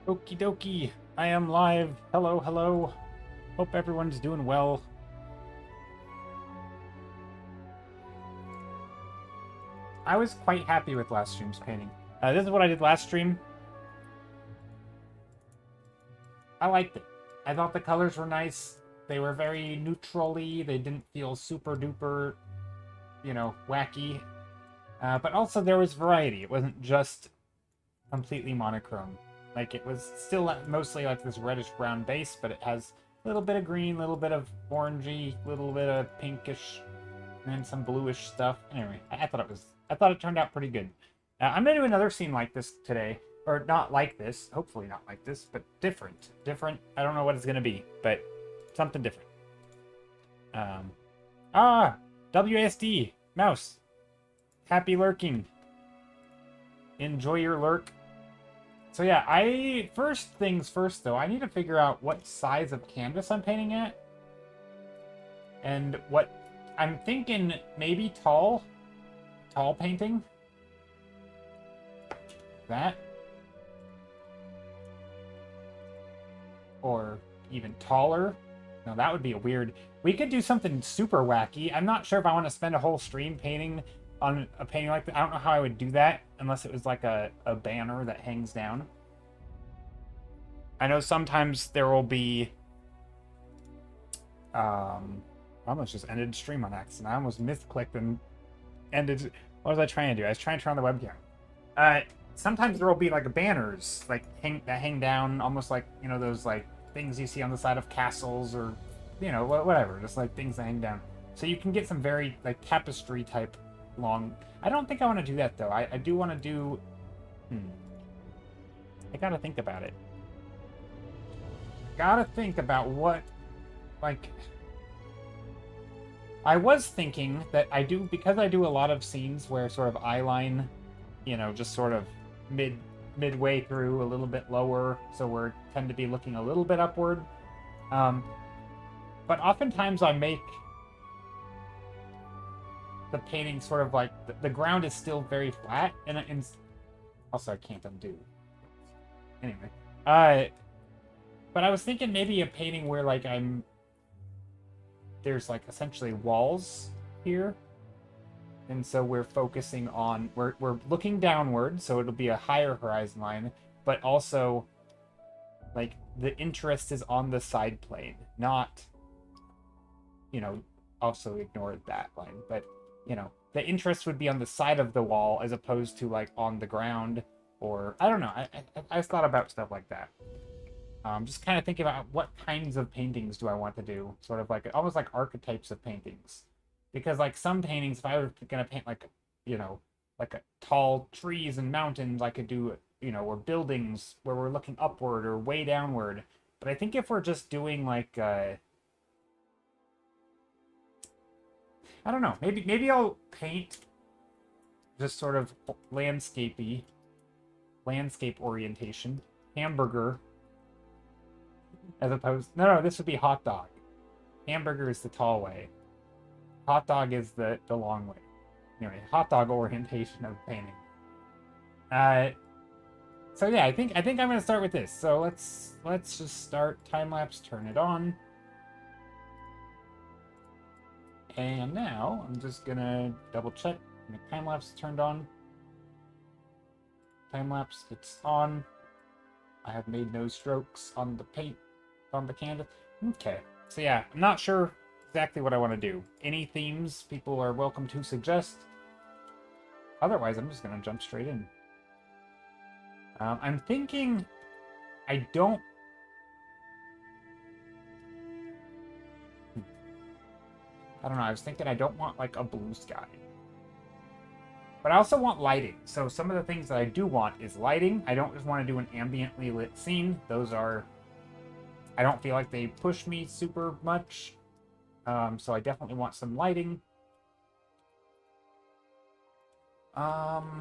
Okie dokie. I am live. Hello, hello. Hope everyone's doing well. I was quite happy with last stream's painting. This is what I did last stream. I liked it. I thought the colors were nice. They were very neutral-y. They didn't feel super duper, wacky. But also there was variety. It wasn't just completely monochrome. Like, it was still mostly like this reddish brown base, but it has a little bit of green, a little bit of orangey, a little bit of pinkish, and then some bluish stuff. Anyway, I thought it turned out pretty good. I'm gonna do another scene like this today, or not like this, hopefully not like this, but different. Different. I don't know what it's gonna be, but something different. WASD mouse. Happy lurking. Enjoy your lurk. So yeah, first things first though, I need to figure out what size of canvas I'm painting at. And what I'm thinking, maybe tall painting. That. Or even taller. No, that would be a weird. We could do something super wacky. I'm not sure if I want to spend a whole stream painting on a painting like that. I don't know how I would do that unless it was like a banner that hangs down. I know sometimes there will be I almost just ended stream on accident. I almost misclicked and ended. What was I trying to do? I was trying to turn on the webcam. Sometimes there will be like banners like that hang down, almost like, those like things you see on the side of castles, or whatever, just like things that hang down. So you can get some very like tapestry type long. I don't think I want to do that though. I do want to do. I gotta think about it. Gotta think about what, like. I was thinking that because I do a lot of scenes where sort of eye line, just sort of midway through, a little bit lower, so we tend to be looking a little bit upward. But oftentimes I make the painting sort of like the ground is still very flat, and also I can't undo. Anyway, but I was thinking maybe a painting where like there's like essentially walls here, and so we're focusing on we're looking downward, so it'll be a higher horizon line, but also like the interest is on the side plane, not also ignore that line, but the interest would be on the side of the wall as opposed to like on the ground, or I don't know. I just thought about stuff like that. Just kind of thinking about what kinds of paintings do I want to do, sort of like almost like archetypes of paintings, because like some paintings, if I were gonna paint like like a tall trees and mountains, I could do or buildings where we're looking upward or way downward. But I think if we're just doing like I don't know, maybe I'll paint just sort of landscape orientation, hamburger. As opposed, no, this would be hot dog. Hamburger is the tall way. Hot dog is the long way. Anyway, hot dog orientation of painting. So yeah, I think I'm gonna start with this. So let's just start time lapse. Turn it on. And now I'm just gonna double check. Time lapse turned on. Time lapse, it's on. I have made no strokes on the paint. On the canvas. Okay. So yeah, I'm not sure exactly what I want to do. Any themes people are welcome to suggest. Otherwise, I'm just going to jump straight in. I'm thinking I don't... I don't know. I was thinking I don't want like a blue sky. But I also want lighting. So some of the things that I do want is lighting. I don't just want to do an ambiently lit scene. Those are... I don't feel like they push me super much. So I definitely want some lighting. Yeah,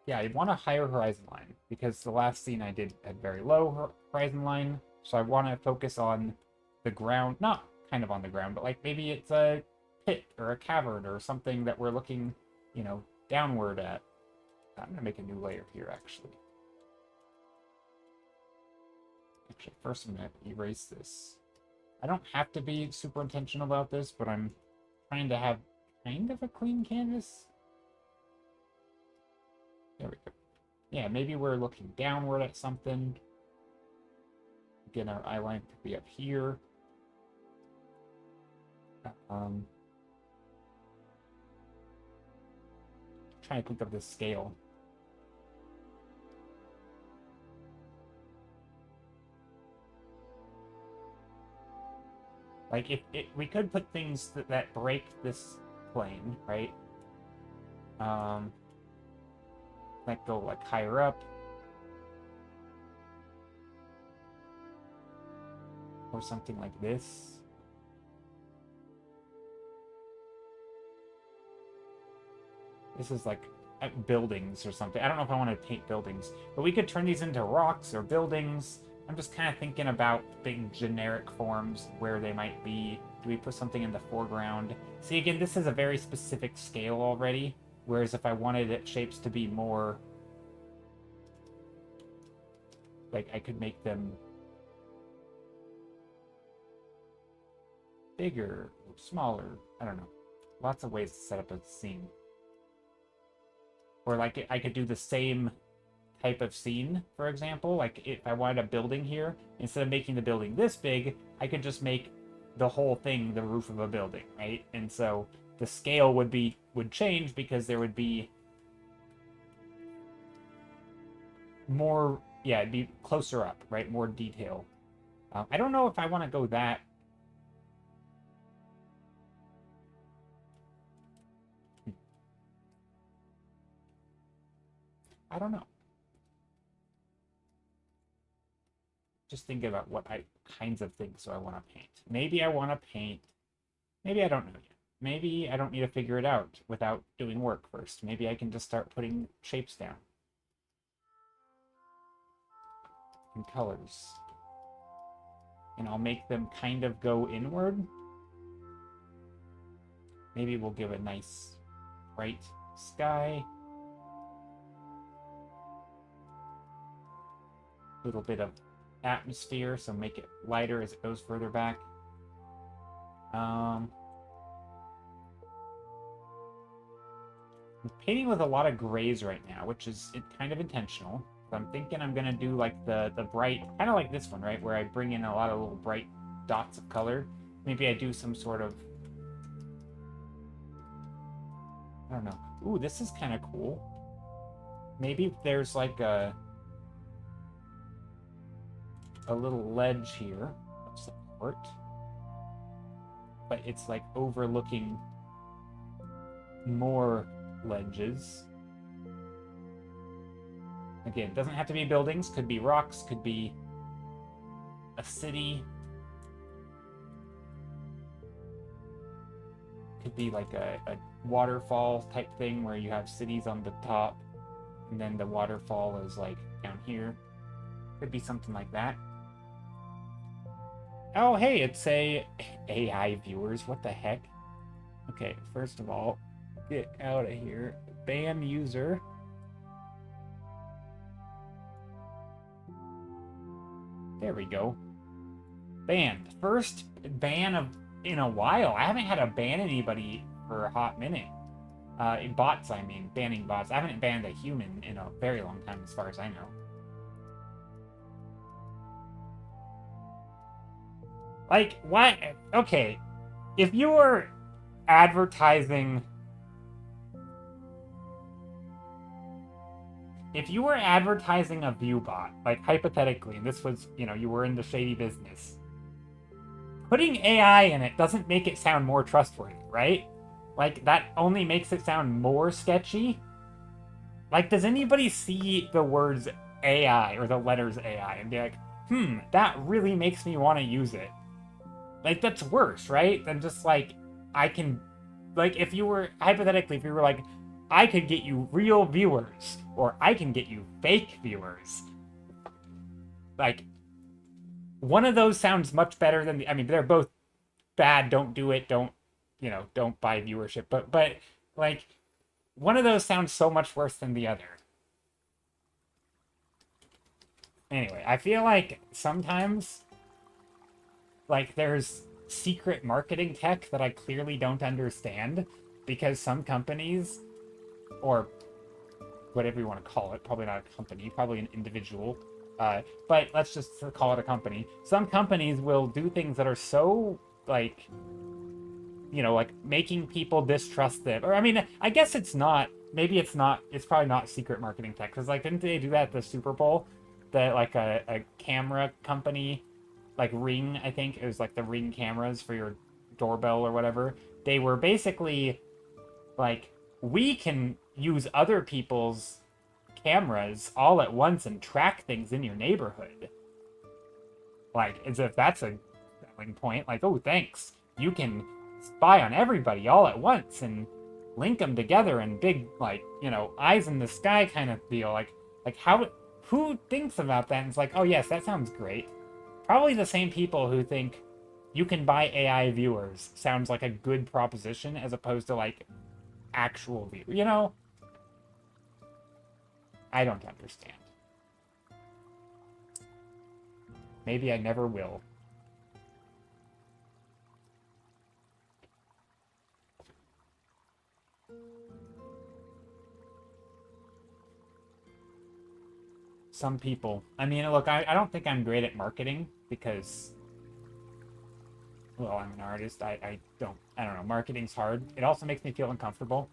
I want a higher horizon line, because the last scene I did had very low horizon line. So I want to focus on the ground, not kind of on the ground, but like maybe it's a pit or a cavern or something that we're looking, downward at. I'm going to make a new layer here, actually. Actually, first I'm going to erase this. I don't have to be super intentional about this, but I'm trying to have kind of a clean canvas. There we go. Yeah, maybe we're looking downward at something. Again, our eye line could be up here. Trying to think of the scale. Like, if we could put things that break this plane, right? Like go like higher up. Or something like this. This is like buildings or something. I don't know if I want to paint buildings, but we could turn these into rocks or buildings. I'm just kind of thinking about big generic forms where they might be. Do we put something in the foreground? See, again, this is a very specific scale already, whereas if I wanted it shapes to be more, like, I could make them bigger or smaller. I don't know. Lots of ways to set up a scene. Or like I could do the same type of scene, for example. Like if I wanted a building here, instead of making the building this big, I could just make the whole thing the roof of a building, right? And so the scale would change because there would be more, yeah, it'd be closer up, right? More detail. I don't know if I want to go that. I don't know. Just thinking about what kinds of things do I want to paint. Maybe I want to paint. Maybe I don't know yet. Maybe I don't need to figure it out without doing work first. Maybe I can just start putting shapes down. And colors. And I'll make them kind of go inward. Maybe we'll give a nice bright sky. A little bit of atmosphere, so make it lighter as it goes further back. I'm painting with a lot of grays right now, which is kind of intentional. So I'm thinking I'm gonna do like the bright, kind of like this one, right? Where I bring in a lot of little bright dots of color. Maybe I do some sort of, I don't know. Ooh, this is kind of cool. Maybe there's like a little ledge here of support, but it's like overlooking more ledges. Again, it doesn't have to be buildings, could be rocks, could be a city, could be like a waterfall type thing where you have cities on the top and then the waterfall is like down here. Could be something like that. Oh, hey, it's AI viewers. What the heck? Okay, first of all, get out of here. Ban user. There we go. Banned. First ban in a while. I haven't had to ban anybody for a hot minute. Bots, I mean. Banning bots. I haven't banned a human in a very long time, as far as I know. Like, what? Okay. If you were advertising... If you were advertising a ViewBot, like, hypothetically, and this was, you were in the shady business, putting AI in it doesn't make it sound more trustworthy, right? Like, that only makes it sound more sketchy. Like, does anybody see the words AI or the letters AI and be like, that really makes me want to use it? Like, that's worse, right? Than just, like, I can... Like, if you were... Hypothetically, if you were like, I could get you real viewers, or I can get you fake viewers. Like, one of those sounds much better than the... I mean, they're both bad, don't do it, don't buy viewership. But, like, one of those sounds so much worse than the other. Anyway, I feel like sometimes, like, there's secret marketing tech that I clearly don't understand because some companies, or whatever you want to call it, probably not a company, probably an individual, but let's just call it a company. Some companies will do things that are so, like, you know, like making people distrust them. Or, I mean, I guess it's not, maybe it's not, it's probably not secret marketing tech. Because, like, didn't they do that at the Super Bowl? That, like, a camera company, like Ring, I think, it was like the Ring cameras for your doorbell or whatever. They were basically like, we can use other people's cameras all at once and track things in your neighborhood. Like, as if that's a selling point. Like, oh, thanks. You can spy on everybody all at once and link them together in big, like, you know, eyes in the sky kind of deal. Like how, who thinks about that and it's like, oh, yes, that sounds great. Probably the same people who think you can buy AI viewers sounds like a good proposition as opposed to, like, actual view. You know? I don't understand. Maybe I never will. Some people. I mean, look, I don't think I'm great at marketing because, well, I'm an artist. I don't know. Marketing's hard. It also makes me feel uncomfortable.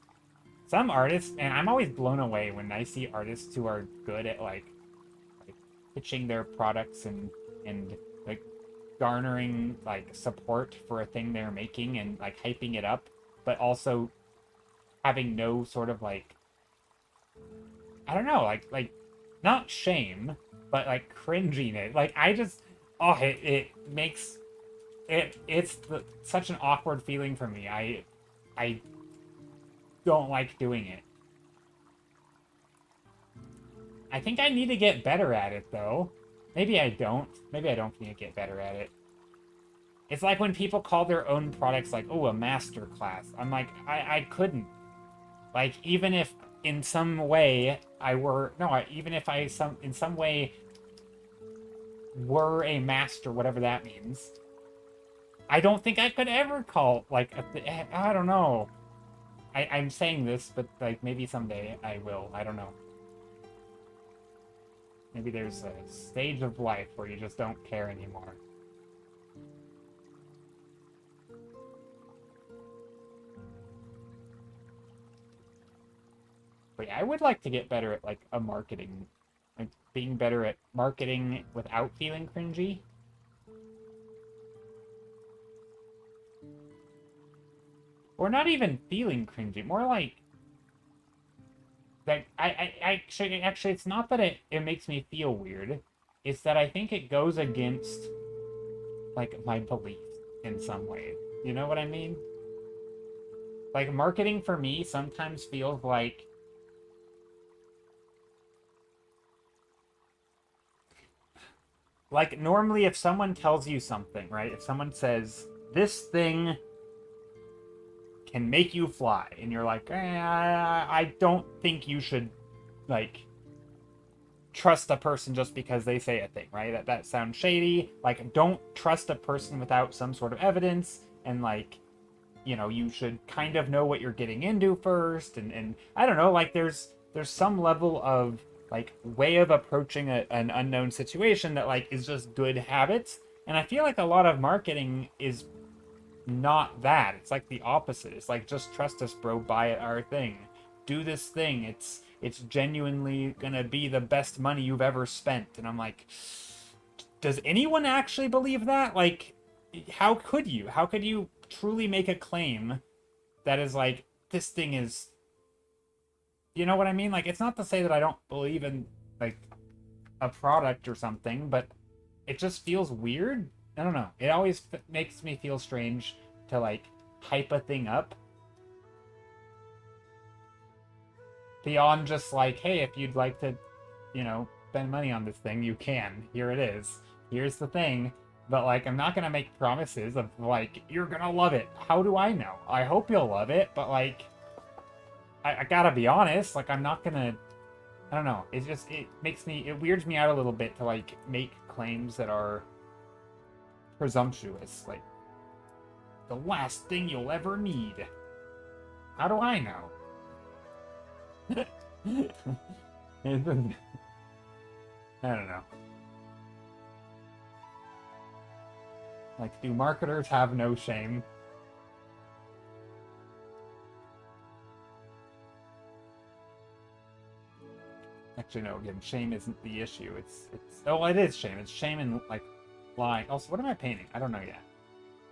Some artists, and I'm always blown away when I see artists who are good at, like pitching their products and like garnering, like, support for a thing they're making and, like, hyping it up, but also having no sort of, like, I don't know, like not shame, but, like, cringing it. Like, I just, oh, it makes it's such an awkward feeling for me. I don't like doing it. I think I need to get better at it, though. Maybe I don't. Maybe I don't need to get better at it. It's like when people call their own products, like, oh, a master class. I'm like, I couldn't. Like, even if in some way I were, no, even if I in some way were a master, whatever that means, I don't think I could ever call, like, I don't know. I'm saying this, but, like, maybe someday I will. I don't know. Maybe there's a stage of life where you just don't care anymore. But yeah, I would like to get better at, like, a marketing, like, being better at marketing without feeling cringy. Or not even feeling cringy, more like that I actually it's not that it makes me feel weird. It's that I think it goes against, like, my beliefs in some way. You know what I mean? Like, marketing for me sometimes feels like normally if someone tells you something, right? If someone says this thing can make you fly, and you're like, I don't think you should, like, trust a person just because they say a thing, right? That sounds shady. Like, don't trust a person without some sort of evidence, and, like, you know, you should kind of know what you're getting into first, and I don't know, like, there's some level of, like, way of approaching an unknown situation that, like, is just good habits, and I feel like a lot of marketing is not that. It's like the opposite. It's like, just trust us, bro, buy our thing, do this thing, it's genuinely gonna be the best money you've ever spent. And I'm like, does anyone actually believe that? Like, how could you truly make a claim that is like, this thing is, you know what I mean? Like, it's not to say that I don't believe in, like, a product or something, but it just feels weird. I don't know. It always makes me feel strange to, like, hype a thing up beyond just like, hey, if you'd like to, you know, spend money on this thing, you can. Here it is. Here's the thing. But, like, I'm not gonna make promises of, like, you're gonna love it. How do I know? I hope you'll love it, but, like, I gotta be honest. Like, I'm not gonna I don't know. It weirds me out a little bit to like make claims that are presumptuous. Like, the last thing you'll ever need. How do I know? I don't know. Like, do marketers have no shame? Actually, no. Again, shame isn't the issue. It's. Oh, it is shame. It's shame in like lying. Also, what am I painting? I don't know yet.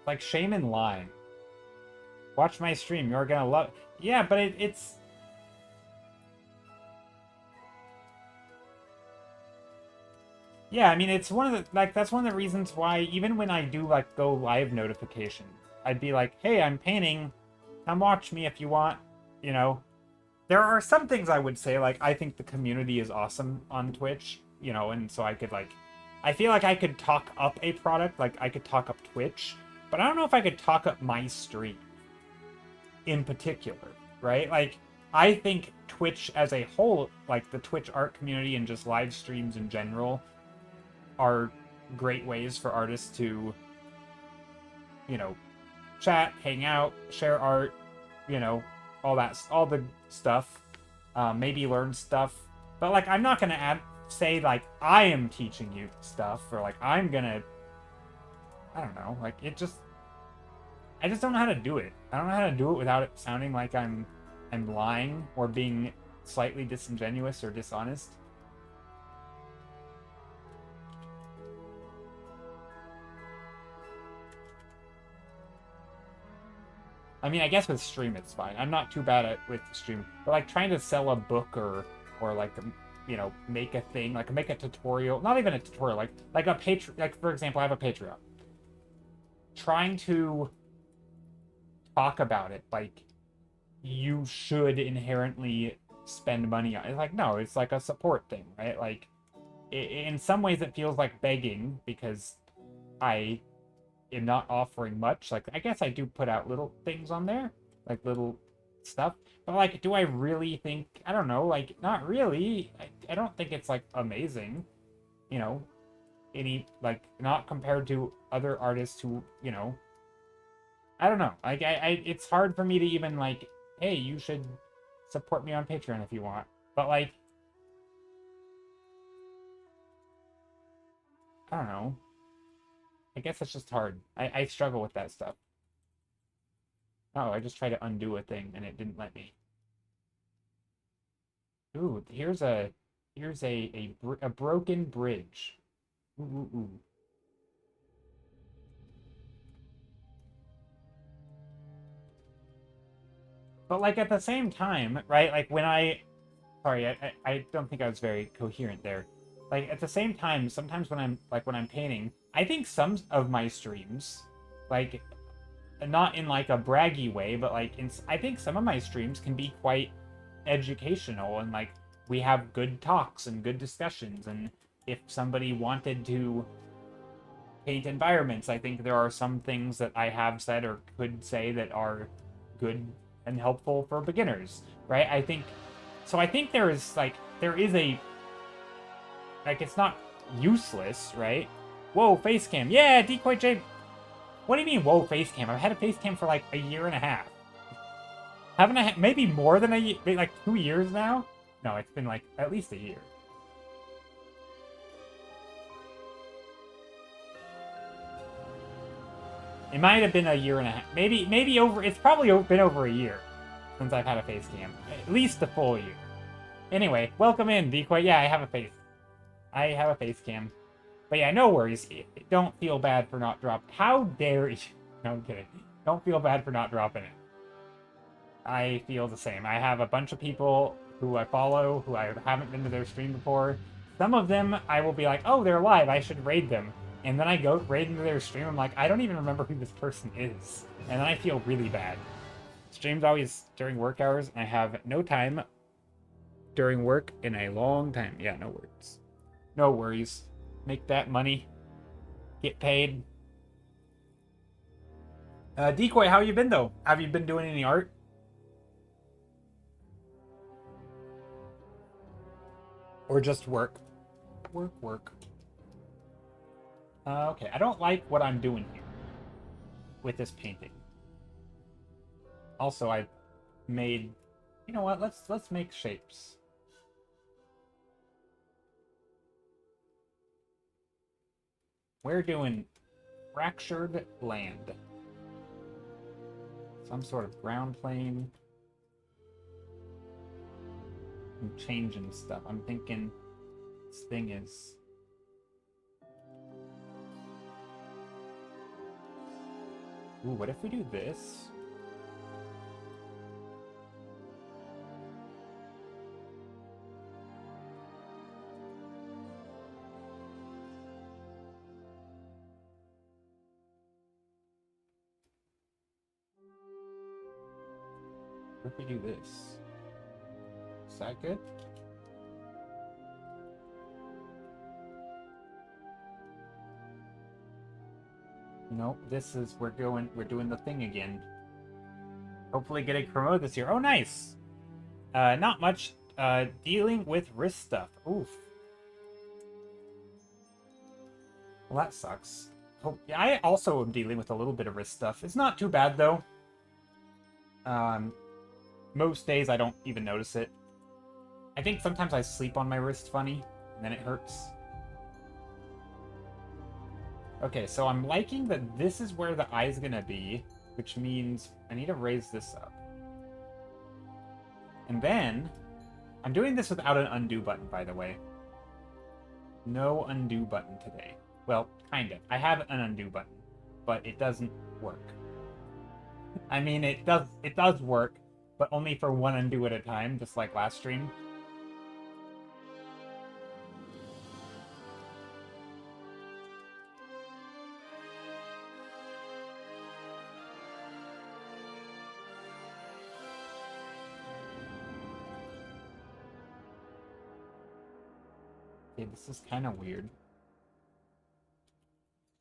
Like shame in lying. Watch my stream. You're gonna love. Yeah, but it's. Yeah, I mean, it's one of the like that's one of the reasons why even when I do like go live notification, I'd be like, "Hey, I'm painting. Come watch me if you want." You know, there are some things I would say like I think the community is awesome on Twitch. You know, and so I could like, I feel like I could talk up a product, like I could talk up Twitch, but I don't know if I could talk up my stream in particular, right? Like, I think Twitch as a whole, like the Twitch art community and just live streams in general, are great ways for artists to, you know, chat, hang out, share art, you know, all the stuff, maybe learn stuff. But like, I'm not gonna say like I am teaching you stuff, or like I'm gonna, I don't know, like I just don't know how to do it. I don't know how to do it without it sounding like I'm lying or being slightly disingenuous or dishonest. I mean, I guess with stream it's fine. I'm not too bad at with stream, but like trying to sell a book or like you know, make a thing, like make a tutorial, not even a tutorial, like a Patreon, like for example, I have a Patreon. Trying to talk about it like you should inherently spend money on it. It's like, no, it's like a support thing, right? Like in some ways it feels like begging because I am not offering much. Like, I guess I do put out little things on there, like little stuff. But like, do I really think? I don't know. Like, not really. I don't think it's like amazing. You know, any like not compared to other artists who, you know. I don't know. Like, it's hard for me to even like, hey, you should support me on Patreon if you want. But like, I don't know. I guess it's just hard. I struggle with that stuff. Oh, I just tried to undo a thing and it didn't let me. Ooh, here's a broken bridge. Ooh, ooh, ooh. But like at the same time, right? Like when sorry, I don't think I was very coherent there. Like at the same time, sometimes when I'm painting, I think some of my streams, like not in like a braggy way, but like I think some of my streams can be quite educational and like we have good talks and good discussions. And if somebody wanted to paint environments, I think there are some things that I have said or could say that are good and helpful for beginners, right? I think so. I think there is a like it's not useless, right? Whoa, face cam. Yeah, Decoy J. What do you mean, whoa, face cam? I've had a face cam for like a year and a half. Haven't I? Maybe more than a year, like 2 years now? No, it's been like at least a year. It might have been a year and a half. Maybe over. It's probably been over a year since I've had a face cam. At least a full year. Anyway, welcome in, Decoy. Yeah, I have a face cam. But yeah, no worries. Don't feel bad for not dropping. How dare you? No, I'm kidding. Don't feel bad for not dropping it. I feel the same. I have a bunch of people who I follow who I haven't been to their stream before. Some of them I will be like, oh, they're live. I should raid them. And then I go raid into their stream. I'm like, I don't even remember who this person is. And then I feel really bad. Stream's always during work hours. And I have no time during work in a long time. Yeah, no worries. No worries. Make that money. Get paid. Decoy, how you been though? Have you been doing any art? Or just work. Work. Okay, I don't like what I'm doing here with this painting. Also, I made... You know what? Let's make shapes. We're doing fractured land. Some sort of ground plane. I'm changing stuff. I'm thinking this thing is... Ooh, what if we do this? What if we do this? Is that good? Nope, this is, we're doing the thing again. Hopefully getting promoted this year. Oh, nice! Not much. Dealing with risk stuff. Oof. Well, that sucks. Yeah, I also am dealing with a little bit of risk stuff. It's not too bad, though. Most days I don't even notice it. I think sometimes I sleep on my wrist funny, and then it hurts. Okay, so I'm liking that this is where the eye is gonna be, which means I need to raise this up. And then, I'm doing this without an undo button, by the way. No undo button today. Well, kind of. I have an undo button, but it doesn't work. I mean, it does work, but only for one undo at a time, just like last stream. Okay, this is kind of weird.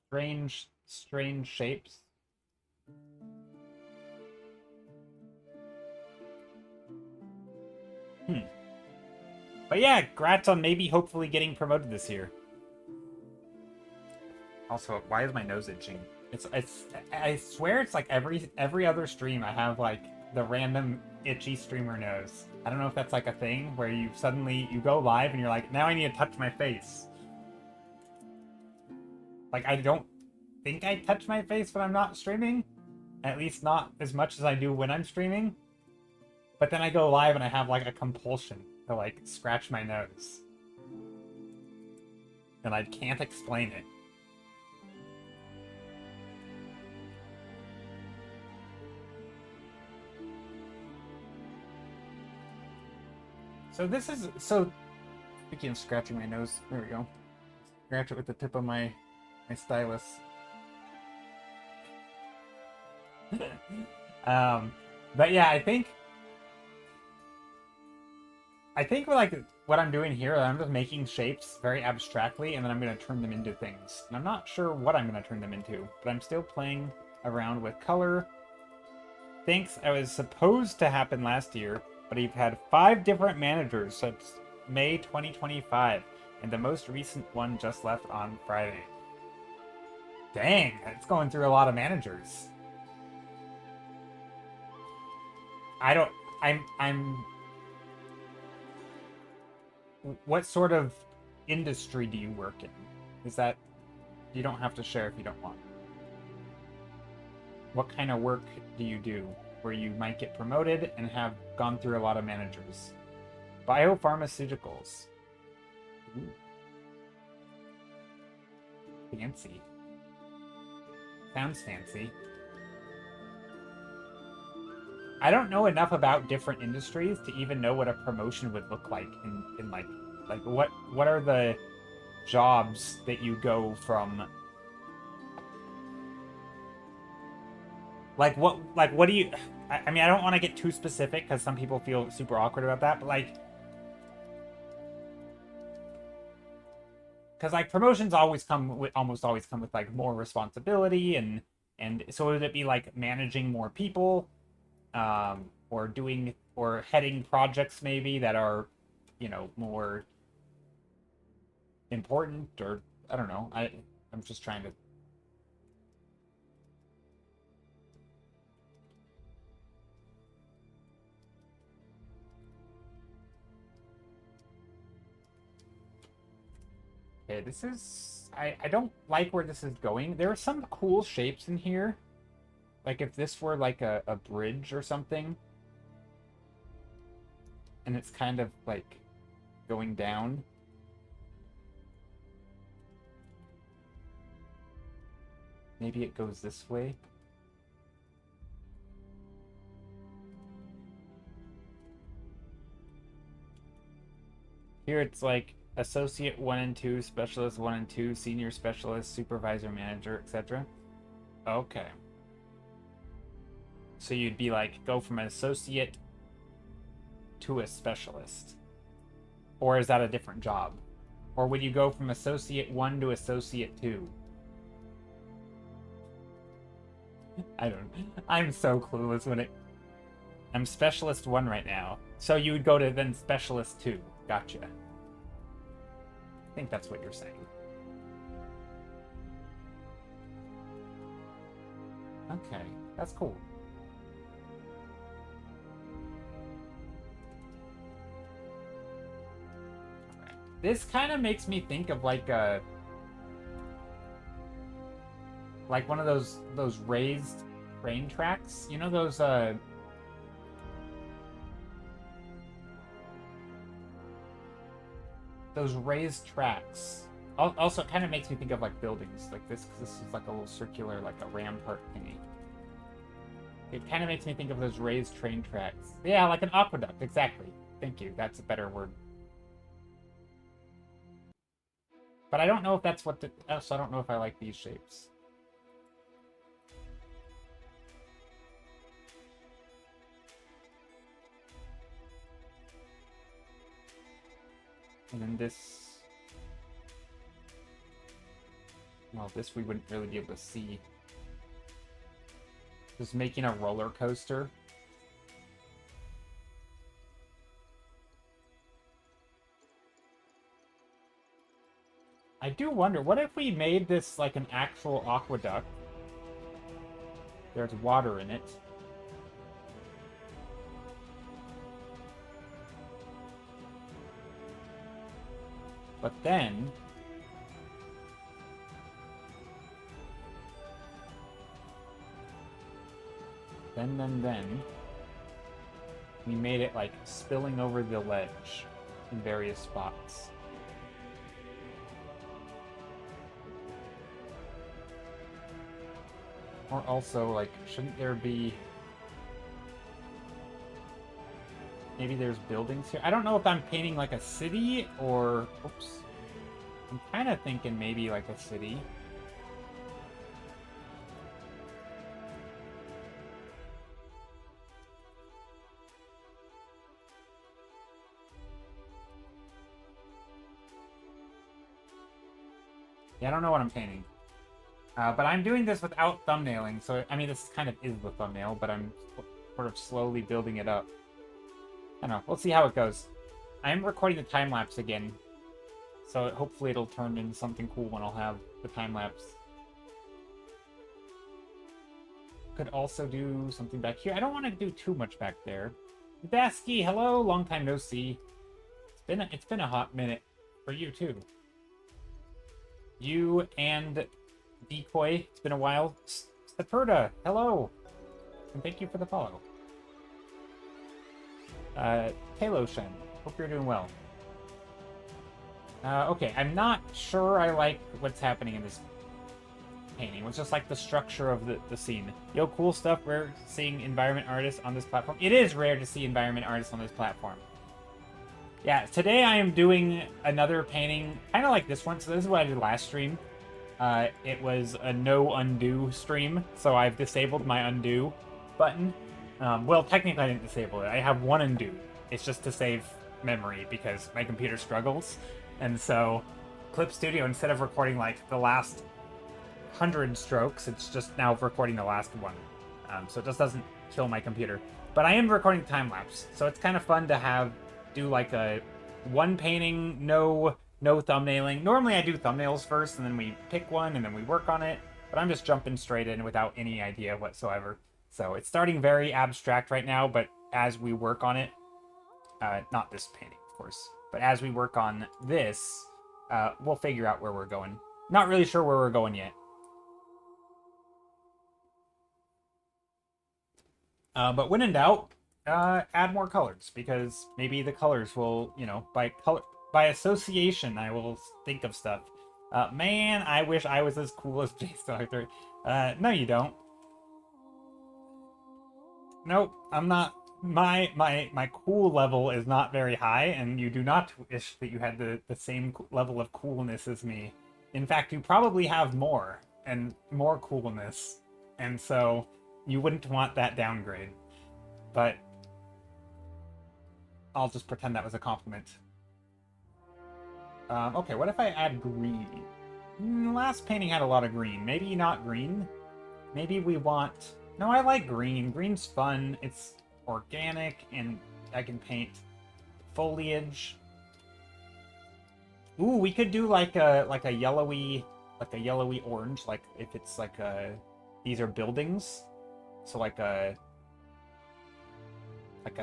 Strange shapes. But yeah, grats on maybe hopefully getting promoted this year. Also, why is my nose itching? I swear it's like every other stream I have like the random itchy streamer nose. I don't know if that's like a thing where you go live and you're like, now I need to touch my face. Like, I don't think I touch my face when I'm not streaming. At least not as much as I do when I'm streaming. But then I go live and I have like a compulsion to like scratch my nose. And I can't explain it. So speaking of scratching my nose, there we go. Scratch it with the tip of my stylus. But yeah, I think like what I'm doing here, I'm just making shapes very abstractly, and then I'm going to turn them into things. And I'm not sure what I'm going to turn them into, but I'm still playing around with color. Things I was supposed to happen last year, but you've had 5 different managers since May 2025, and the most recent one just left on Friday. Dang, it's going through a lot of managers. What sort of industry do you work in? Is that... You don't have to share if you don't want. What kind of work do you do where you might get promoted and have gone through a lot of managers? Biopharmaceuticals. Ooh. Fancy. Sounds fancy. I don't know enough about different industries to even know what a promotion would look like in like what are the jobs that you go from, like what do you, I mean, I don't want to get too specific because some people feel super awkward about that, but like, because like promotions almost always come with like more responsibility, and so would it be like managing more people, or heading projects maybe that are, you know, more important, or I don't know. I'm just trying to. Okay, this is... I don't like where this is going. There are some cool shapes in here. Like if this were like a bridge or something. And it's kind of like going down. Maybe it goes this way. Here it's like Associate 1 and 2, Specialist 1 and 2, Senior Specialist, Supervisor, Manager, etc. Okay. So you'd be like, go from an Associate to a Specialist. Or is that a different job? Or would you go from Associate 1 to Associate 2? I'm so clueless when it... I'm Specialist 1 right now. So you would go to then Specialist 2. Gotcha. I think that's what you're saying. Okay, that's cool. This kind of makes me think of like a... like one of those raised train tracks. You know those raised tracks. Also, it kind of makes me think of like buildings like this, because this is like a little circular, like a rampart thingy. It kind of makes me think of those raised train tracks. Yeah, like an aqueduct, exactly. Thank you, that's a better word. But I don't know if that's what the... so I don't know if I like these shapes. And then this... well, this we wouldn't really be able to see. Just making a roller coaster. I do wonder, what if we made this like an actual aqueduct? There's water in it. But then... then... we made it like spilling over the ledge in various spots. Or also, like, shouldn't there be... maybe there's buildings here? I don't know if I'm painting like a city or... oops. I'm kind of thinking maybe like a city. Yeah, I don't know what I'm painting. But I'm doing this without thumbnailing, so, I mean, this kind of is the thumbnail, but I'm sort of slowly building it up. I don't know. We'll see how it goes. I am recording the time-lapse again, so hopefully it'll turn into something cool when I'll have the time-lapse. Could also do something back here. I don't want to do too much back there. Dasky, hello! Long time no see. It's been a hot minute. For you, too. You and Decoy, it's been a while. Saperda, hello! And thank you for the follow. Taloshen, hope you're doing well. Okay, I'm not sure I like what's happening in this painting. It's just like the structure of the scene. Yo, cool stuff. We're seeing environment artists on this platform. It is rare to see environment artists on this platform. Yeah, today I am doing another painting, kind of like this one. So this is what I did last stream. It was a no undo stream, so I've disabled my undo button. Well, technically I didn't disable it. I have one undo. It's just to save memory because my computer struggles. And so Clip Studio, instead of recording like the last 100 strokes, it's just now recording the last one. So it just doesn't kill my computer. But I am recording time-lapse, so it's kind of fun to do like a one painting, no no thumbnailing. Normally I do thumbnails first, and then we pick one, and then we work on it. But I'm just jumping straight in without any idea whatsoever. So it's starting very abstract right now, but as we work on it, not this painting, of course, but as we work on this, we'll figure out where we're going. Not really sure where we're going yet. But when in doubt, add more colors, because maybe the colors will, you know, by association, I will think of stuff. Man, I wish I was as cool as Jason Arthur. No, you don't. Nope, I'm not. My cool level is not very high, and you do not wish that you had the same level of coolness as me. In fact, you probably have more, and more coolness. And so, you wouldn't want that downgrade. But I'll just pretend that was a compliment. Okay, what if I add green? Last painting had a lot of green. Maybe not green. Maybe we want... No, I like green. Green's fun. It's organic, and I can paint foliage. Ooh, we could do like a yellowy orange, like if it's like these are buildings. So like a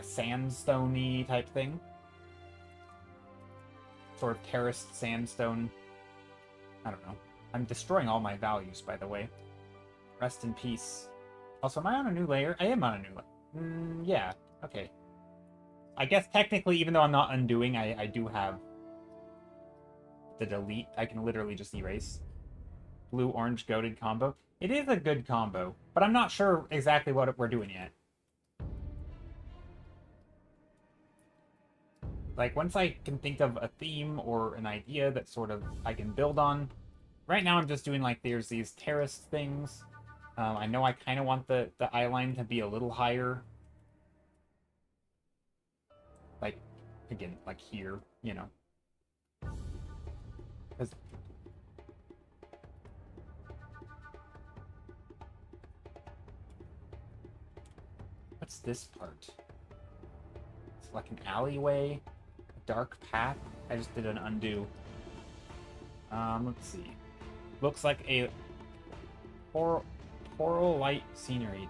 sandstone-y type thing. Sort of terraced sandstone. I don't know. I'm destroying all my values, by the way. Rest in peace. Also, am I on a new layer? I am on a new layer. Yeah. Okay. I guess technically, even though I'm not undoing, I do have the delete. I can literally just erase. Blue-orange goated combo. It is a good combo, but I'm not sure exactly what we're doing yet. Like, once I can think of a theme or an idea that sort of I can build on. Right now I'm just doing, like, there's these terraced things. I know I kind of want the eye line to be a little higher. Like, again, like here, you know. 'Cause... What's this part? It's like an alleyway. Dark path. I just did an undo. Let's see. Looks like a Coral light scenery.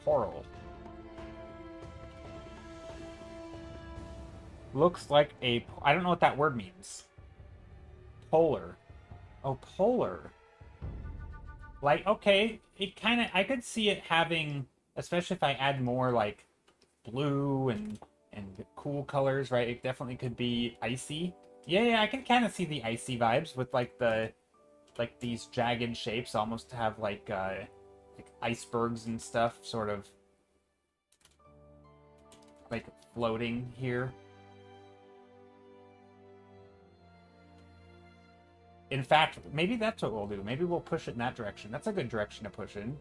Coral. Looks like a... I don't know what that word means. Polar. Oh, polar. Like, okay, it kind of... I could see it having... Especially if I add more, like, blue and cool colors, right? It definitely could be icy. Yeah, I can kind of see the icy vibes with, like, these jagged shapes almost have, like icebergs and stuff sort of, like, floating here. In fact, maybe that's what we'll do. Maybe we'll push it in that direction. That's a good direction to push in.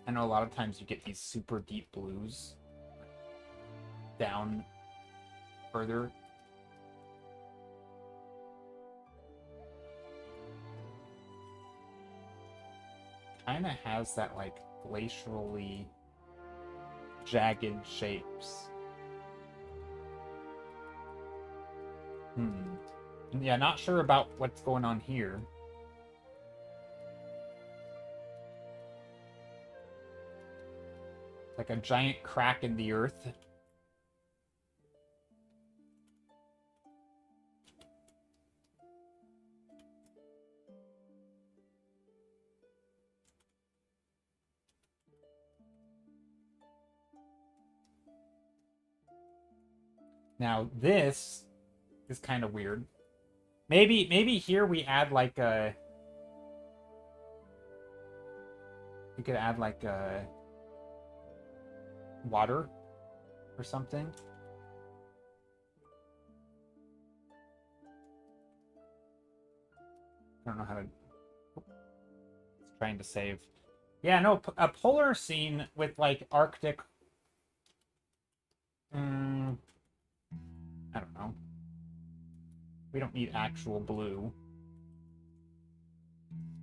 I know a lot of times you get these super deep blues down further. Kind of has that, like, glacially jagged shapes. Yeah, not sure about what's going on here. Like a giant crack in the earth. Now this is kind of weird. Maybe here we add like a... We could add like a... water or something. I don't know how to... It's trying to save. Yeah, no, a polar scene with, like, Arctic... I don't know. We don't need actual blue.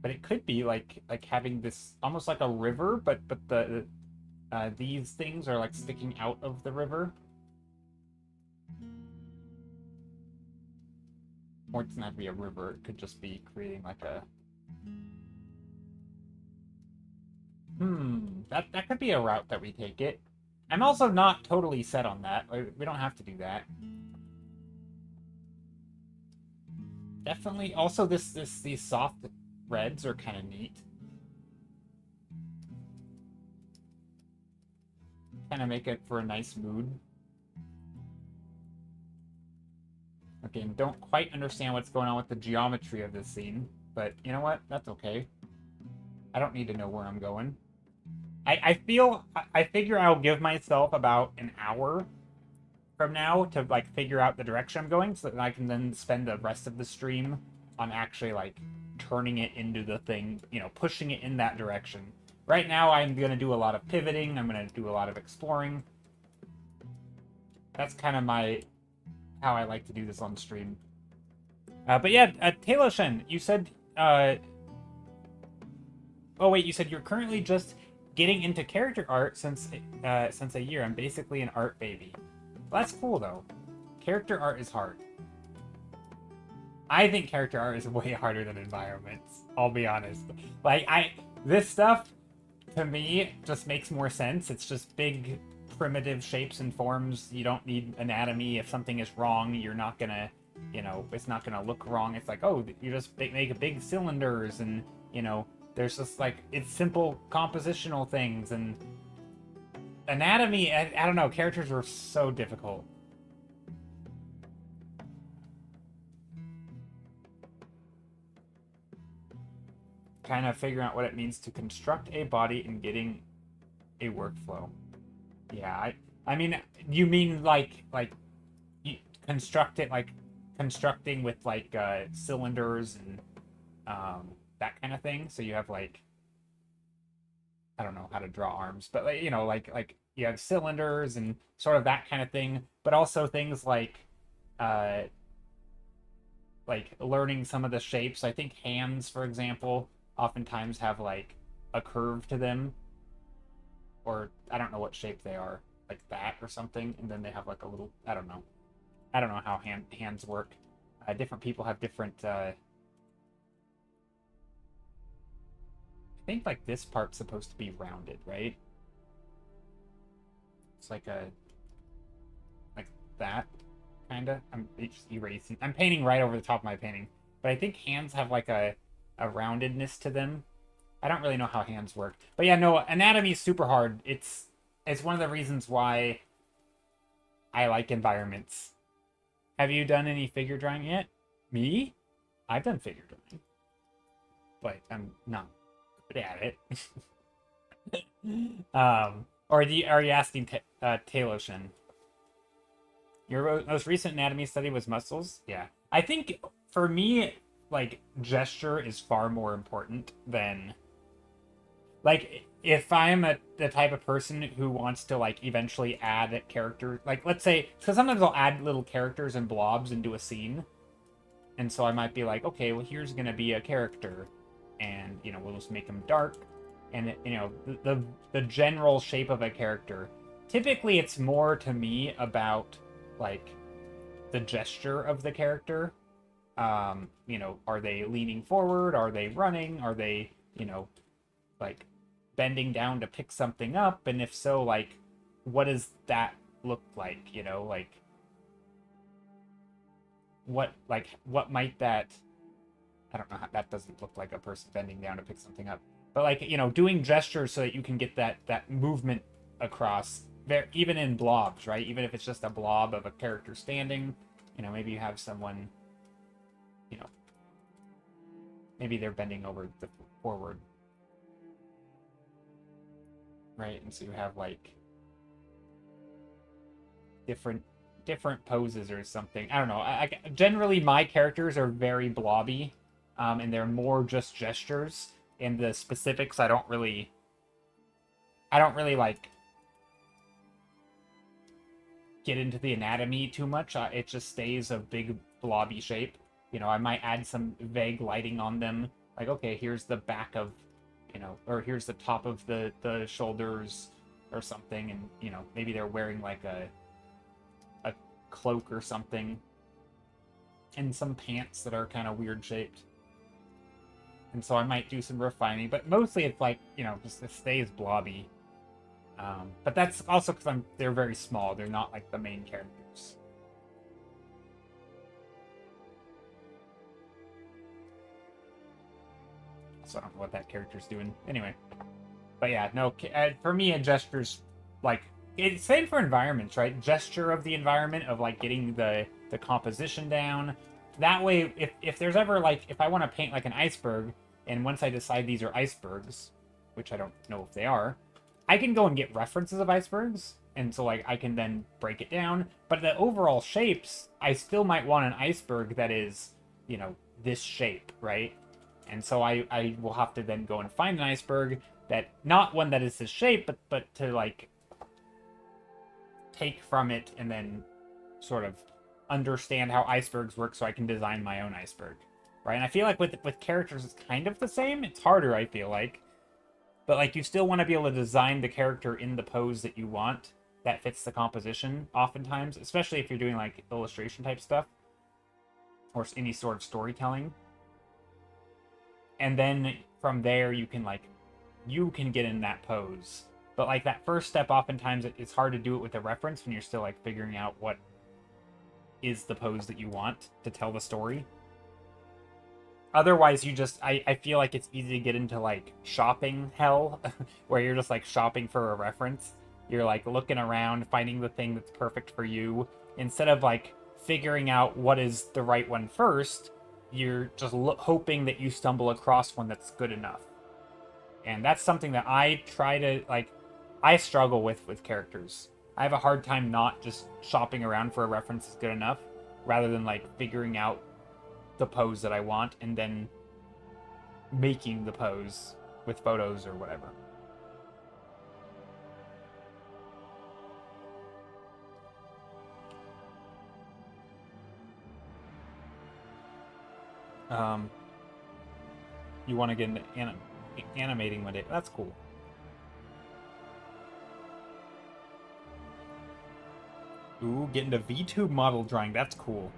But it could be, like having this... almost like a river, but the... these things are, like, sticking out of the river. Or it doesn't have to be a river. It could just be creating like a... That could be a route that we take it. I'm also not totally set on that. We don't have to do that. Definitely. Also, these soft reds are kind of neat. Kind of make it for a nice mood. Again, don't quite understand what's going on with the geometry of this scene, but you know what? That's okay. I don't need to know where I'm going. I figure I'll give myself about an hour from now to like figure out the direction I'm going, so that I can then spend the rest of the stream on actually like turning it into the thing, you know, pushing it in that direction. Right now, I'm gonna do a lot of pivoting. I'm gonna do a lot of exploring. That's kind of how I like to do this on stream. But yeah, Taylor Shen, you said. Oh wait, you said you're currently just getting into character art since a year. I'm basically an art baby. Well, that's cool though. Character art is hard. I think character art is way harder than environments. I'll be honest. Like this stuff to me just makes more sense. It's just big primitive shapes and forms. You don't need anatomy. If something is wrong, you're not gonna, you know, it's not gonna look wrong. It's like, oh, you just make big cylinders, and you know, there's just like, it's simple compositional things. And anatomy, I don't know, characters were so difficult. Kind of figuring out what it means to construct a body and getting a workflow. Yeah, I mean, you mean like you construct it like constructing with like cylinders and that kind of thing. So you have like, I don't know how to draw arms, but like, you know, like you have cylinders and sort of that kind of thing, but also things uh like learning some of the shapes. I think hands, for example, oftentimes have like a curve to them, or I don't know what shape they are, like that or something, and then they have like a little, I don't know how hands work. Different people have different I think like this part's supposed to be rounded, right? It's like that kind of. I'm just erasing. I'm painting right over the top of my painting, but I think hands have like a roundedness to them. I don't really know how hands work, but yeah, no, anatomy is super hard. It's one of the reasons why I like environments. Have you done any figure drawing yet? Me? I've done figure drawing, but I'm not good at it. Or are you asking Taylor Shin? Your most recent anatomy study was muscles? Yeah. I think for me, like, gesture is far more important than... Like, if I'm the type of person who wants to, like, eventually add a character... Like, let's say... Because sometimes I'll add little characters and blobs into a scene. And so I might be like, okay, well, here's going to be a character. And, you know, we'll just make him dark. And, you know, the general shape of a character. Typically, it's more, to me, about... like the gesture of the character. You know, are they leaning forward? Are they running? Are they, you know, like bending down to pick something up? And if so, like, what does that look like? You know, like what might that, I don't know, that doesn't look like a person bending down to pick something up. But like, you know, doing gestures so that you can get that movement across there, even in blobs, right? Even if it's just a blob of a character standing, you know, maybe you have someone, you know, maybe they're bending over the forward, right? And so you have like different poses or something. I don't know. Generally my characters are very blobby, and they're more just gestures. And the specifics, I don't really like get into the anatomy too much. It just stays a big blobby shape. You know, I might add some vague lighting on them. Like, okay, here's the back of, you know, or here's the top of the shoulders or something. And, you know, maybe they're wearing like a cloak or something. And some pants that are kind of weird shaped. And so I might do some refining, but mostly it's like, you know, just it stays blobby. But that's also because they're very small. They're not like the main characters. So I don't know what that character's doing. Anyway. But yeah, no, for me, a gesture's like, it's same for environments, right? Gesture of the environment, of like getting the composition down. That way, if there's ever like, if I want to paint like an iceberg, and once I decide these are icebergs, which I don't know if they are, I can go and get references of icebergs, and so like I can then break it down. But the overall shapes, I still might want an iceberg that is, you know, this shape, right? And so I will have to then go and find an iceberg that, not one that is this shape, but to like take from it and then sort of understand how icebergs work so I can design my own iceberg, right? And I feel like with characters it's kind of the same. It's harder, I feel like. But like you still want to be able to design the character in the pose that you want that fits the composition oftentimes, especially if you're doing like illustration type stuff or any sort of storytelling. And then from there you can get in that pose. But like that first step, oftentimes it's hard to do it with a reference when you're still like figuring out what is the pose that you want to tell the story. Otherwise, I feel like it's easy to get into like shopping hell, where you're just like shopping for a reference. You're like looking around, finding the thing that's perfect for you. Instead of like figuring out what is the right one first, you're just hoping that you stumble across one that's good enough. And that's something that I try to, like, I struggle with characters. I have a hard time not just shopping around for a reference that's good enough, rather than like figuring out the pose that I want and then making the pose with photos or whatever. You want to get into animating one day. That's cool. Ooh, get into VTube model drawing. That's cool.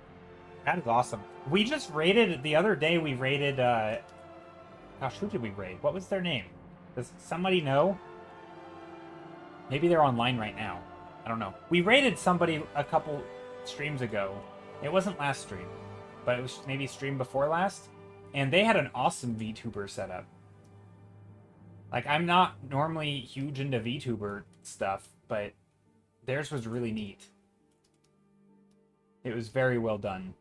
That is awesome. We just raided, the other day we raided, gosh, who did we raid? What was their name? Does somebody know? Maybe they're online right now. I don't know. We raided somebody a couple streams ago. It wasn't last stream, but it was maybe stream before last. And they had an awesome VTuber setup. Like, I'm not normally huge into VTuber stuff, but theirs was really neat. It was very well done.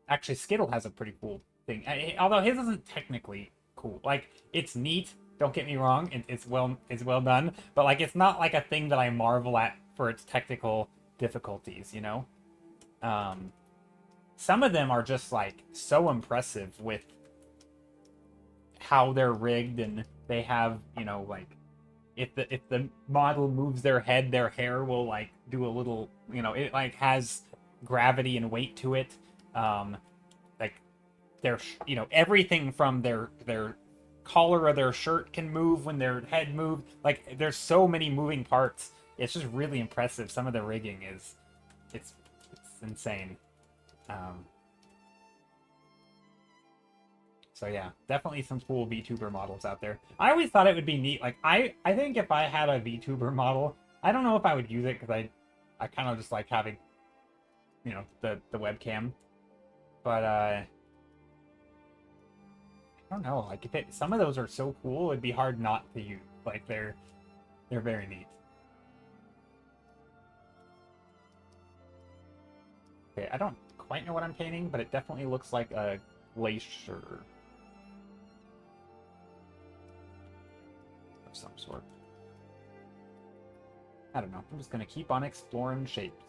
Actually, Skittle has a pretty cool thing. Although his isn't technically cool. Like, it's neat, don't get me wrong. It's well done. But, like, it's not like a thing that I marvel at for its technical difficulties, you know? Some of them are just, like, so impressive with how they're rigged, and they have, you know, like, if the model moves their head, their hair will like do a little, you know, it like has gravity and weight to it. Like their, you know, everything from their collar of their shirt can move when their head moves. Like there's so many moving parts. It's just really impressive. Some of the rigging is, it's insane. So yeah, definitely some cool VTuber models out there. I always thought it would be neat. Like I think if I had a VTuber model, I don't know if I would use it because I kind of just like having, you know, the webcam. But I don't know. Like if some of those are so cool, it'd be hard not to use. Like they're very neat. Okay, I don't quite know what I'm painting, but it definitely looks like a glacier. Some sort. I don't know. I'm just gonna keep on exploring shapes.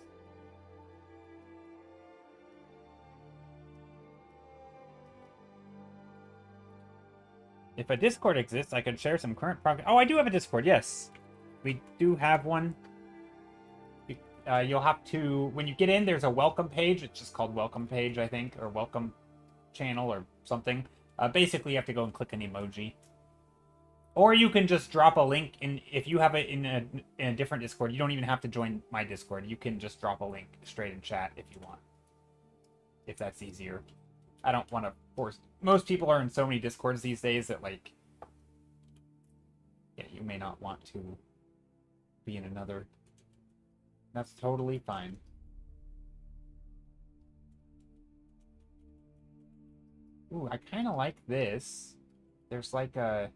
If a Discord exists, I could share some current progress. Oh, I do have a Discord, yes. We do have one. You'll have to, when you get in, there's a welcome page. It's just called welcome page, I think, or welcome channel or something. Basically, you have to go and click an emoji. Or you can just drop a link in, if you have it in a different Discord. You don't even have to join my Discord. You can just drop a link straight in chat if you want. If that's easier. I don't want to force... Most people are in so many Discords these days that, like... Yeah, you may not want to be in another. That's totally fine. Ooh, I kind of like this. There's like a...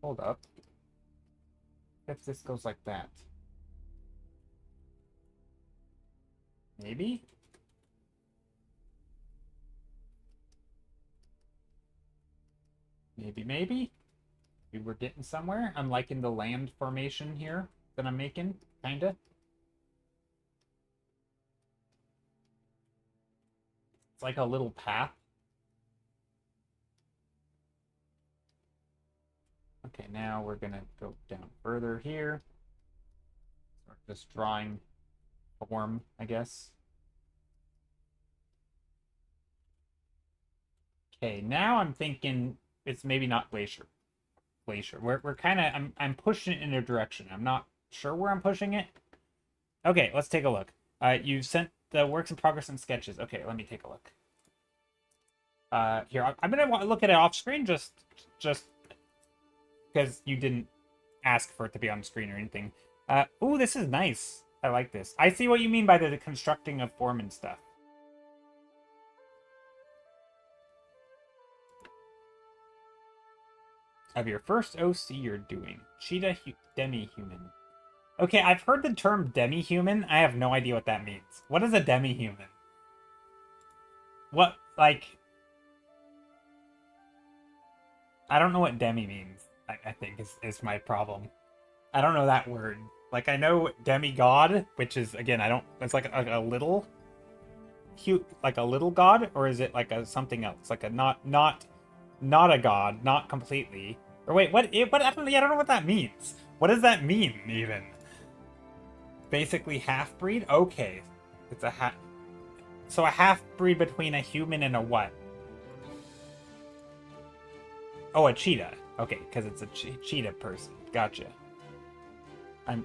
Hold up. If this goes like that. Maybe? Maybe? We were getting somewhere. I'm liking the land formation here that I'm making, kinda. It's like a little path. Okay, now we're gonna go down further here. Start just drawing form, I guess. Okay, now I'm thinking it's maybe not glacier. We're kind of I'm pushing it in a direction. I'm not sure where I'm pushing it. Okay, let's take a look. You sent the works in progress and sketches. Okay, let me take a look. Here, I'm gonna look at it off screen just because you didn't ask for it to be on screen or anything. Ooh, this is nice. I like this. I see what you mean by the constructing of form and stuff. Of your first OC you're doing. Cheetah demi-human. Okay, I've heard the term demi-human. I have no idea what that means. What is a demi-human? What, like... I don't know what demi means, I think, is my problem. I don't know that word. Like, I know demigod, which is, again, I don't... It's like a little... Like a little god? Or is it like a something else? Like a not a god, not completely. Or wait, what? I don't know what that means. What does that mean, even? Basically half-breed? Okay. It's a So a half-breed between a human and a what? Oh, a cheetah. Okay, because it's a cheetah person. Gotcha. I'm...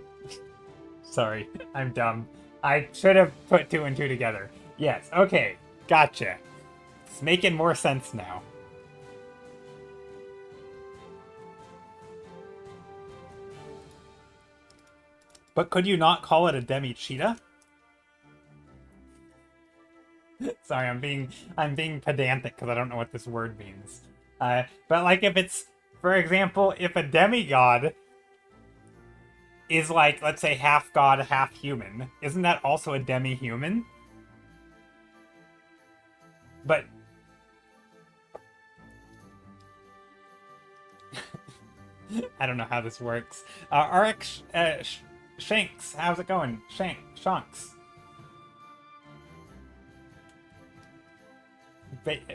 Sorry, I'm dumb. I should have put 2 and 2 together. Yes, okay. Gotcha. It's making more sense now. But could you not call it a demi-cheetah? Sorry, I'm being pedantic because I don't know what this word means. But like if it's, for example, if a demigod is like, let's say, half god, half human, isn't that also a demi-human? But... I don't know how this works. RX... Shanks, how's it going? Shanks.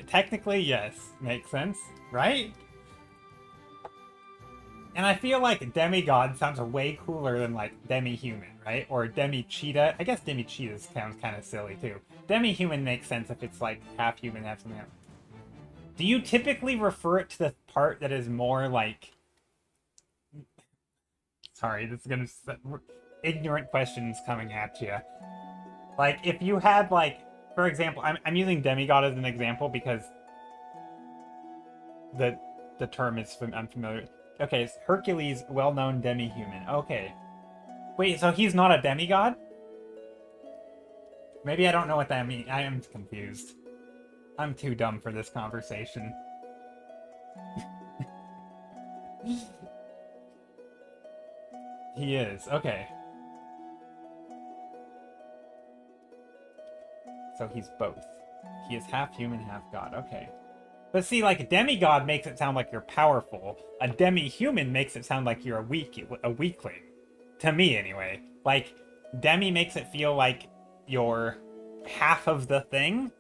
Technically, yes. Makes sense, right? And I feel like demigod sounds way cooler than, like, demi-human, right? Or demi-cheetah. I guess demi-cheetah sounds kind of silly, too. Demi-human makes sense if it's, like, half human, half something else. Do you typically refer it to the part that is more, like... Sorry, this is gonna... Ignorant questions coming at you. Like, if you had, like... For example, I'm using demigod as an example because... The term is... I'm familiar. Okay, it's Hercules, well-known demi-human. Okay. Wait, so he's not a demigod? Maybe I don't know what that means. I am confused. I'm too dumb for this conversation. He is. Okay. So he's both. He is half human, half god. Okay. But see, like, a demigod makes it sound like you're powerful. A demi-human makes it sound like you're a weakling. To me, anyway. Like, demi makes it feel like you're half of the thing.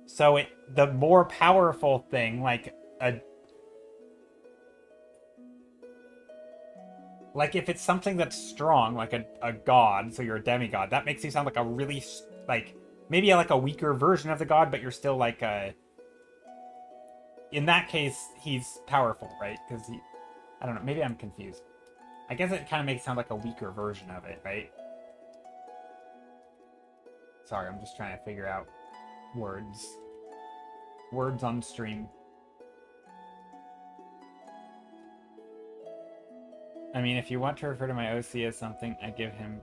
So the more powerful thing, like if it's something that's strong, like a god, so you're a demigod, that makes you sound like a really, like, maybe like a weaker version of the god, but you're still like a... In that case, he's powerful, right? Because he... I don't know, maybe I'm confused. I guess it kind of makes it sound like a weaker version of it, right? Sorry, I'm just trying to figure out words. Words on stream. I mean, if you want to refer to my OC as something, I give him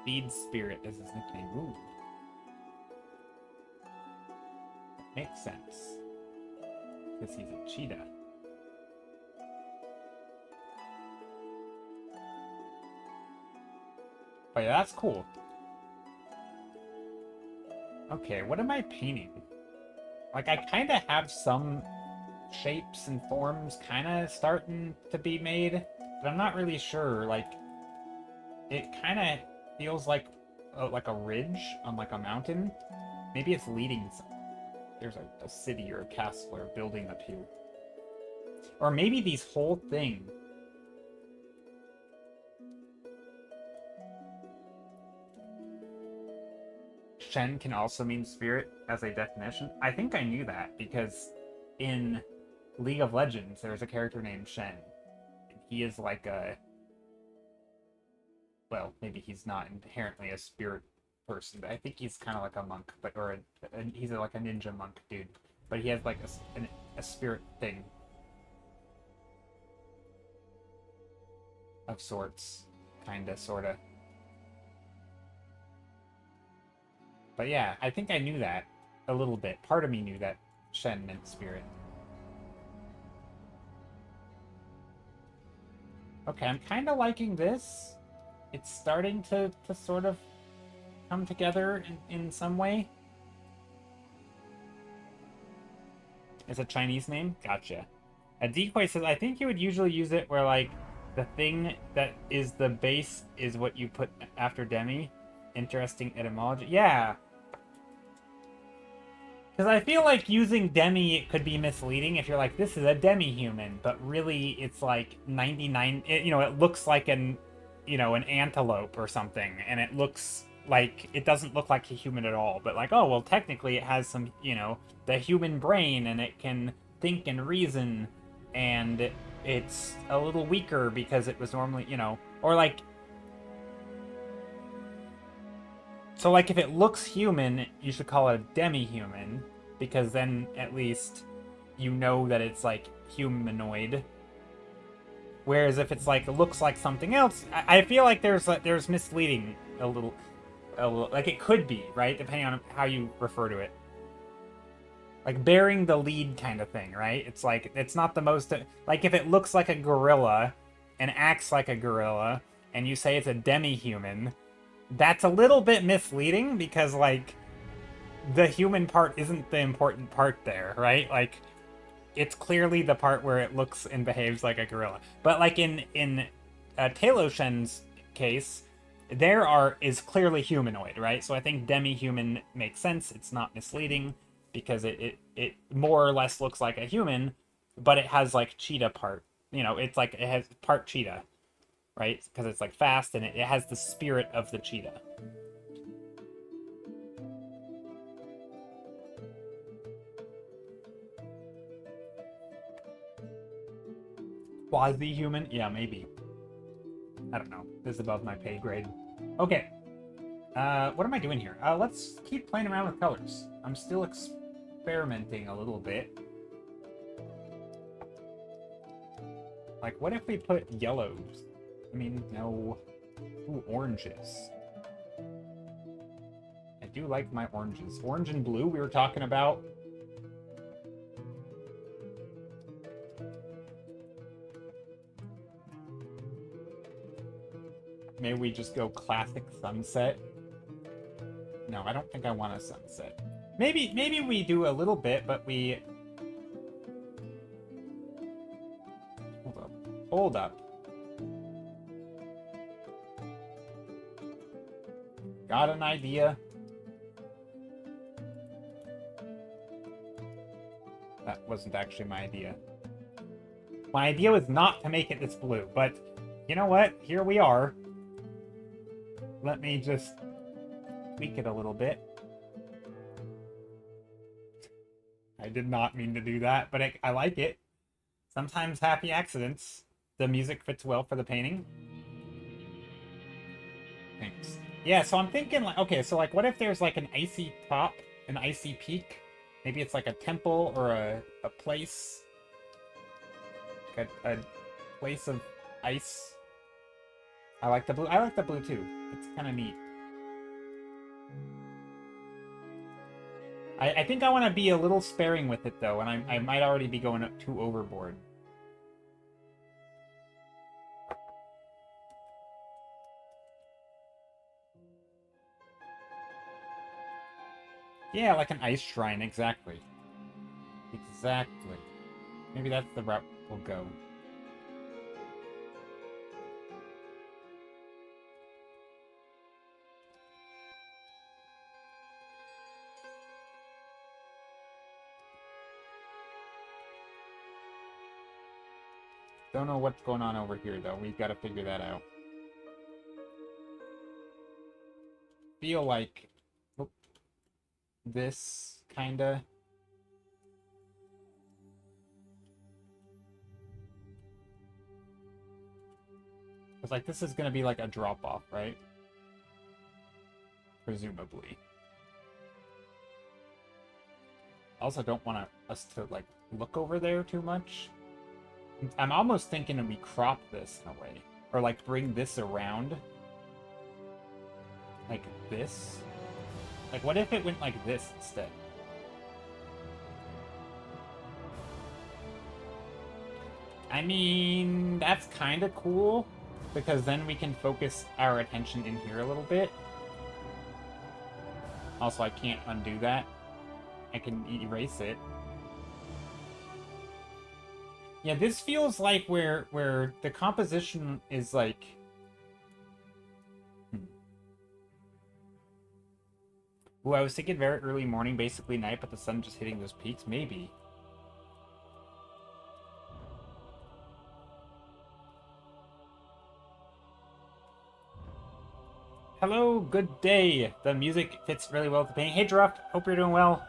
Speed Spirit as his nickname. Ooh. That makes sense. Because he's a cheetah. Oh yeah, that's cool. Okay, what am I painting? Like, I kind of have some shapes and forms kind of starting to be made, but I'm not really sure. Like, it kind of feels like a ridge on like a mountain. Maybe it's leading somewhere. There's a city or a castle or a building up here. Or maybe these whole thing. Shen can also mean spirit as a definition. I think I knew that because in League of Legends, there's a character named Shen. And he is like a... Well, maybe he's not inherently a spirit person, but I think he's kind of like a monk, but he's like a ninja monk dude. But he has like a spirit thing of sorts, kinda, sorta. But yeah, I think I knew that a little bit. Part of me knew that Shen meant spirit. Okay, I'm kind of liking this. It's starting to sort of come together in some way. It's a Chinese name? Gotcha. A decoy says, I think you would usually use it where, like, the thing that is the base is what you put after demi. Interesting etymology. Yeah. Because I feel like using demi it could be misleading if you're like, this is a demi-human, but really it's like 99... it looks like an antelope or something, and it looks like... It doesn't look like a human at all, but like, oh, well, technically it has some, the human brain, and it can think and reason, and it's a little weaker because it was normally, or like... So, like, if it looks human, you should call it a demi-human, because then, at least, you know that it's, like, humanoid. Whereas if it's, like, looks like something else, I feel like there's misleading a little, like, it could be, right? Depending on how you refer to it. Like, bearing the lead kind of thing, right? It's, like, it's not the most... Like, if it looks like a gorilla, and acts like a gorilla, and you say it's a demi-human... That's a little bit misleading because, like, the human part isn't the important part there, right? Like, it's clearly the part where it looks and behaves like a gorilla. But, like, in Taloshen's case, is clearly humanoid, right? So I think demi-human makes sense. It's not misleading because it more or less looks like a human, but it has, like, cheetah part. It's like, it has part cheetah. Right? Because it's like fast and it has the spirit of the cheetah. Quasi-human? Yeah, maybe. I don't know. This is above my pay grade. Okay. What am I doing here? Let's keep playing around with colors. I'm still experimenting a little bit. Like, what if we put yellows? I mean, no. Ooh, oranges. I do like my oranges. Orange and blue we were talking about. Maybe we just go classic sunset. No, I don't think I want a sunset. Maybe we do a little bit, but we... Hold up. Hold up. Got an idea. That wasn't actually my idea. My idea was not to make it this blue, but you know what? Here we are. Let me just tweak it a little bit. I did not mean to do that, but I like it. Sometimes happy accidents. The music fits well for the painting. Thanks. Yeah, so I'm thinking, like, okay, so, like, what if there's, like, an icy top, an icy peak? Maybe it's, like, a temple or a place. Like a place of ice. I like the blue. I like the blue, too. It's kind of neat. I think I want to be a little sparing with it, though, and I might already be going too overboard. Yeah, like an ice shrine, exactly. Exactly. Maybe that's the route we'll go. Don't know what's going on over here, though. We've got to figure that out. Feel like this, kinda. It's like this is gonna be like a drop-off, right? Presumably. Also don't want us to, like, look over there too much. I'm almost thinking that we crop this in a way. Or, like, bring this around. Like this. Like, what if it went like this instead? I mean, that's kind of cool. Because then we can focus our attention in here a little bit. Also, I can't undo that. I can erase it. Yeah, this feels like where the composition is like... Ooh, I was thinking very early morning, basically night, but the sun just hitting those peaks? Maybe. Hello, good day. The music fits really well with the painting. Hey, Giraffe, hope you're doing well.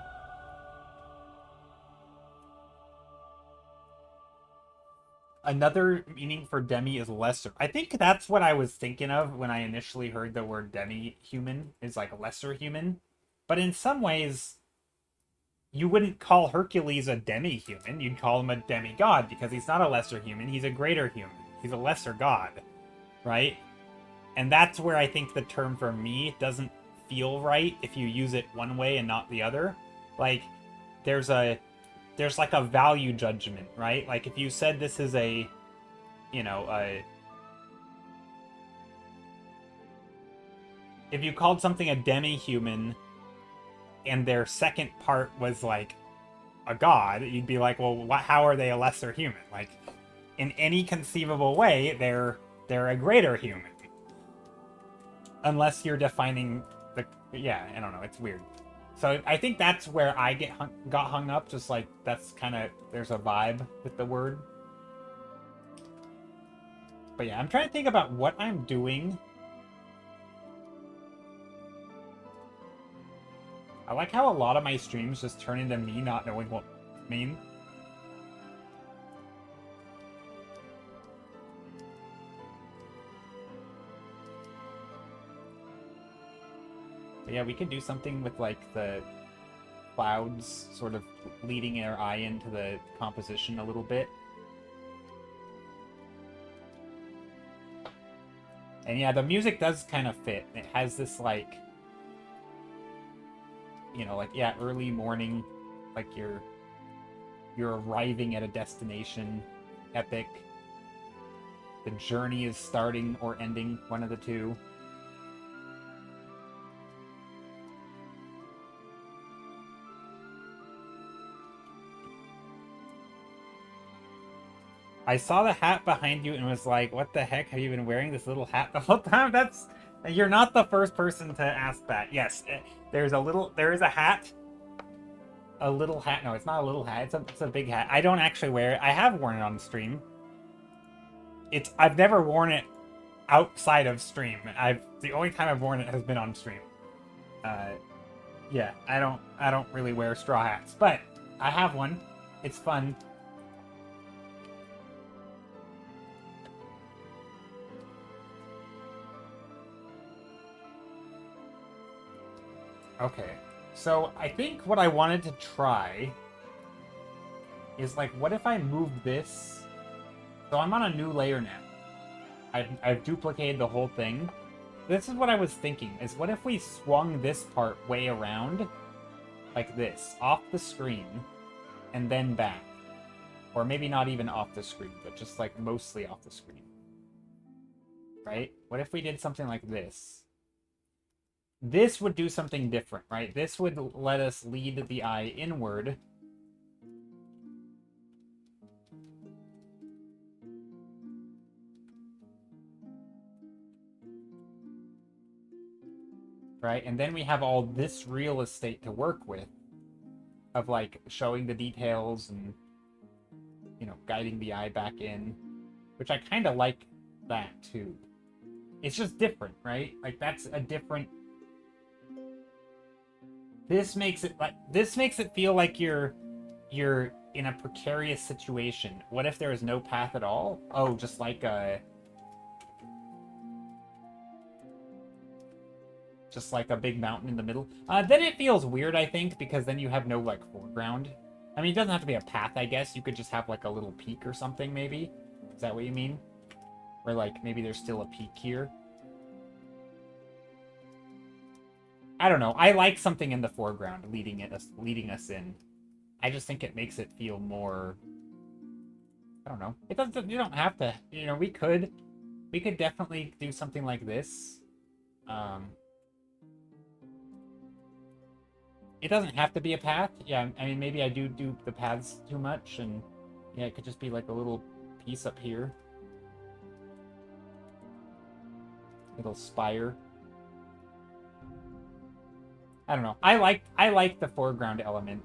Another meaning for demi is lesser. I think that's what I was thinking of when I initially heard the word demi-human, is like a lesser human. But in some ways, you wouldn't call Hercules a demi-human. You'd call him a demigod, because he's not a lesser human. He's a greater human. He's a lesser god, right? And that's where I think the term for me doesn't feel right if you use it one way and not the other. Like, there's like a value judgment, right? Like, if you said this is a, you know, if you called something a demi-human and their second part was like a god, you'd be like, well, how are they a lesser human? Like, in any conceivable way, they're a greater human. Unless you're defining the... Yeah, I don't know, it's weird. So I think that's where I got hung up, just like, that's kind of... There's a vibe with the word. But yeah, I'm trying to think about what I'm doing. I like how a lot of my streams just turn into me not knowing what to mean. But yeah, we could do something with, like, the clouds sort of leading our eye into the composition a little bit. And yeah, the music does kind of fit. It has this, like, you know, like, yeah, early morning, like you're arriving at a destination, epic. The journey is starting or ending, one of the two. I saw the hat behind you and was like, what the heck, have you been wearing this little hat the whole time? You're not the first person to ask that. Yes, there is a hat. A little hat. No, it's not a little hat. It's a big hat. I don't actually wear it. I have worn it on stream. I've never worn it outside of stream. The only time I've worn it has been on stream. Yeah, I don't really wear straw hats, but I have one. It's fun. Okay. So I think what I wanted to try is like, what if I move this? So I'm on a new layer now. I've duplicated the whole thing. This is what I was thinking, is what if we swung this part way around, like this, off the screen, and then back. Or maybe not even off the screen, but just like mostly off the screen. Right? What if we did something like this? This would do something different, right? This would let us lead the eye inward. Right? And then we have all this real estate to work with of like showing the details and, you know, guiding the eye back in, which I kind of like that too. It's just different, right? Like that's a different. This makes it feel like you're in a precarious situation. What if there is no path at all? Oh, just like a big mountain in the middle. Then it feels weird, I think, because then you have no like foreground. I mean, it doesn't have to be a path, I guess. You could just have like a little peak or something, maybe. Is that what you mean? Or like maybe there's still a peak here. I don't know. I like something in the foreground leading us in. I just think it makes it feel more. I don't know. It doesn't. You don't have to. You know, we could definitely do something like this. It doesn't have to be a path. Yeah, I mean, maybe I do the paths too much, and yeah, it could just be like a little piece up here. Little spire. I don't know. I like the foreground element.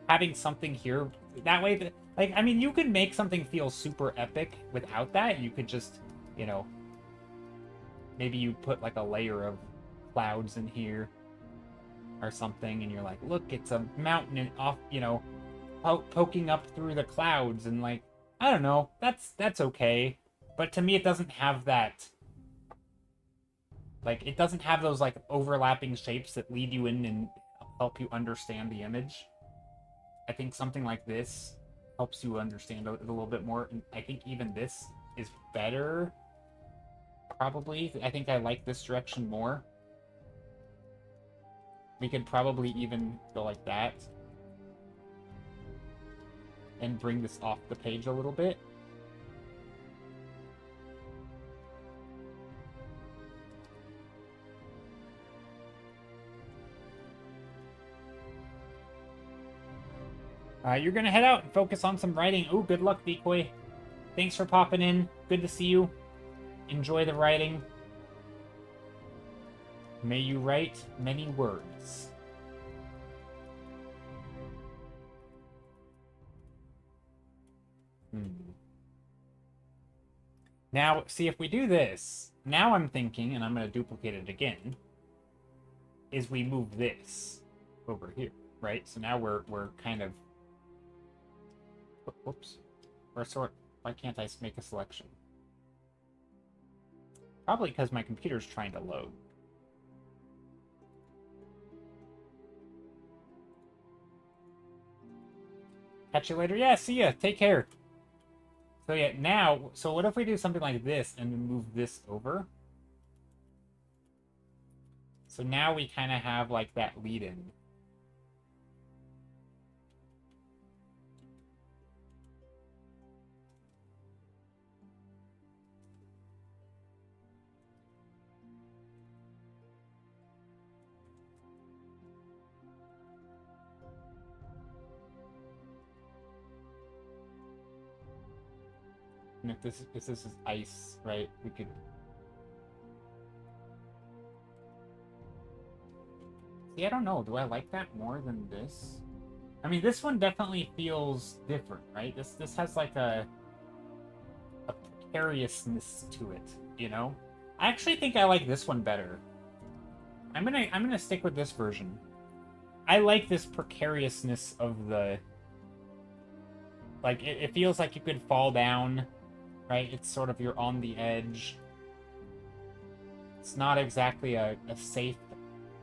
Having something here that way. Like, I mean, you could make something feel super epic without that. You could just, you know, maybe you put like a layer of clouds in here or something, and you're like, look, it's a mountain off, you know, poking up through the clouds, and like, I don't know. That's okay. But to me, it doesn't have that. Like, it doesn't have those, like, overlapping shapes that lead you in and help you understand the image. I think something like this helps you understand it a little bit more. And I think even this is better, probably. I think I like this direction more. We could probably even go like that. And bring this off the page a little bit. You're gonna head out and focus on some writing. Ooh, good luck, Decoy. Thanks for popping in. Good to see you. Enjoy the writing. May you write many words. Now, see, if we do this, now I'm thinking, and I'm going to duplicate it again, is we move this over here, right? So now we're kind of... Whoops. Why can't I make a selection? Probably because my computer's trying to load. Catch you later. Yeah, see ya. Take care. So yeah, now, so what if we do something like this and move this over? So now we kind of have like that lead-in. And if this is ice, right, we could... See, I don't know. Do I like that more than this? I mean, this one definitely feels different, right? This has like a precariousness to it, you know? I actually think I like this one better. I'm gonna stick with this version. I like this precariousness of the... Like, it feels like you could fall down, right? It's sort of, you're on the edge. It's not exactly a safe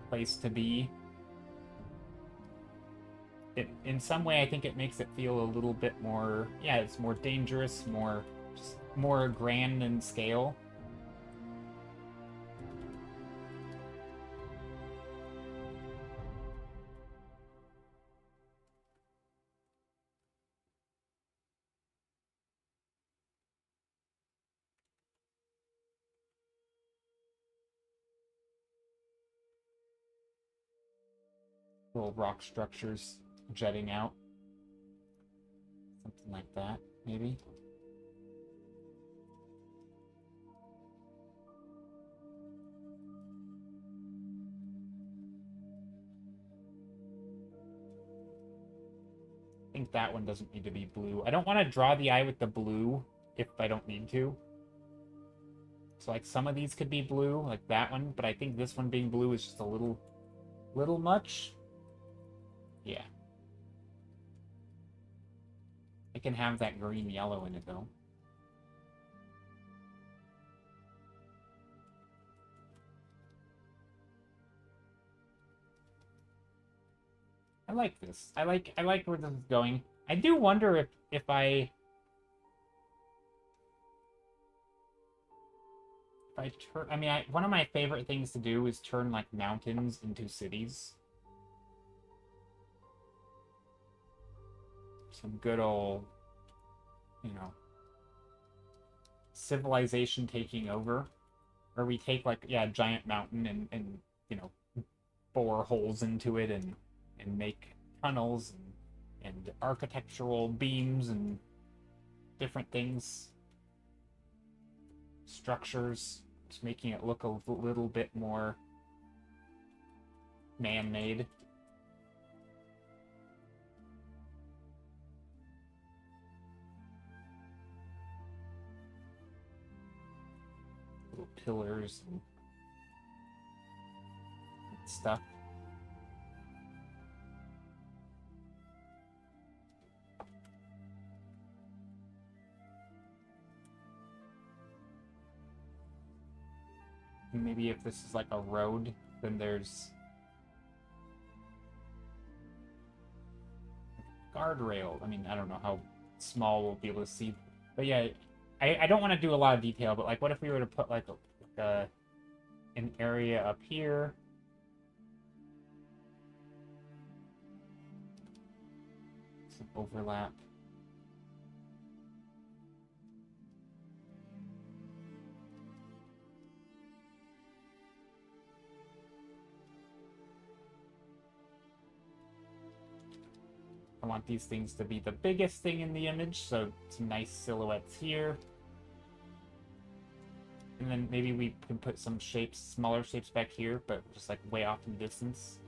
place to be. In some way, I think it makes it feel a little bit more... Yeah, it's more dangerous, just more grand in scale. Little rock structures jetting out. Something like that, maybe. I think that one doesn't need to be blue. I don't want to draw the eye with the blue if I don't need to. So like some of these could be blue, like that one, but I think this one being blue is just a little much. Yeah. I can have that green yellow in it though. I like this. I like where this is going. I do wonder if I turn... I mean, one of my favorite things to do is turn, like, mountains into cities. Some good old, you know, civilization taking over. Or we take, like, yeah, a giant mountain and you know, bore holes into it and make tunnels and architectural beams and different things. Structures. Just making it look a little bit more man-made. Little pillars and stuff. Maybe if this is like a road, then there's guardrail. I mean, I don't know how small we'll be able to see, but yeah, I don't want to do a lot of detail. But like, what if we were to put like an area up here? Some overlap. I want these things to be the biggest thing in the image, so some nice silhouettes here. And then maybe we can put some shapes, smaller shapes back here, but just like way off in the distance.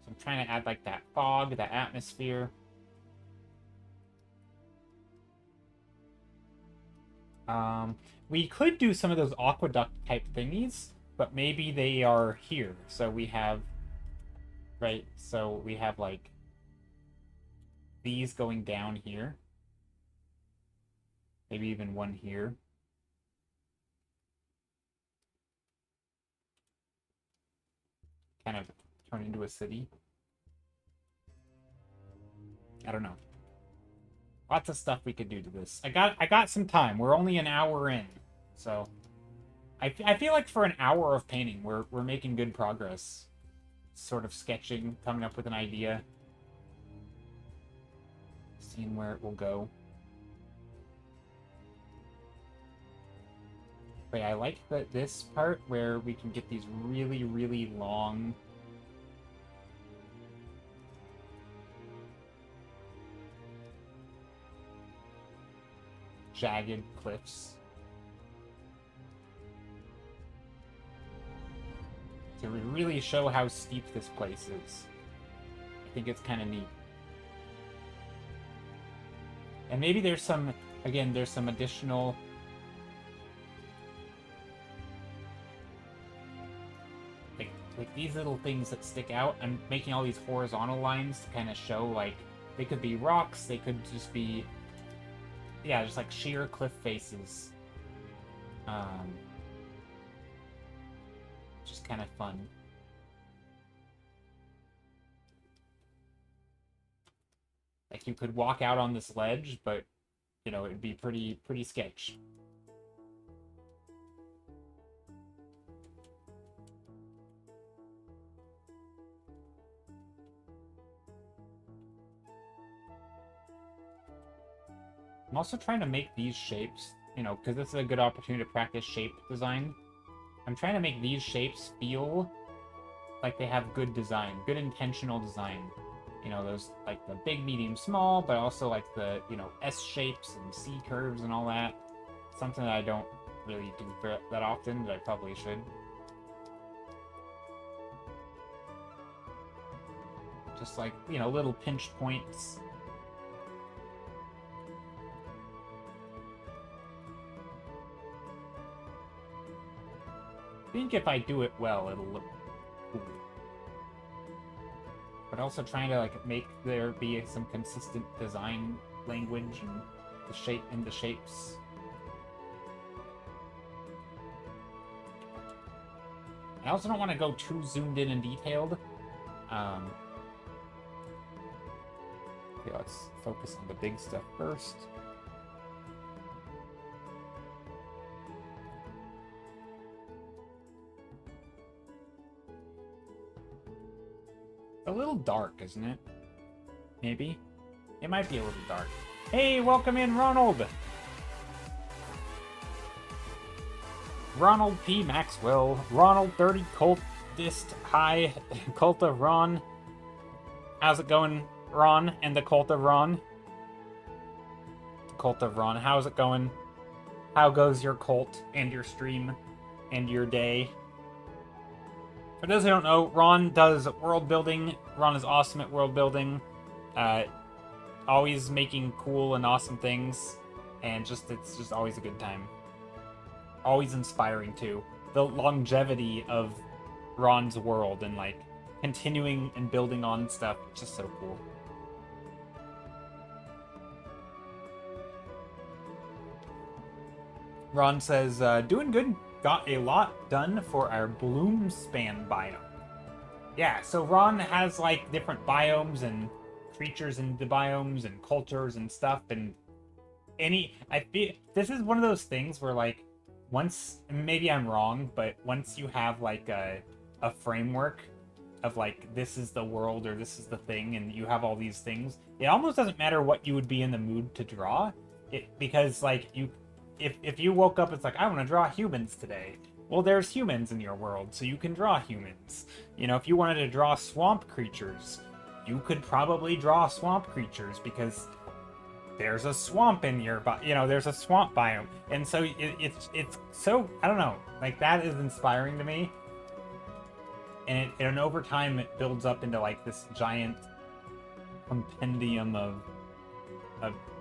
So I'm trying to add like that fog, that atmosphere. We could do some of those aqueduct type thingies, but maybe they are here. So we have, right, so we have like these going down here. Maybe even one here. Kind of turn into a city. I don't know. Lots of stuff we could do to this. I got some time. We're only an hour in, so I feel like for an hour of painting, we're making good progress. Sort of sketching, coming up with an idea, seeing where it will go. But yeah, I like this part where we can get these really, really long jagged cliffs to really show how steep this place is. I think it's kind of neat. And maybe there's some, again, there's some additional like these little things that stick out. I'm making all these horizontal lines to kind of show, like, they could be rocks, they could just be, yeah, just like sheer cliff faces. Just kind of fun. Like, you could walk out on this ledge, but, you know, it'd be pretty sketch. I'm also trying to make these shapes, you know, because this is a good opportunity to practice shape design. I'm trying to make these shapes feel like they have good design, good intentional design. You know, those, like, the big, medium, small, but also, like, the, you know, S shapes and C curves and all that. Something that I don't really do that often, but I probably should. Just, like, you know, little pinch points. I think if I do it well, it'll look cool. But also trying to, like, make there be some consistent design language and the shapes. I also don't want to go too zoomed in and detailed. Okay, let's focus on the big stuff first. A little dark, isn't it? Maybe? It might be a little dark. Hey, welcome in, Ronald! Ronald P. Maxwell. Ronald 30 Cultist. Hi, Cult of Ron. How's it going, Ron and the Cult of Ron? Cult of Ron, how's it going? How goes your cult and your stream and your day? For those who don't know, Ron does world building. Ron is awesome at world building. Always making cool and awesome things. And it's just always a good time. Always inspiring, too. The longevity of Ron's world and, like, continuing and building on stuff. It's just so cool. Ron says, doing good. Got a lot done for our Bloomspan biome. Yeah, so Ron has, like, different biomes and creatures in the biomes and cultures and stuff, and I feel this is one of those things where, like, once, maybe I'm wrong, but once you have, like, a framework of, like, this is the world or this is the thing, and you have all these things, it almost doesn't matter what you would be in the mood to draw, because, like, if you woke up, it's like, I want to draw humans today. Well, there's humans in your world, so you can draw humans. You know, if you wanted to draw swamp creatures, you could probably draw swamp creatures because there's a swamp in your, you know, there's a swamp biome. And so it's so, I don't know, like, that is inspiring to me. And over time, it builds up into, like, this giant compendium of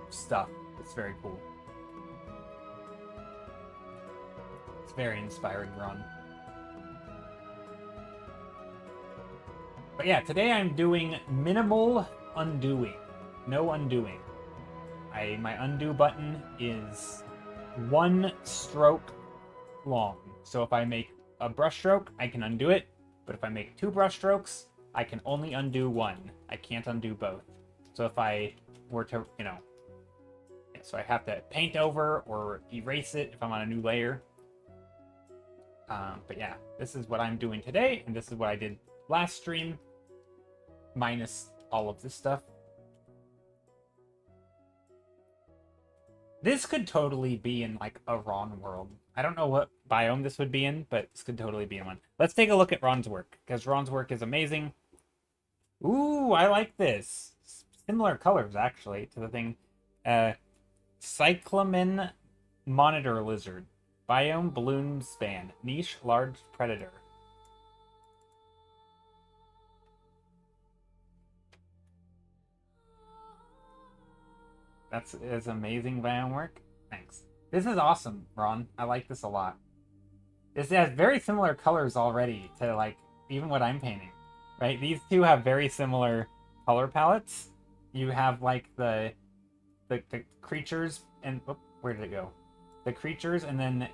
stuff. It's very cool. It's very inspiring, Ron. But yeah, today I'm doing minimal undoing. No undoing. My undo button is 1 stroke long. So if I make a brush stroke, I can undo it. But if I make 2 brush strokes, I can only undo 1. I can't undo both. So if I were to, you know... So I have to paint over or erase it if I'm on a new layer. But yeah, this is what I'm doing today, and this is what I did last stream, minus all of this stuff. This could totally be in, like, a Ron world. I don't know what biome this would be in, but this could totally be in one. Let's take a look at Ron's work, because Ron's work is amazing. Ooh, I like this. Similar colors, actually, to the thing. Cyclamen monitor lizard. Biome Bloomspan. Niche large predator. That's amazing biome work. Thanks. This is awesome, Ron. I like this a lot. This has very similar colors already to, like, even what I'm painting, right? These two have very similar color palettes. You have like the creatures and where did it go? The creatures, and then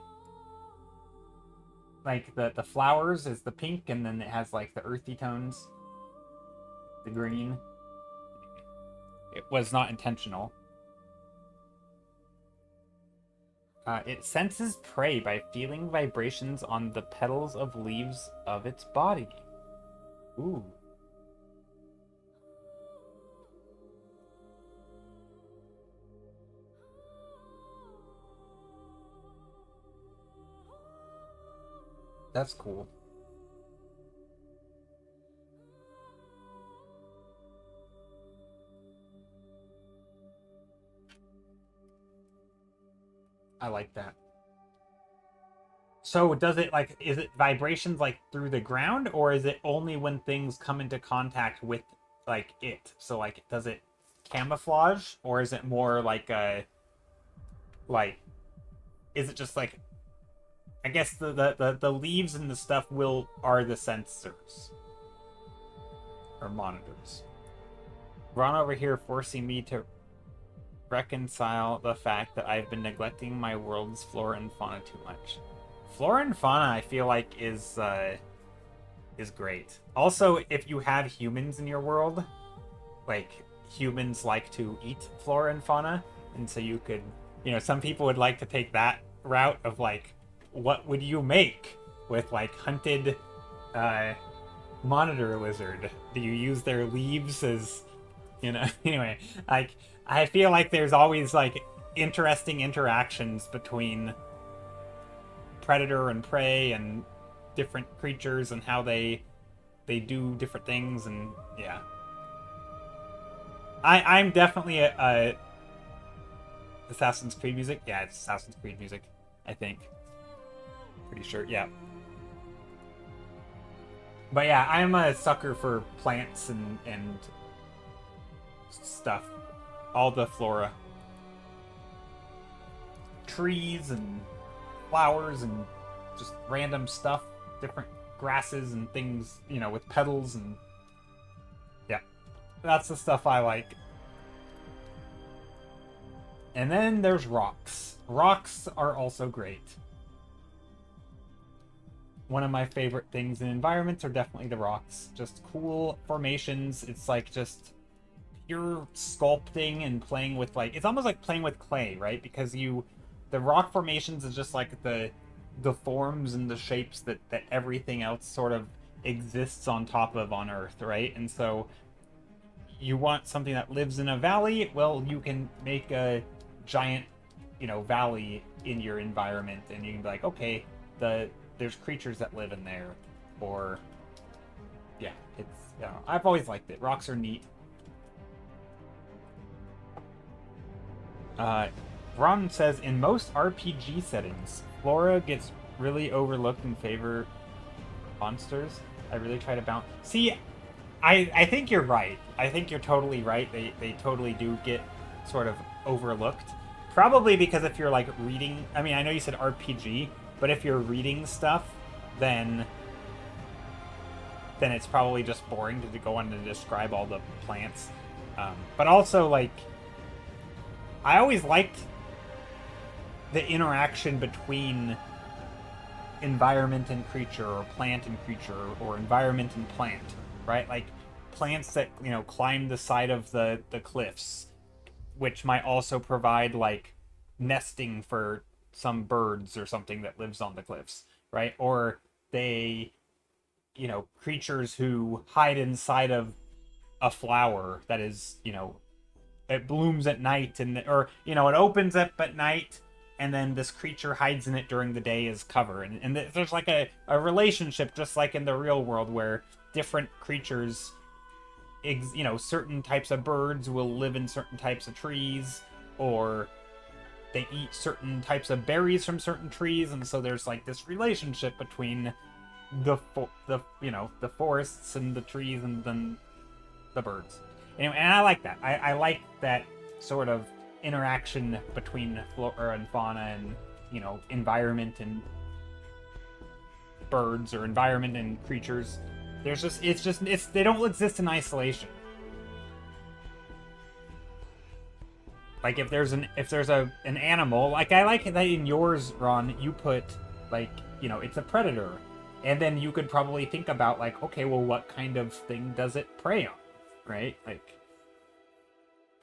like the flowers is the pink, and then it has like the earthy tones, the green. It was not intentional. It senses prey by feeling vibrations on the petals of leaves of its body. Ooh. That's cool. I like that. So does it like, is it vibrations like through the ground, or is it only when things come into contact with like it? So like, does it camouflage, or is it more like like, is it just like, I guess the leaves and the stuff are the sensors or monitors. Ron over here forcing me to reconcile the fact that I've been neglecting my world's flora and fauna too much. Flora and fauna, I feel like, is great. Also, if you have humans in your world, like, humans like to eat flora and fauna, and so you could, some people would like to take that route of, like, what would you make with, like, hunted monitor lizard? Do you use their leaves as, anyway, like, I feel like there's always, like, interesting interactions between predator and prey and different creatures and how they do different things, and yeah. I'm definitely a Assassin's Creed music. Yeah, it's Assassin's Creed music, I think. Pretty sure, yeah. But yeah, I'm a sucker for plants and stuff. All the flora. Trees and flowers and just random stuff. Different grasses and things, with petals, and yeah. That's the stuff I like. And then there's rocks. Rocks are also great. One of my favorite things in environments are definitely the rocks. Just cool formations. It's like just pure sculpting and playing with, like, it's almost like playing with clay, right? Because the rock formations is just like the forms and the shapes that everything else sort of exists on top of on Earth, right? And so you want something that lives in a valley, well, you can make a giant, valley in your environment, and you can be like, okay, there's creatures that live in there, or yeah, it's, I've always liked it. Rocks are neat. Ron says, in most RPG settings, flora gets really overlooked in favor of monsters. I really try to balance. See, I think you're right. I think you're totally right. They totally do get sort of overlooked. Probably because if you're like reading, I mean, I know you said RPG, but if you're reading stuff, then it's probably just boring to go on to describe all the plants. But also, like, I always liked the interaction between environment and creature, or plant and creature, or environment and plant, right? Like plants that, climb the side of the cliffs, which might also provide like nesting for some birds or something that lives on the cliffs, right? Or they, creatures who hide inside of a flower that is, it blooms at night, or it opens up at night, and then this creature hides in it during the day as cover, and there's like a relationship, just like in the real world, where different creatures, certain types of birds will live in certain types of trees, or they eat certain types of berries from certain trees, and so there's like this relationship between the forests and the trees, and then the birds. Anyway, and I like that. I like that sort of interaction between flora and fauna, and environment and birds, or environment and creatures. they don't exist in isolation. Like if there's an animal, like I like that in yours, Ron, you put like, you know, it's a predator. And then you could probably think about like, okay, well, what kind of thing does it prey on? Right? Like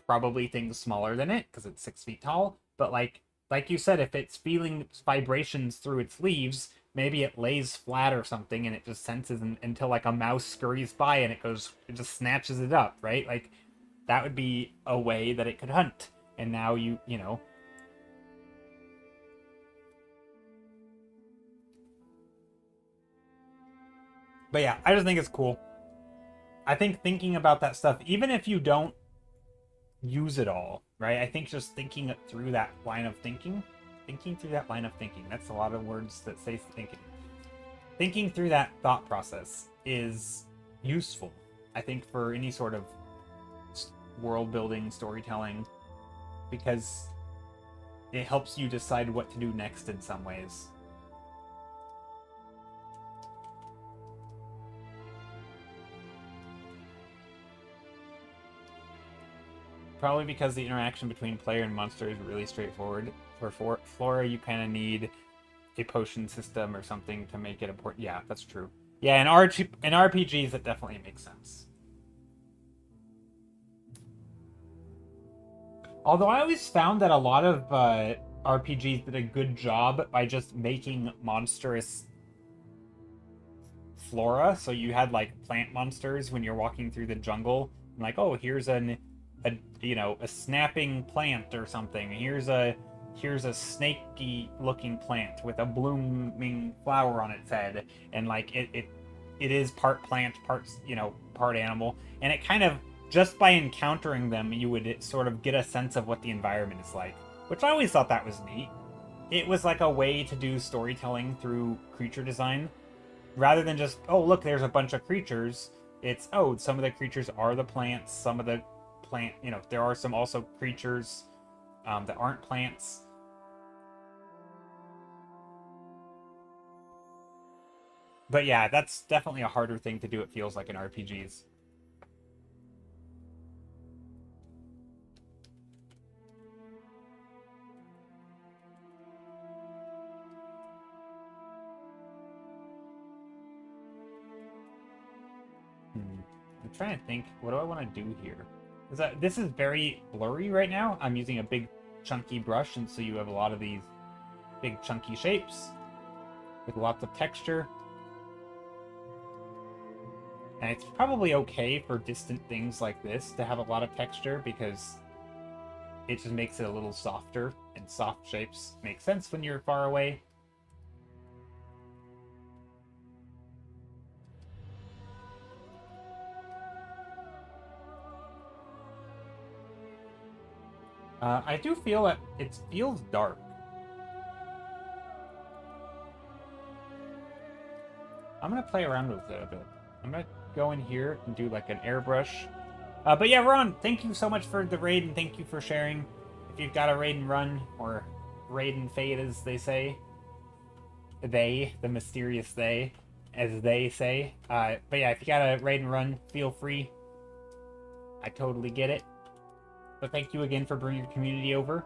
probably things smaller than it because it's 6 feet tall. But like you said, if it's feeling vibrations through its leaves, maybe it lays flat or something and it just senses until like a mouse scurries by and it just snatches it up, right? Like that would be a way that it could hunt. And now you know. But yeah, I just think it's cool. I think thinking about that stuff, even if you don't use it all, right? I think just thinking through that line of thinking, that's a lot of words that say thinking. Thinking through that thought process is useful, I think, for any sort of world building, storytelling, because it helps you decide what to do next in some ways. Probably because the interaction between player and monster is really straightforward. For Flora, you kind of need a potion system or something to make it important. Yeah, that's true. Yeah, in RPGs, it definitely makes sense. Although I always found that a lot of RPGs did a good job by just making monstrous flora. So you had like plant monsters when you're walking through the jungle. And like, oh, here's a snapping plant or something. Here's a snaky looking plant with a blooming flower on its head, and like it is part plant, part animal, and it kind of, just by encountering them, you would sort of get a sense of what the environment is like, which I always thought that was neat. It was like a way to do storytelling through creature design, rather than just, oh look, there's a bunch of creatures. It's, oh, some of the creatures are the plants, some of the there are some also creatures that aren't plants. But yeah, that's definitely a harder thing to do, it feels like, in RPGs. I'm trying to think, what do I want to do here? This is very blurry right now. I'm using a big chunky brush, and so you have a lot of these big chunky shapes with lots of texture. And it's probably okay for distant things like this to have a lot of texture, because it just makes it a little softer, and soft shapes make sense when you're far away. I do feel that it feels dark. I'm going to play around with it a bit. I'm going to go in here and do like an airbrush. But yeah, Ron, thank you so much for the raid, and thank you for sharing. If you've got a raid and run, or raid and fade as they say. The mysterious they, as they say. But yeah, if you got a raid and run, feel free. I totally get it. But thank you again for bringing your community over.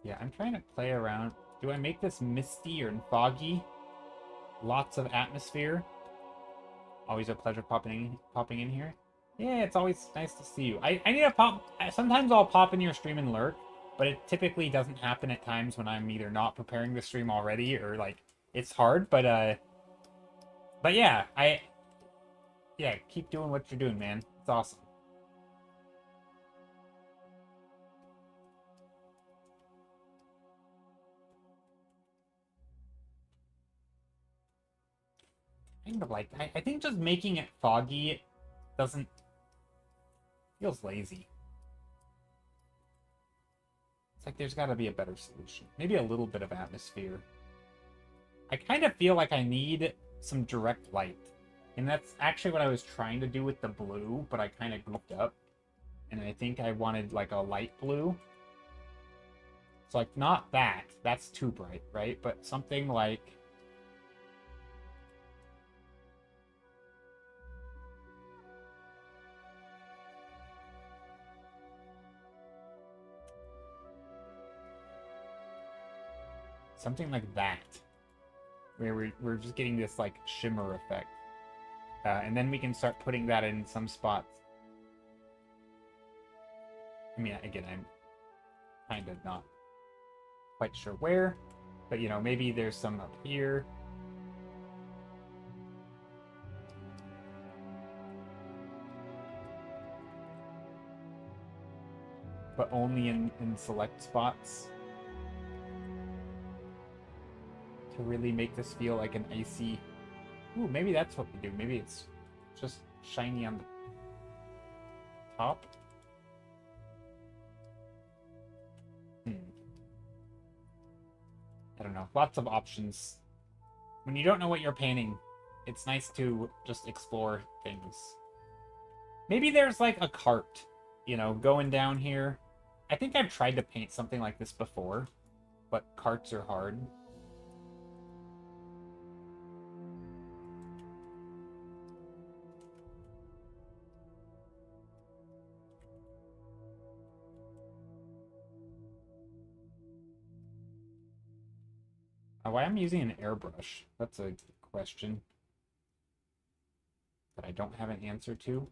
Yeah, I'm trying to play around. Do I make this misty or foggy? Lots of atmosphere. Always a pleasure popping in here. Yeah, it's always nice to see you. I need to pop. Sometimes I'll pop in your stream and lurk, but it typically doesn't happen at times when I'm either not preparing the stream already, or like it's hard. But yeah, yeah, keep doing what you're doing, man. It's awesome. Kind of like, I think just making it foggy doesn't... feels lazy. It's like there's got to be a better solution. Maybe a little bit of atmosphere. I kind of feel like I need some direct light. And that's actually what I was trying to do with the blue, but I kind of goofed up. And I think I wanted like a light blue. So like, not that. That's too bright, right? But something like Something like that. Where we're just getting this, like, shimmer effect. And then we can start putting that in some spots. I mean, again, I'm kind of not quite sure where. But, you know, maybe there's some up here. But only in select spots. To really make this feel like an icy... Ooh, maybe that's what we do. Maybe it's just shiny on the top. I don't know. Lots of options. When you don't know what you're painting, it's nice to just explore things. Maybe there's like a cart, you know, going down here. I think I've tried to paint something like this before, but carts are hard. Why I'm using an airbrush? That's a question that I don't have an answer to.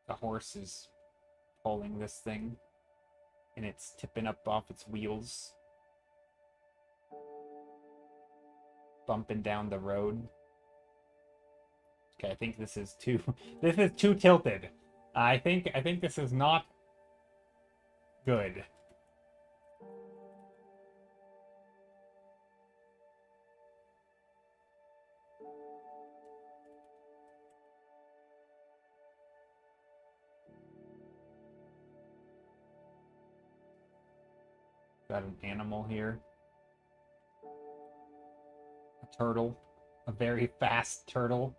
The horse is pulling this thing, and it's tipping up off its wheels. Bumping down the road. Okay, I think this is too this is too tilted. I think this is not good. Got an animal here. A turtle. A very fast turtle.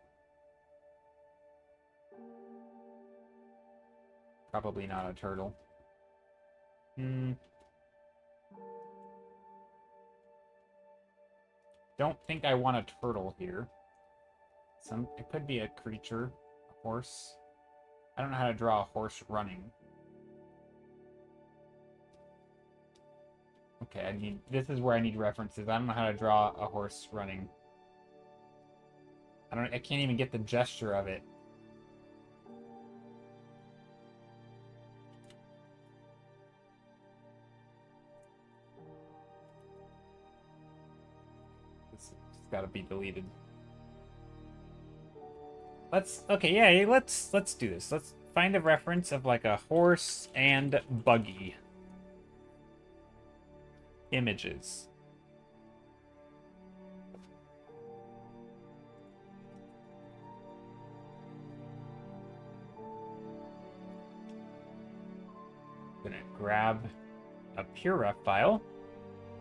Probably not a turtle. Don't think I want a turtle here. It could be a creature. A horse. I don't know how to draw a horse running. Okay, this is where I need references. I don't know how to draw a horse running. I can't even get the gesture of it. It's gotta be deleted. Let's do this. Let's find a reference of like a horse and buggy. Images. Gonna grab a PureRef file,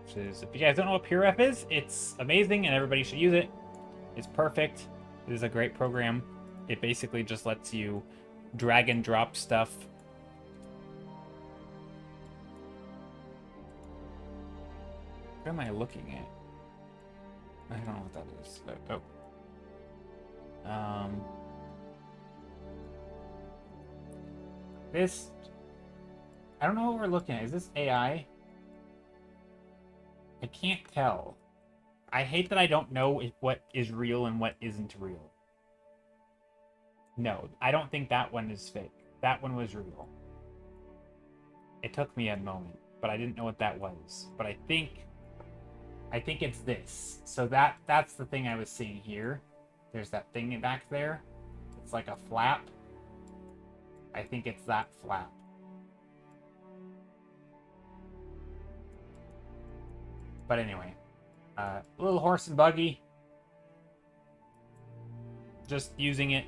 which is, if you guys don't know what PureRef is, it's amazing and everybody should use it. It's perfect. It is a great program. It basically just lets you drag and drop stuff. What am I looking at? I don't know what that is. This... I don't know what we're looking at. Is this AI? I can't tell. I hate that I don't know what is real and what isn't real. No, I don't think that one is fake. That one was real. It took me a moment, but I didn't know what that was. But I think it's this. So that's the thing I was seeing here. There's that thing back there. It's like a flap. I think it's that flap. But anyway, little horse and buggy. Just using it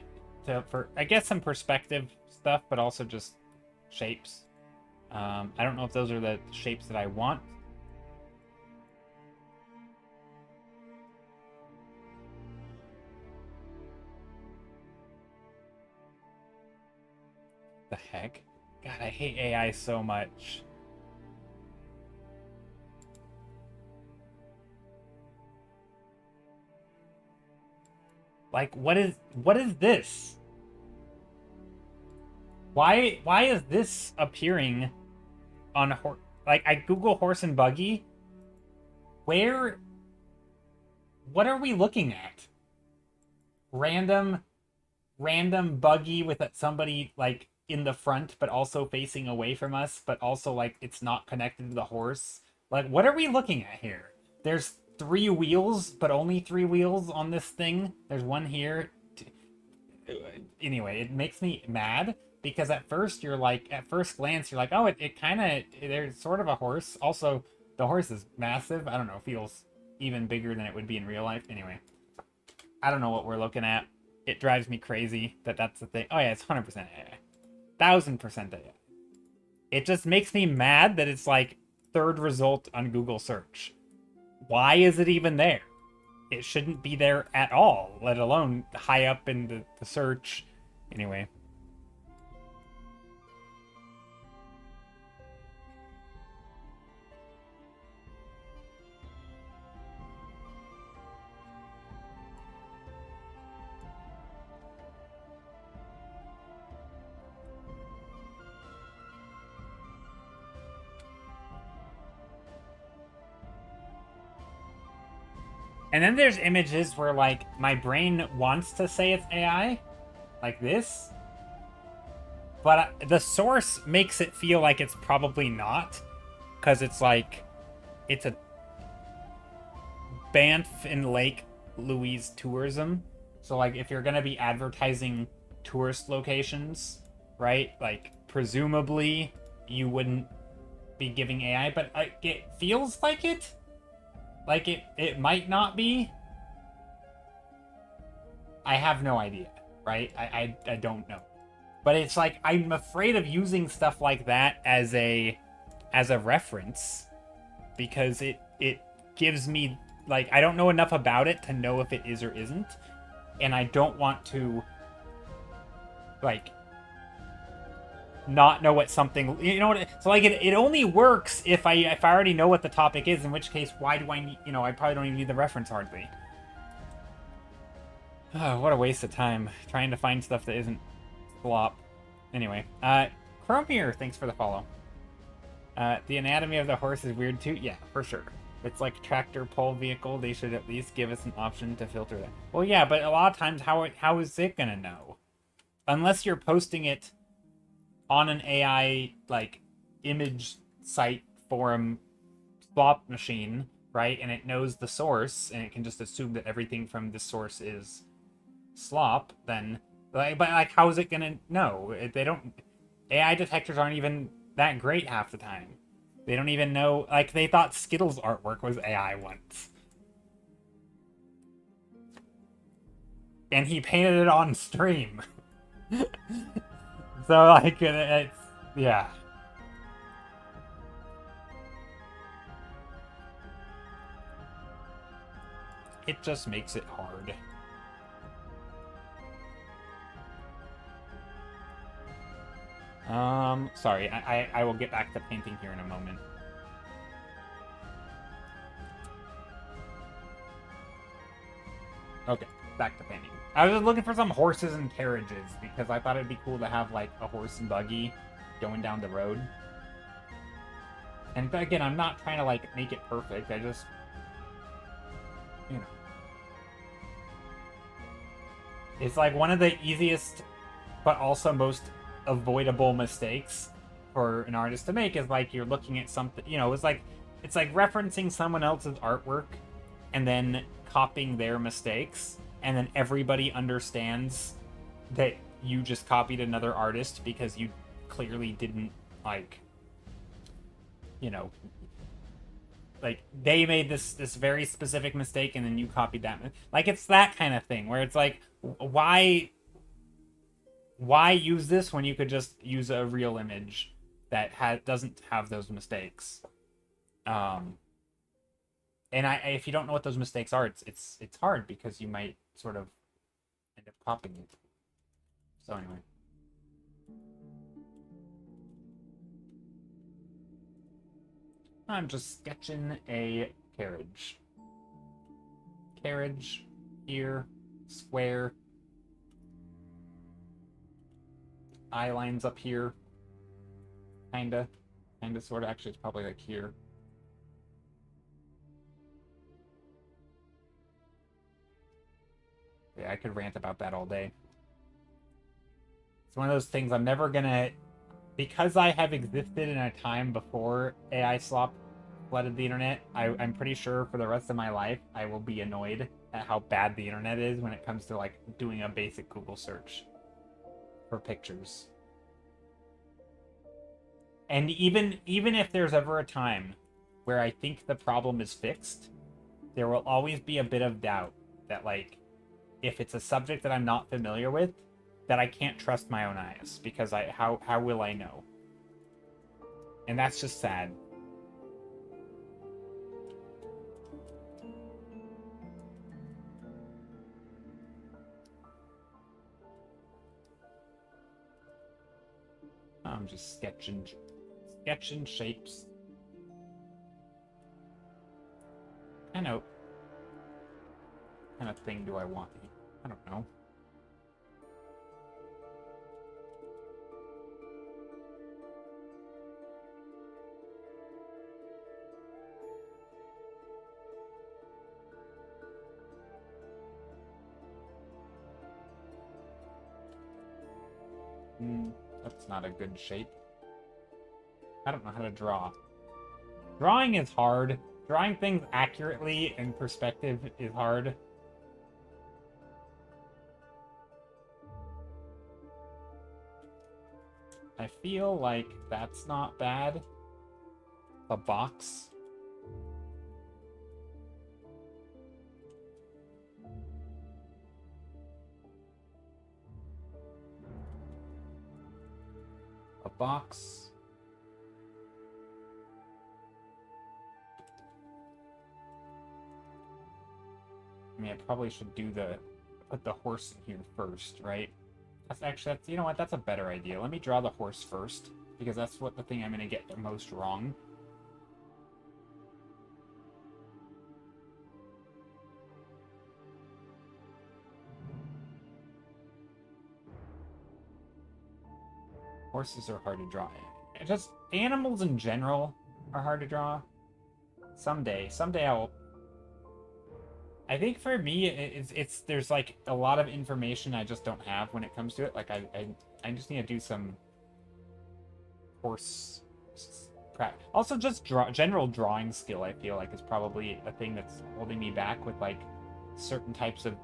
for, I guess, some perspective stuff, but also just shapes. I don't know if those are the shapes that I want. The heck? God, I hate AI so much. Like, what is this? Why is this appearing on like I Google horse and buggy. Where? What are we looking at? Random buggy with somebody like in the front, but also facing away from us, but also like it's not connected to the horse. Like, what are we looking at here? There's 3 wheels, but only 3 wheels on this thing. There's one here. Anyway, it makes me mad because at first you're like, at first glance, you're like, oh, it kind of, there's sort of a horse. Also, the horse is massive. I don't know, feels even bigger than it would be in real life. Anyway, I don't know what we're looking at. It drives me crazy that that's the thing. Oh yeah, it's 100% AI. 1000% AI. It just makes me mad that it's like third result on Google search. Why is it even there? It shouldn't be there at all, let alone high up in the search. Anyway. And then there's images where, like, my brain wants to say it's AI, like this, but the source makes it feel like it's probably not, because it's like, it's a Banff and Lake Louise tourism. So, like, if you're going to be advertising tourist locations, right, like, presumably you wouldn't be giving AI, but it feels like it. Like, it might not be. I have no idea, right? I don't know. But it's like, I'm afraid of using stuff like that as a reference, because it gives me, like, I don't know enough about it to know if it is or isn't, and I don't want to, like, not know what something, you know what, so like it only works if I already know what the topic is, in which case why do I need, you know, I probably don't even need the reference hardly. Oh, what a waste of time trying to find stuff that isn't flop. Anyway, Chromier, thanks for the follow. The anatomy of the horse is weird too. Yeah, for sure. It's like tractor pull vehicle. They should at least give us an option to filter that. Well, yeah, but a lot of times, how is it gonna know? Unless you're posting it on an AI like image site forum slop machine, right? And it knows the source, and it can just assume that everything from this source is slop. Then, like, but like, how is it gonna know? They don't. AI detectors aren't even that great half the time. They don't even know. Like, they thought Skittles artwork was AI once, and he painted it on stream. So like, it's, yeah. It just makes it hard. Sorry, I will get back to painting here in a moment. Okay, back to painting. I was just looking for some horses and carriages because I thought it'd be cool to have like a horse and buggy going down the road. And again, I'm not trying to like make it perfect. I just, you know, it's like one of the easiest but also most avoidable mistakes for an artist to make is like you're looking at something, you know, it's like referencing someone else's artwork and then copying their mistakes, and then everybody understands that you just copied another artist because you clearly didn't, like, you know, like they made this very specific mistake and then you copied that. Like, it's that kind of thing where it's like, why use this when you could just use a real image that doesn't have those mistakes? And if you don't know what those mistakes are, it's hard because you might sort of end up copying it. So anyway. I'm just sketching a carriage. Carriage here, square. Eye lines up here. Kinda. Kind of, sort of. Actually, it's probably like here. Yeah, I could rant about that all day. It's one of those things I'm never gonna... Because I have existed in a time before AI slop flooded the internet, I'm pretty sure for the rest of my life, I will be annoyed at how bad the internet is when it comes to, like, doing a basic Google search for pictures. And even if there's ever a time where I think the problem is fixed, there will always be a bit of doubt that, like, if it's a subject that I'm not familiar with, that I can't trust my own eyes, because how will I know? And that's just sad. I'm just sketching shapes. Kind of thing do I want? I don't know. That's not a good shape. I don't know how to draw. Drawing is hard. Drawing things accurately in perspective is hard. I feel like that's not bad. A box. A box. I mean, I probably should put the horse in here first, right? That's you know what, that's a better idea. Let me draw the horse first, because that's what the thing I'm gonna get the most wrong. Horses are hard to draw. Just animals in general are hard to draw. Someday I'll... I think for me, it's there's like a lot of information I just don't have when it comes to it. Like I just need to do some horse prep. Also, just general drawing skill, I feel like, is probably a thing that's holding me back with like certain types of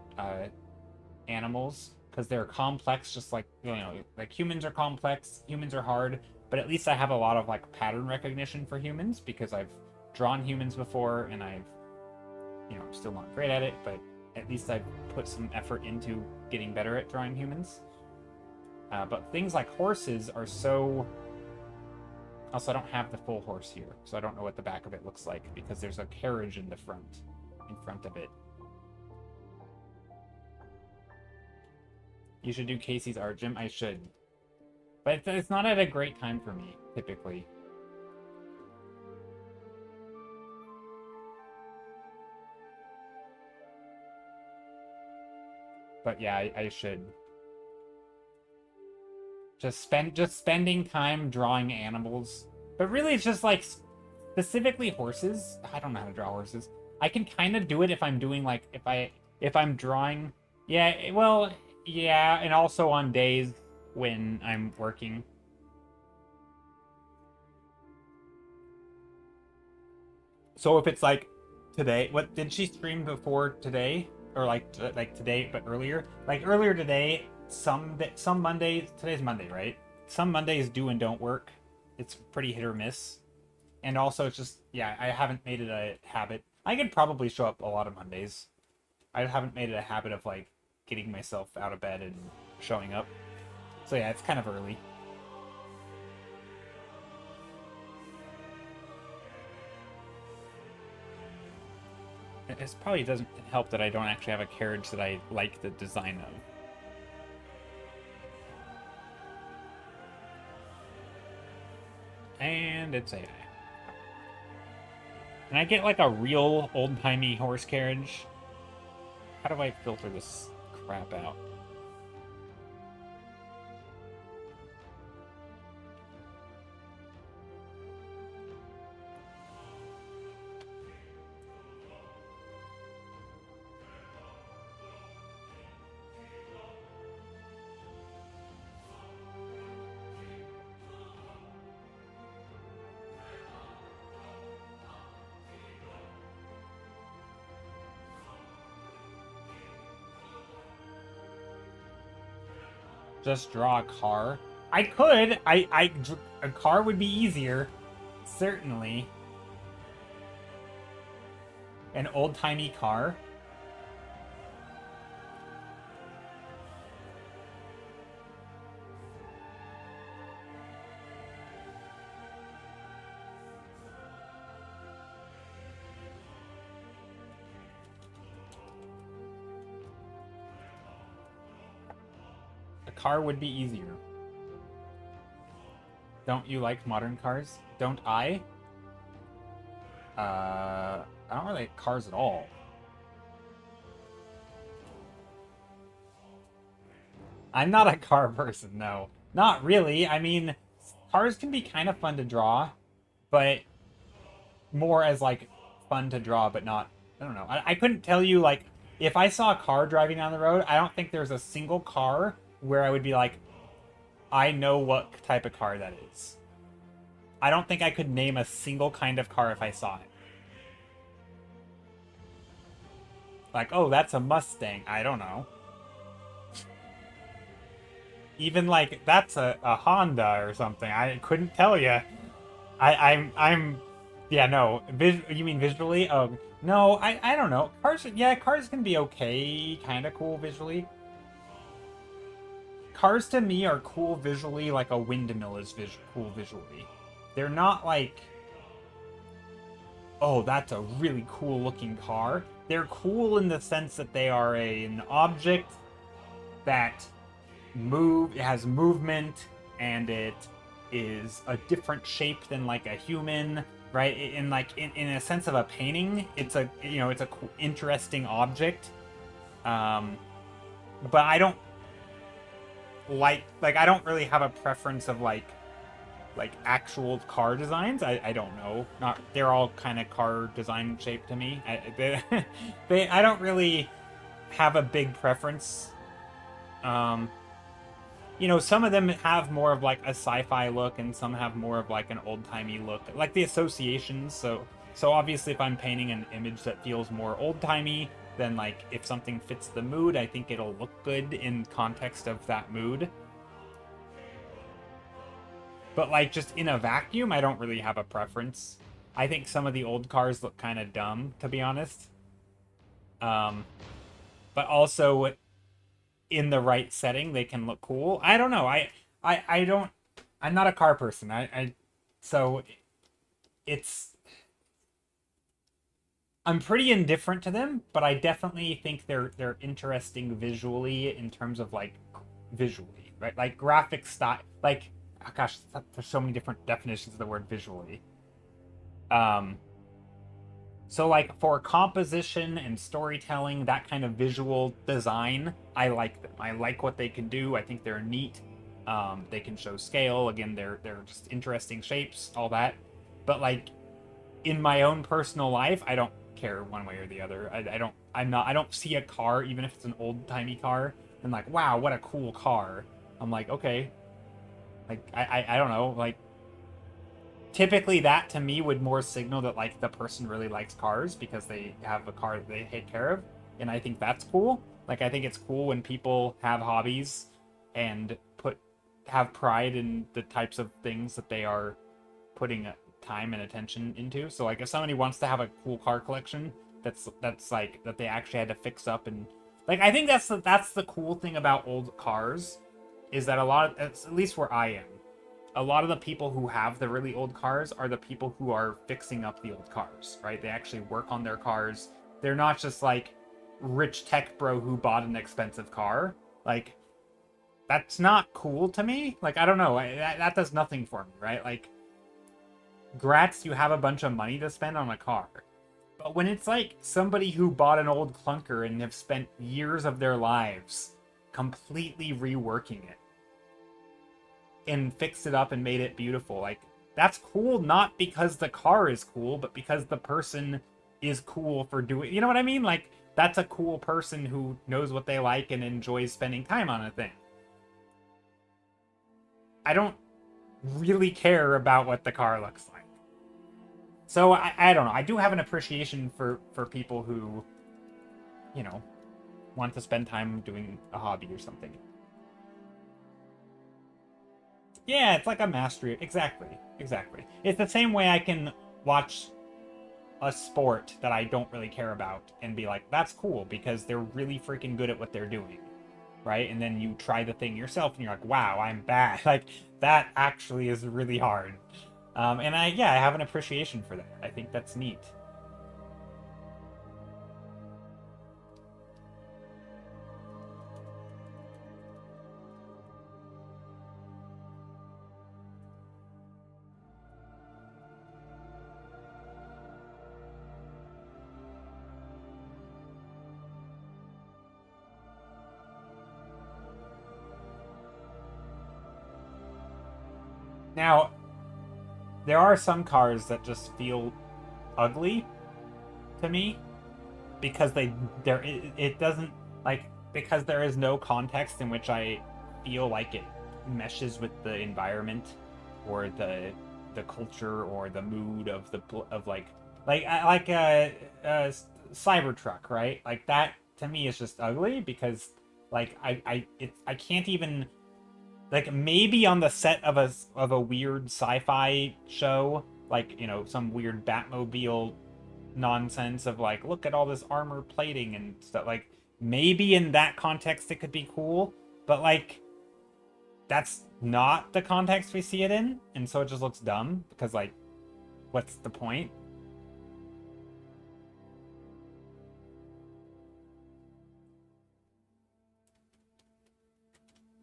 animals, because they're complex, just like, you know, like humans are complex, humans are hard, but at least I have a lot of like pattern recognition for humans because I've drawn humans before, and I've, you know, I'm still not great at it, but at least I've put some effort into getting better at drawing humans. But things like horses are so... Also, I don't have the full horse here, so I don't know what the back of it looks like, because there's a carriage in front of it. You should do Casey's art, Jim. I should. But it's not at a great time for me, typically. But yeah, I should. Just spending time drawing animals. But really, it's just like specifically horses. I don't know how to draw horses. I can kind of do it if I'm doing like if I'm drawing. Yeah, well, yeah, and also on days when I'm working. So if it's like today, what did she stream before today? Or like today, but earlier? Like earlier today, some Mondays, today's Monday, right? Some Mondays do and don't work. It's pretty hit or miss. And also it's just, yeah, I haven't made it a habit. I could probably show up a lot of Mondays. I haven't made it a habit of like getting myself out of bed and showing up. So yeah, it's kind of early. It probably doesn't help that I don't actually have a carriage that I like the design of. And it's AI. Can I get like a real old-timey horse carriage? How do I filter this crap out? Just draw a car. I could. A car would be easier. Certainly. An old-timey car. A car would be easier. Don't you like modern cars? Don't I? I don't really like cars at all. I'm not a car person, no. Not really. I mean, cars can be kind of fun to draw, but more as, like, fun to draw, but not... I don't know. I couldn't tell you, like, if I saw a car driving down the road, I don't think there's a single car where I would be like, I know what type of car that is. I don't think I could name a single kind of car if I saw it. Like, oh, that's a Mustang. I don't know. Even like that's a Honda or something. I couldn't tell you. I'm yeah, no. You mean visually? Oh, no, I don't know. Cars, yeah, cars can be okay, kind of cool visually. Cars to me are cool visually like a windmill is cool visually. They're not like, oh, that's a really cool looking car. They're cool in the sense that they are an object that it has movement, and it is a different shape than like a human, right? In like in a sense of a painting, it's a, you know, it's a cool, interesting object. But I don't like I don't really have a preference of like actual car designs. I don't know. Not, they're all kind of car design shaped to me. I don't really have a big preference. You know, some of them have more of like a sci-fi look, and some have more of like an old-timey look, like the associations. So obviously, if I'm painting an image that feels more old-timey, then like if something fits the mood, I think it'll look good in context of that mood. But like just in a vacuum, I don't really have a preference. I think some of the old cars look kind of dumb, to be honest. But also in the right setting, they can look cool. I don't know. I don't. I'm not a car person. So it's. I'm pretty indifferent to them, but I definitely think they're interesting visually in terms of like visually, right? Like graphic style, like, oh gosh, there's so many different definitions of the word visually. So like for composition and storytelling, that kind of visual design, I like them. I like what they can do. I think they're neat. They can show scale. Again, they're just interesting shapes, all that. But like in my own personal life, I don't care one way or the other. I don't see a car, even if it's an old-timey car, and like, wow, what a cool car. I'm like, okay. Like I don't know, like typically that to me would more signal that like the person really likes cars because they have a car that they take care of, and I think that's cool. Like I think it's cool when people have hobbies and have pride in the types of things that they are putting time and attention into. So like if somebody wants to have a cool car collection that's like that they actually had to fix up, and like I think that's the cool thing about old cars, is that a lot of, at least where I am, a lot of the people who have the really old cars are the people who are fixing up the old cars, right? They actually work on their cars. They're not just like rich tech bro who bought an expensive car. Like that's not cool to me. Like I don't know, that does nothing for me, right? Like grats, you have a bunch of money to spend on a car. But when it's like somebody who bought an old clunker and have spent years of their lives completely reworking it and fixed it up and made it beautiful, like that's cool, not because the car is cool, but because the person is cool for doing, you know what I mean? Like that's a cool person who knows what they like and enjoys spending time on a thing. I don't really care about what the car looks like. So I don't know. I do have an appreciation for people who, you know, want to spend time doing a hobby or something. Yeah, it's like a mastery. Exactly. Exactly. It's the same way I can watch a sport that I don't really care about and be like, that's cool because they're really freaking good at what they're doing. Right? And then you try the thing yourself and you're like, wow, I'm bad. Like, that actually is really hard. And yeah, I have an appreciation for that. I think that's neat. Now, there are some cars that just feel ugly to me because it doesn't like because there is no context in which I feel like it meshes with the environment or the culture or the mood of the of like Cybertruck, right? Like that to me is just ugly because like I can't even like maybe on the set of a weird sci-fi show, like, you know, some weird Batmobile nonsense of like, look at all this armor plating and stuff. Like maybe in that context it could be cool, but like that's not the context we see it in, and so it just looks dumb because like, what's the point?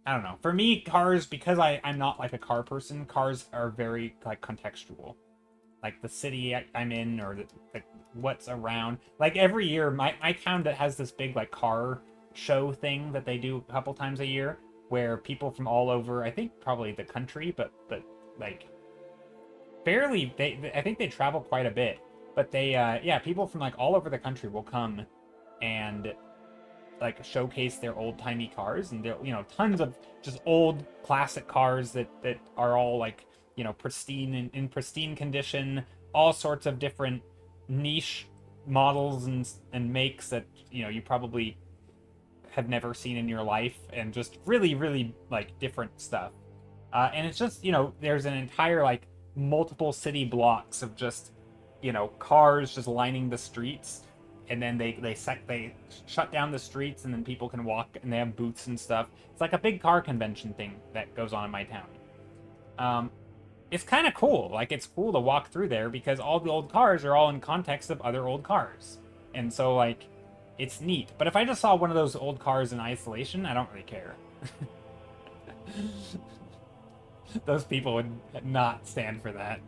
I don't know. For me, cars, because I'm not like a car person, cars are very like contextual. Like the city I'm in or the what's around. Like every year, my town that has this big like car show thing that they do a couple times a year, where people from all over, I think probably the country, but like barely I think they travel quite a bit, but they yeah, people from like all over the country will come and like showcase their old timey cars, and they're, you know, tons of just old classic cars that are all like, you know, pristine in pristine condition, all sorts of different niche models and makes that, you know, you probably have never seen in your life, and just really like different stuff. And it's just, you know, there's an entire like multiple city blocks of just, you know, cars just lining the streets, and then they shut down the streets, and then people can walk, and they have booths and stuff. It's like a big car convention thing that goes on in my town. Um, it's kind of cool. Like it's cool to walk through there because all the old cars are all in context of other old cars, and so like it's neat. But if I just saw one of those old cars in isolation, I don't really care. Those people would not stand for that.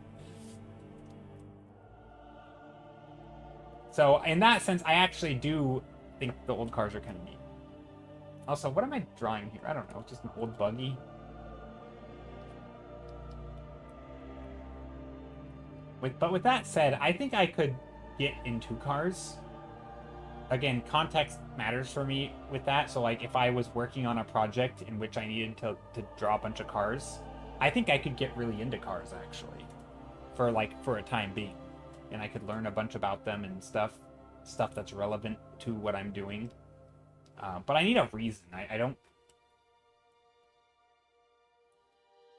So in that sense, I actually do think the old cars are kind of neat. Also, what am I drawing here? I don't know. Just an old buggy. But with that said, I think I could get into cars. Again, context matters for me with that. So like if I was working on a project in which I needed to draw a bunch of cars, I think I could get really into cars actually. For a time being. And I could learn a bunch about them and stuff that's relevant to what I'm doing. But I need a reason. I don't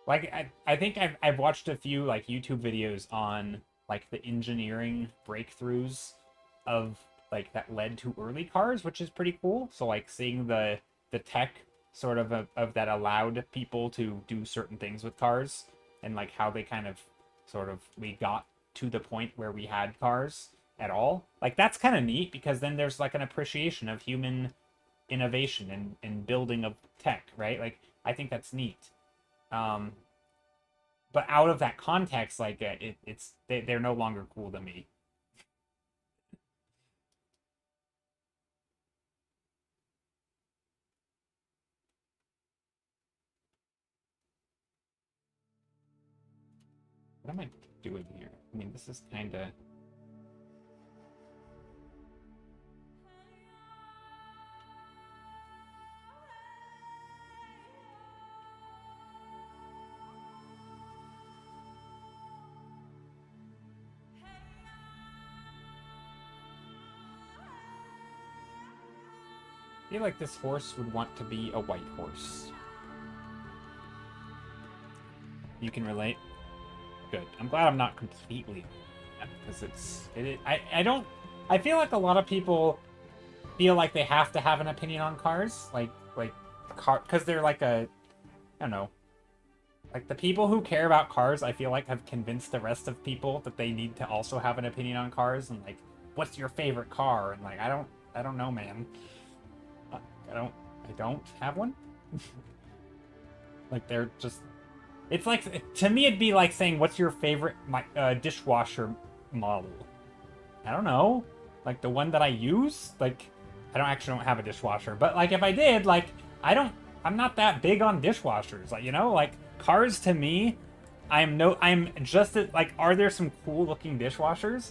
like. I think I've watched a few like YouTube videos on like the engineering breakthroughs of like that led to early cars, which is pretty cool. So like seeing the tech sort of that allowed people to do certain things with cars, and like how they kind of sort of we got to the point where we had cars at all. Like that's kind of neat because then there's like an appreciation of human innovation and building of tech, right? Like I think that's neat. Um, but out of that context, like they're no longer cool to me. What am I doing here? I mean, this is kind of. I feel like this horse would want to be a white horse. You can relate. Good. I'm glad I'm not completely, because I don't. I feel like a lot of people feel like they have to have an opinion on cars, like car, because they're like a, I don't know, like the people who care about cars. I feel like have convinced the rest of people that they need to also have an opinion on cars, and like, what's your favorite car? And like, I don't know, man. I don't have one. Like they're just. It's like, to me, it'd be like saying, what's your favorite dishwasher model? I don't know. Like the one that I use? Like, I don't have a dishwasher. But like if I did, like, I'm not that big on dishwashers. Like, like cars to me, I'm just, like, are there some cool looking dishwashers?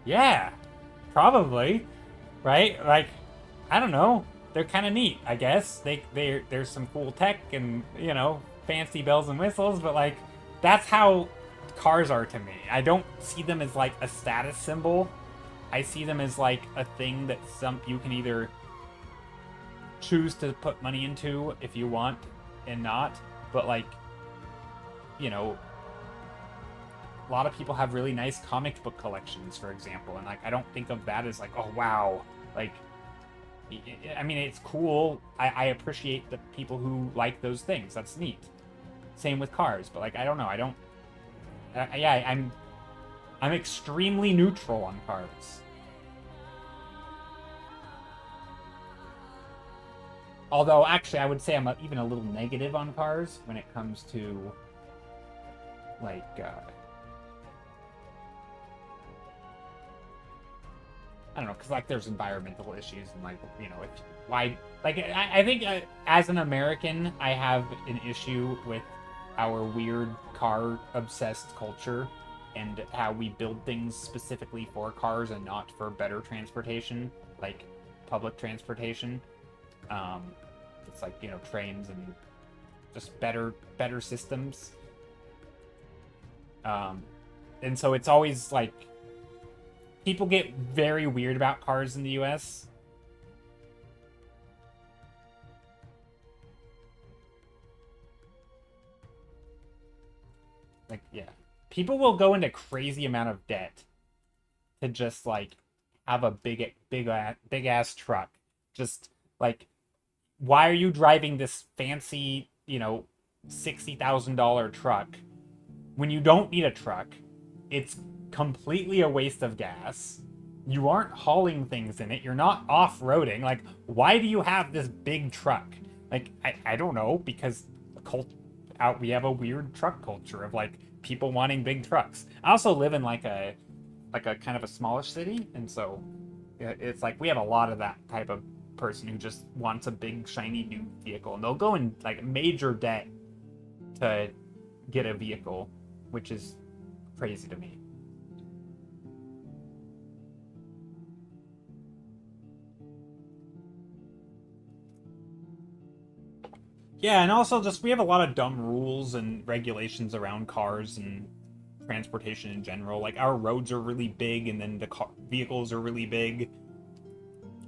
Yeah, probably. Right? Like, I don't know. They're kind of neat, I guess. There's some cool tech and, fancy bells and whistles, but like that's how cars are to me. I don't see them as like a status symbol. I see them as like a thing that you can either choose to put money into if you want and not, but like, a lot of people have really nice comic book collections, for example, and like I don't think of that as like, oh wow, like, I mean, it's cool. I appreciate the people who like those things. That's neat. Same with cars, but like I don't know. I don't. Yeah, I'm extremely neutral on cars. Although, actually, I would say I'm even a little negative on cars when it comes to, like, I don't know, because, like, there's environmental issues and, like, why, like, I think as an American, I have an issue with our weird car-obsessed culture and how we build things specifically for cars and not for better transportation, like public transportation. It's like, trains and just better systems. And so it's always like people get very weird about cars in the US. Like, yeah. People will go into crazy amount of debt to just like have a big ass truck. Just like, why are you driving this fancy, $60,000 truck when you don't need a truck? It's completely a waste of gas. You aren't hauling things in it. You're not off-roading. Like, why do you have this big truck? Like, I don't know, because we have a weird truck culture of like people wanting big trucks. I also live in like a kind of a smallish city, and so it's like we have a lot of that type of person who just wants a big shiny new vehicle, and they'll go in like major debt to get a vehicle, which is crazy to me. Yeah, and also just we have a lot of dumb rules and regulations around cars and transportation in general. Like our roads are really big, and then the vehicles are really big,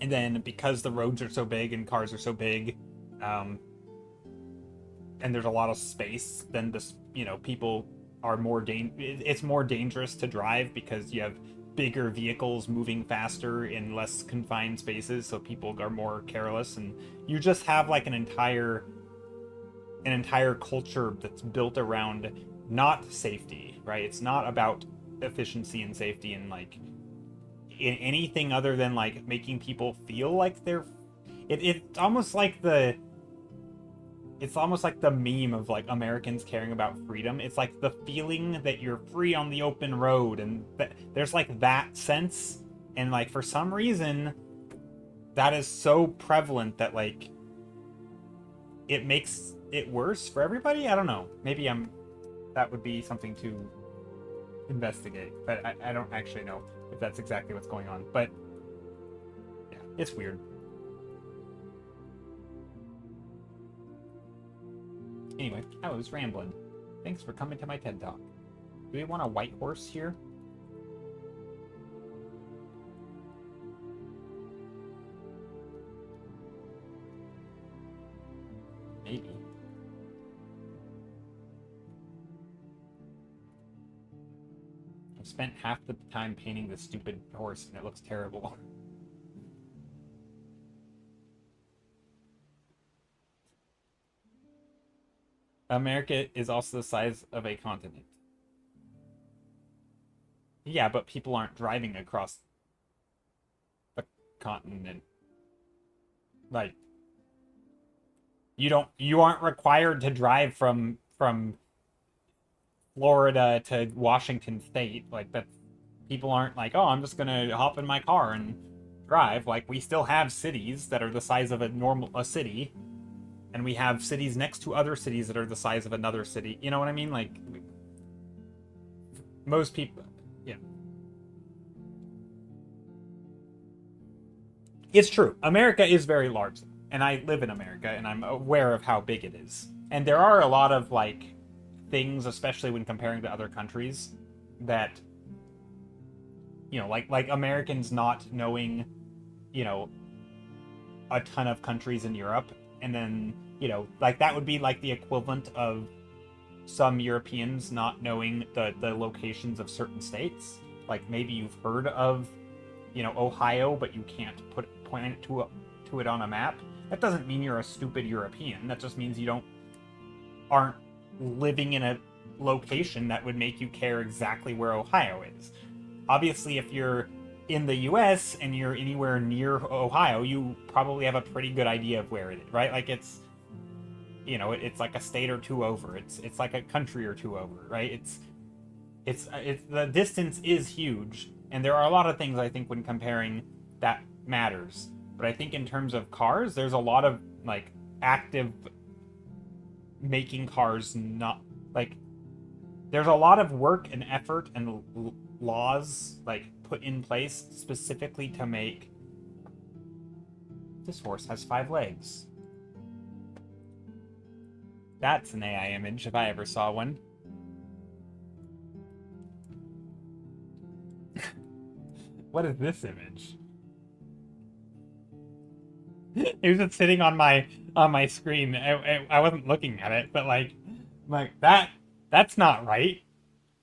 and then because the roads are so big and cars are so big, and there's a lot of space, then this, people are it's more dangerous to drive because you have bigger vehicles moving faster in less confined spaces, so people are more careless, and you just have like an entire culture that's built around not safety, right? It's not about efficiency and safety and like in anything other than like making people feel like they're it's almost like the meme of like Americans caring about freedom. It's like the feeling that you're free on the open road, and there's like that sense, and like for some reason that is so prevalent that like it makes it worse for everybody. I don't know. Maybe that would be something to investigate, but I don't actually know if that's exactly what's going on. But yeah, it's weird. Anyway, I was rambling. Thanks for coming to my TED Talk. Do we want a white horse here? Maybe. I've spent half the time painting this stupid horse, and it looks terrible. America is also the size of a continent. Yeah, but people aren't driving across the continent. Like, you aren't required to drive from Florida to Washington State. Like, that people aren't like, oh, I'm just gonna hop in my car and drive. Like, we still have cities that are the size of a city, and we have cities next to other cities that are the size of another city. You know what I mean? Like, most people, yeah. It's true. America is very large, and I live in America, and I'm aware of how big it is. And there are a lot of, like, things, especially when comparing to other countries, that, you know, like Americans not knowing, you know, a ton of countries in Europe, and then, you know, like, that would be like the equivalent of some Europeans not knowing the locations of certain states. Like, maybe you've heard of, you know, Ohio, but you can't point it to it on a map. That doesn't mean you're a stupid European. That just means you aren't living in a location that would make you care exactly where Ohio is. Obviously, if you're in the US and you're anywhere near Ohio, you probably have a pretty good idea of where it is, right? Like, it's, you know, it's like a state or two over. It's like a country or two over, right? It's the distance is huge, and there are a lot of things I think when comparing that matters. But I think in terms of cars, there's a lot of, like, active making cars not, like, there's a lot of work and effort and laws, like, put in place specifically to make this horse has 5 legs. That's an AI image if I ever saw one. What is this image? It was just sitting on my screen. I wasn't looking at it, but like that's not right.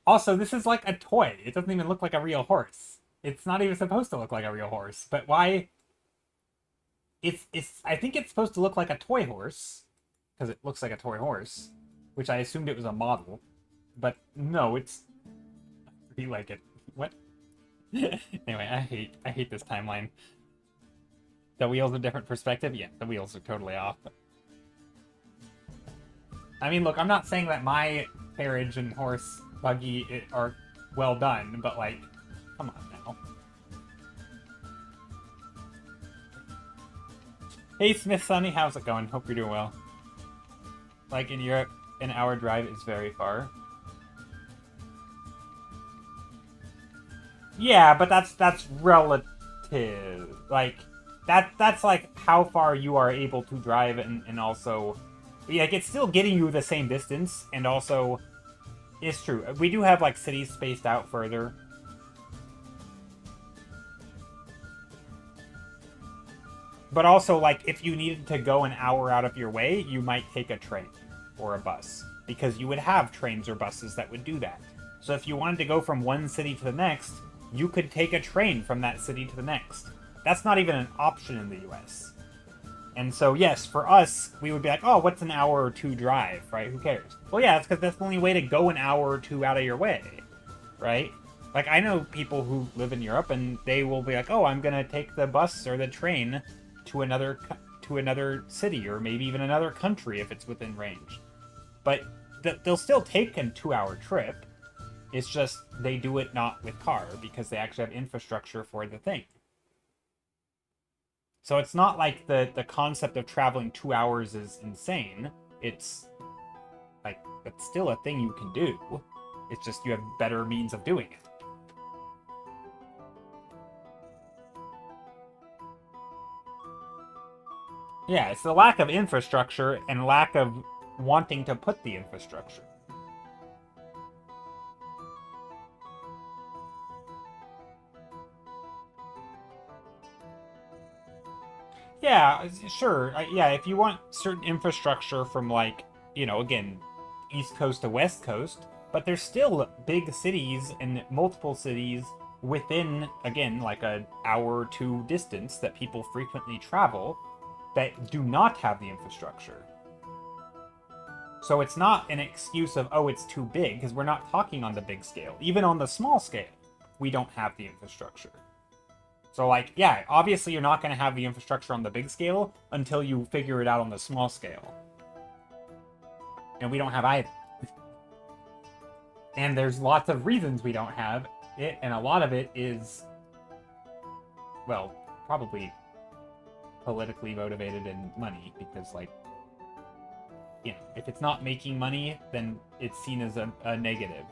Also, this is like a toy. It doesn't even look like a real horse. It's not even supposed to look like a real horse. But why? It's I think it's supposed to look like a toy horse, because it looks like a toy horse, which I assumed it was a model. But no, it's I like it. What? Anyway, I hate this timeline. The wheels are different perspective? Yeah, the wheels are totally off. I mean, look, I'm not saying that my carriage and horse buggy are well done, but, like, come on now. Hey, Smith Sonny, how's it going? Hope you're doing well. Like, in Europe, an hour drive is very far. Yeah, but that's relative. Like, that's like how far you are able to drive, and also, like, it's still getting you the same distance, and also, it's true. We do have, like, cities spaced out further. But also, like, if you needed to go an hour out of your way, you might take a train or a bus, because you would have trains or buses that would do that. So if you wanted to go from one city to the next, you could take a train from that city to the next. That's not even an option in the US. And so, yes, for us, we would be like, oh, what's an hour or two drive, right? Who cares? Well, yeah, it's because that's the only way to go an hour or two out of your way, right? Like, I know people who live in Europe, and they will be like, oh, I'm going to take the bus or the train to another city, or maybe even another country if it's within range. But they'll still take a 2-hour trip. It's just they do it not with car, because they actually have infrastructure for the thing. So it's not like the concept of traveling 2 hours is insane. It's like, it's still a thing you can do. It's just you have better means of doing it. Yeah, it's the lack of infrastructure and lack of wanting to put the infrastructure. Yeah, sure. Yeah, if you want certain infrastructure from, like, you know, again, East Coast to West Coast, but there's still big cities and multiple cities within, again, like an hour or two distance that people frequently travel that do not have the infrastructure. So it's not an excuse of, oh, it's too big, because we're not talking on the big scale. Even on the small scale, we don't have the infrastructure. So, like, yeah, obviously you're not going to have the infrastructure on the big scale until you figure it out on the small scale. And we don't have either. And there's lots of reasons we don't have it, and a lot of it is, well, probably politically motivated and money, because, like, you know, if it's not making money, then it's seen as a negative.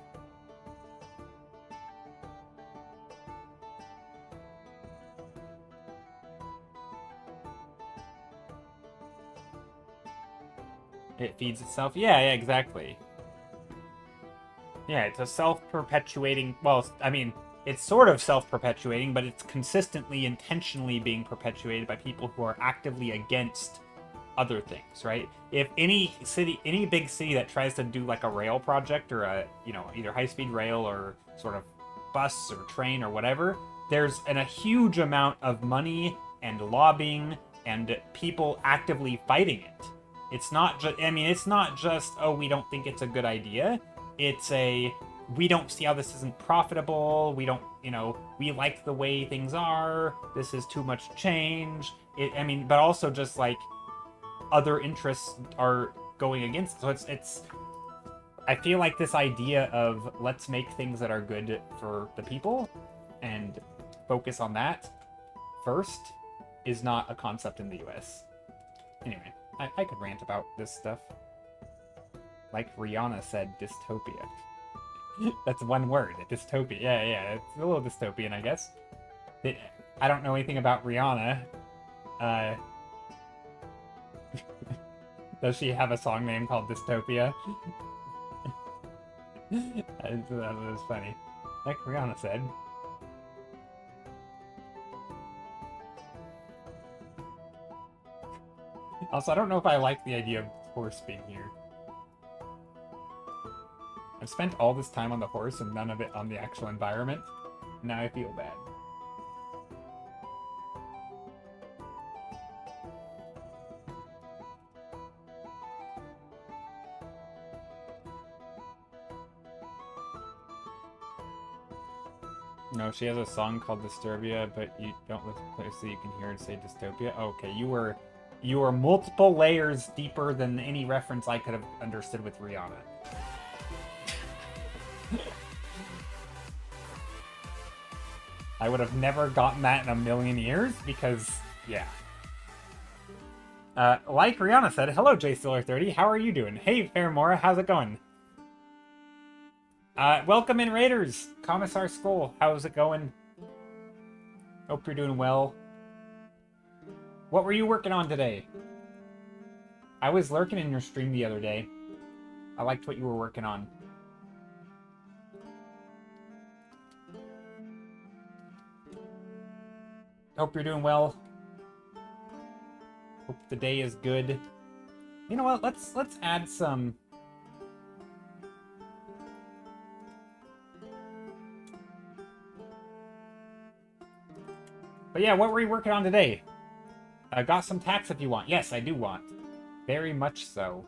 It feeds itself? Yeah, exactly. Yeah, it's a self-perpetuating... Well, I mean, it's sort of self-perpetuating, but it's consistently, intentionally being perpetuated by people who are actively against other things, right? If any big city that tries to do like a rail project or a, you know, either high-speed rail or sort of bus or train or whatever, there's a huge amount of money and lobbying and people actively fighting it. It's not just, I mean, it's not just, oh, we don't think it's a good idea. It's we don't see how this isn't profitable. We don't, you know, we like the way things are. This is too much change. I mean, but also just like other interests are going against it. So it's I feel like this idea of let's make things that are good for the people and focus on that first is not a concept in the US. Anyway, I could rant about this stuff. Like Rihanna said, dystopia. That's one word, dystopia. Yeah, it's a little dystopian, I guess. I don't know anything about Rihanna. Does she have a song name called Dystopia? That was funny. Like Rihanna said. Also, I don't know if I like the idea of horse being here. I've spent all this time on the horse and none of it on the actual environment. Now I feel bad. No, she has a song called Disturbia, but you don't listen closely, you can hear it say dystopia. Okay, you were multiple layers deeper than any reference I could have understood with Rihanna. I would have never gotten that in a million years because, yeah. Like Rihanna said, hello JStiller30, how are you doing? Hey Fairmora, how's it going? Welcome in Raiders! Commissar Skull, how's it going? Hope you're doing well. What were you working on today? I was lurking in your stream the other day. I liked what you were working on. Hope you're doing well. Hope the day is good. You know what? Let's add some. But yeah, what were you working on today? Got some tax if you want. Yes, I do want. Very much so.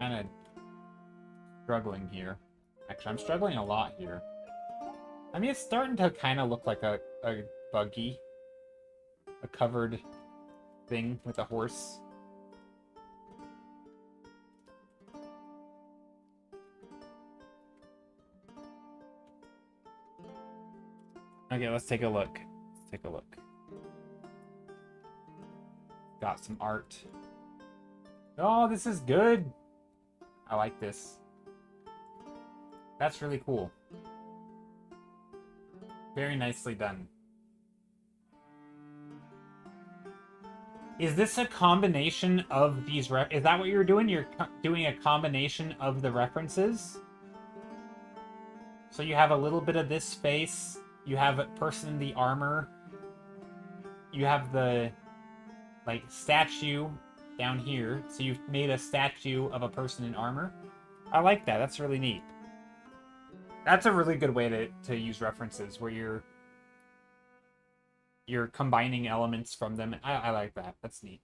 Kind of struggling here. Actually, I'm struggling a lot here. I mean, it's starting to kind of look like a buggy. A covered thing with a horse. Okay, let's take a look. Let's take a look. Got some art. Oh, this is good. I like this. That's really cool. Very nicely done. Is this a combination of these is that what you're doing? You're doing a combination of the references? So you have a little bit of this face, you have a person in the armor, you have the, like, statue down here, so you've made a statue of a person in armor. I like that, that's really neat. That's a really good way to use references, where you're combining elements from them. I like that, that's neat.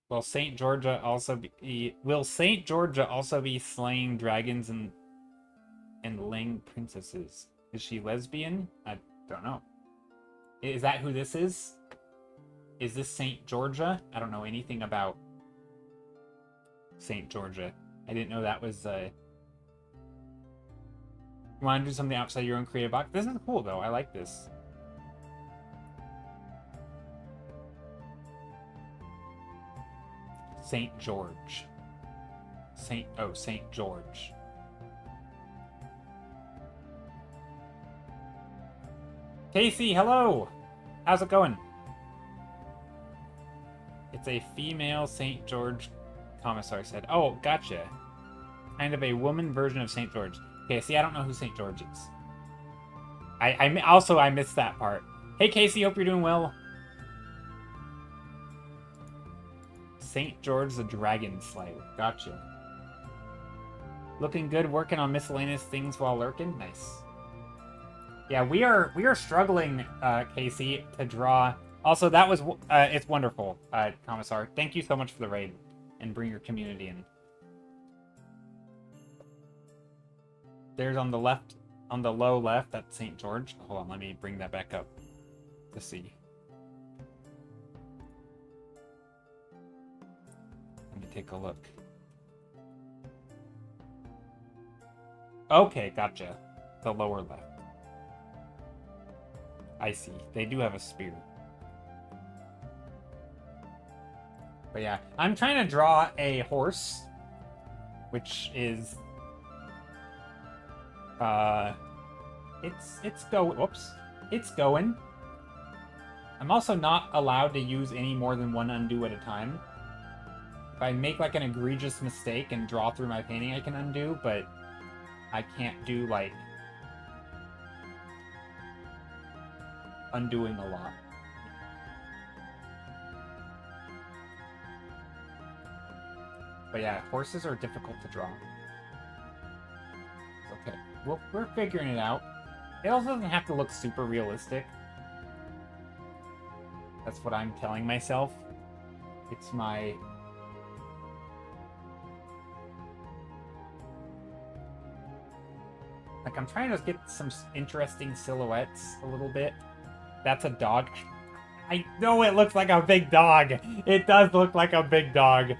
Will Saint Georgia also be slaying dragons and laying princesses? Is she lesbian? I don't know. Is that who this is? Is this Saint Georgia? I don't know anything about Saint Georgia. I didn't know that was You want to do something outside your own creative box? This is cool though. I like this. Saint George. Saint George. Casey, hello! How's it going? It's a female Saint George, Commissar said. Oh, gotcha. Kind of a woman version of Saint George. Okay, see, I don't know who Saint George is. I missed that part. Hey, Casey, hope you're doing well. Saint George the Dragon Slayer. Gotcha. Looking good, working on miscellaneous things while lurking. Nice. Yeah, we are struggling, Casey, to draw. Also, that was it's wonderful, Commissar. Thank you so much for the raid and bring your community in. There's on the left, on the low left, that's St. George. Hold on, let me bring that back up to see. Let me take a look. Okay, gotcha. The lower left. I see. They do have a spear. But yeah, I'm trying to draw a horse, which is it's going. I'm also not allowed to use any more than one undo at a time. If I make like an egregious mistake and draw through my painting, I can undo, but I can't do like undoing a lot. But yeah, horses are difficult to draw. It's okay. We're figuring it out. It also doesn't have to look super realistic. That's what I'm telling myself. It's my... Like, I'm trying to get some interesting silhouettes a little bit. That's a dog. I know it looks like a big dog. It does look like a big dog.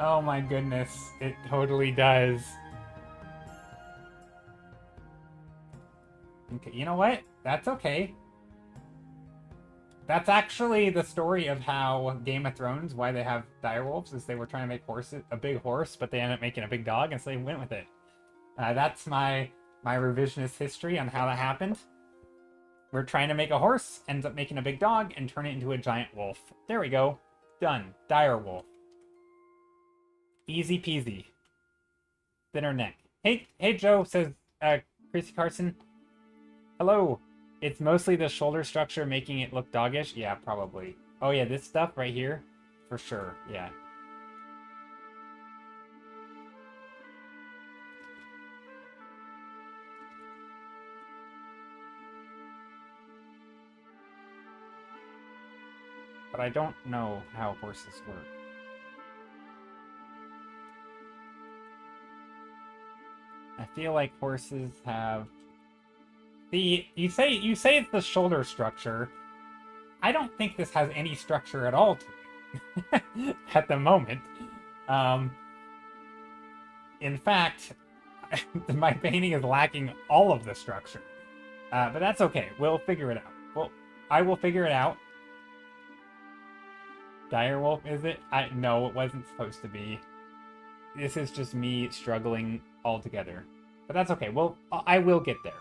Oh my goodness. It totally does. Okay, you know what? That's okay. That's actually the story of how Game of Thrones, why they have direwolves, is they were trying to make a big horse, but they ended up making a big dog, and so they went with it. That's my revisionist history on how that happened. We're trying to make a horse, ends up making a big dog, and turn it into a giant wolf. There we go. Done. Direwolf. Easy peasy. Thinner neck. Hey Joe, says Chrissy Carson. Hello. It's mostly the shoulder structure making it look doggish? Yeah, probably. Oh yeah, this stuff right here? For sure, yeah. But I don't know how horses work. I feel like horses have... You say it's the shoulder structure. I don't think this has any structure at all to it at the moment. In fact, my painting is lacking all of the structure. But that's okay. We'll figure it out. Well, I will figure it out. Direwolf, is it? No, it wasn't supposed to be. This is just me struggling altogether. But that's okay. Well, I will get there.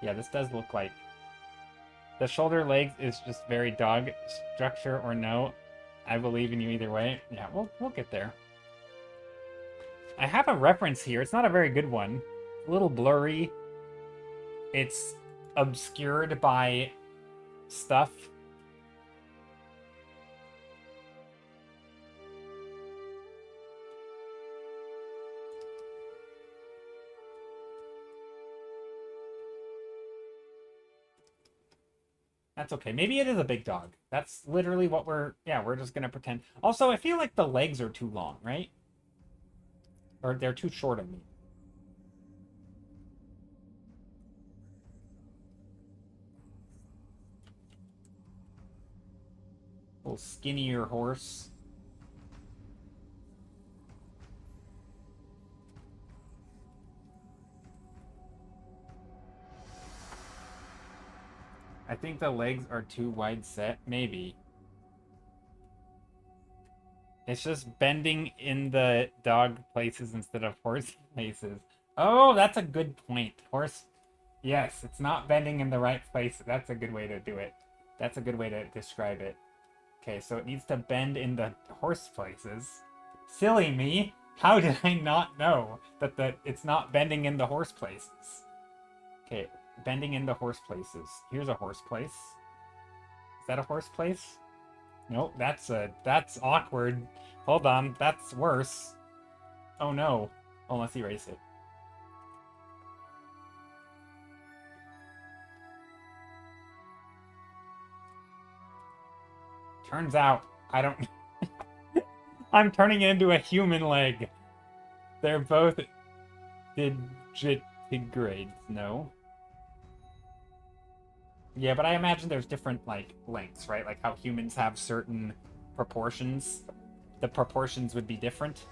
Yeah, this does look like... The shoulder legs is just very dog structure or no. I believe in you either way. Yeah, we'll get there. I have a reference here. It's not a very good one. A little blurry. It's obscured by stuff. That's okay. Maybe it is a big dog. That's literally what we're just gonna pretend. Also, I feel like the legs are too long, right? Or they're too short of me. A little skinnier horse. I think the legs are too wide set, maybe. It's just bending in the dog places instead of horse places. Oh, that's a good point. Horse, yes, it's not bending in the right place. That's a good way to do it. That's a good way to describe it. Okay, so it needs to bend in the horse places. Silly me. How did I not know that it's not bending in the horse places? Okay, bending in the horse places. Here's a horse place. Is that a horse place? Nope, that's awkward. Hold on, that's worse. Oh no. Oh, let's erase it. Turns out, I don't... I'm turning it into a human leg. They're both digitigrades, no? Yeah, but I imagine there's different, like, lengths, right? Like how humans have certain proportions. The proportions would be different.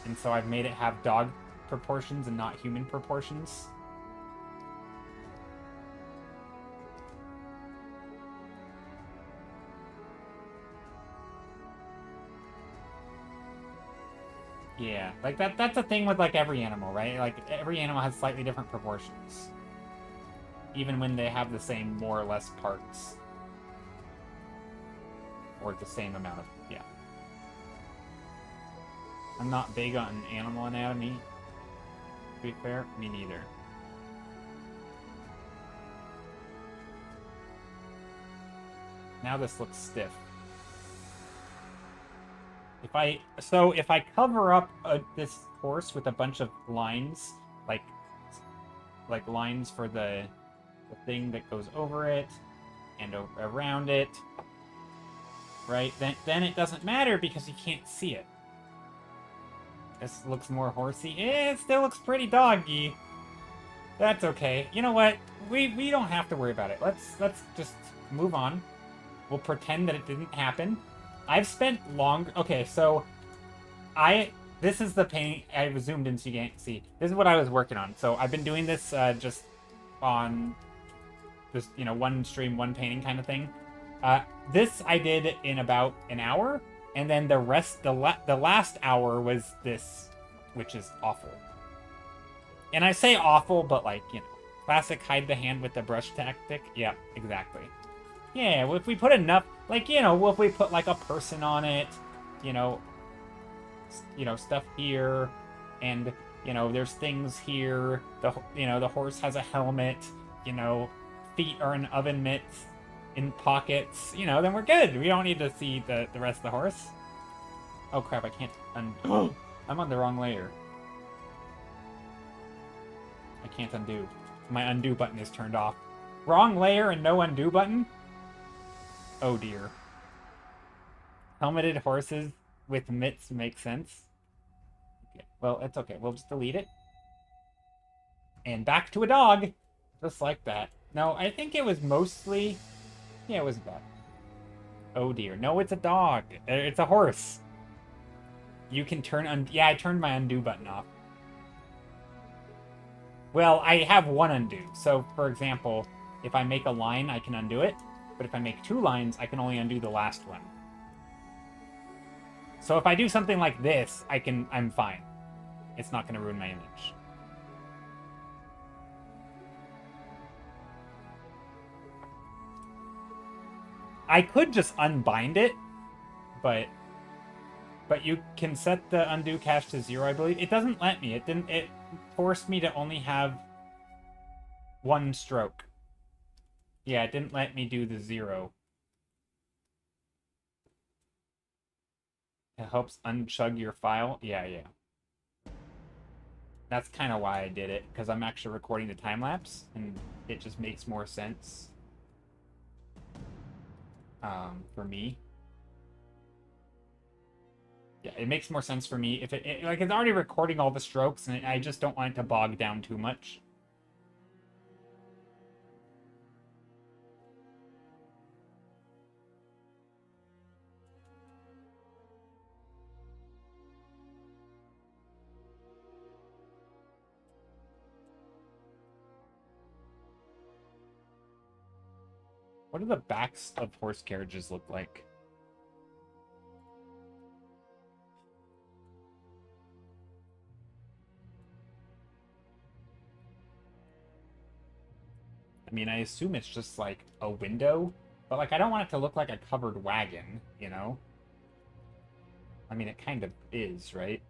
And so I've made it have dog proportions and not human proportions. Yeah, like that's a thing with like every animal, right? Like every animal has slightly different proportions. Even when they have the same more or less parts. Or the same amount of, yeah. I'm not big on animal anatomy, to be fair. Me neither. Now this looks stiff. If I cover up this horse with a bunch of lines, like lines for the thing that goes over it and around it, right? Then it doesn't matter because you can't see it. This looks more horsey. It still looks pretty doggy. That's okay. You know what? We don't have to worry about it. Let's just move on. We'll pretend that it didn't happen. I've spent long... Okay, so... This is the painting... I zoomed in so you can't see. This is what I was working on. So I've been doing this just on... Just, you know, one stream, one painting kind of thing. This I did in about an hour. And then the rest... The last hour was this, which is awful. And I say awful, but like, you know... Classic hide the hand with the brush tactic. Yeah, exactly. Yeah, well, if we put enough, like, you know, if we put, like, a person on it, you know, stuff here, and, you know, there's things here, the horse has a helmet, you know, feet are in oven mitts, in pockets, you know, then we're good. We don't need to see the rest of the horse. Oh, crap, I can't undo. I'm on the wrong layer. I can't undo. My undo button is turned off. Wrong layer and no undo button? Oh dear. Helmeted horses with mitts make sense. Okay. Well, it's okay. We'll just delete it. And back to a dog. Just like that. No, I think it was mostly... Yeah, it was bad. Oh dear. No, it's a dog. It's a horse. You can turn... Yeah, I turned my undo button off. Well, I have one undo. So, for example, if I make a line, I can undo it. But if I make 2 lines, I can only undo the last one. So if I do something like this, I'm fine. It's not going to ruin my image. I could just unbind it, but you can set the undo cache to 0, I believe. It doesn't let me. It forced me to only have one stroke. Yeah, it didn't let me do the 0. It helps unchug your file. Yeah. That's kind of why I did it, because I'm actually recording the time lapse, and it just makes more sense for me. Yeah, it makes more sense for me if like it's already recording all the strokes, and I just don't want it to bog down too much. What do the backs of horse carriages look like? I mean, I assume it's just like a window, but like I don't want it to look like a covered wagon, you know? I mean, it kind of is, right?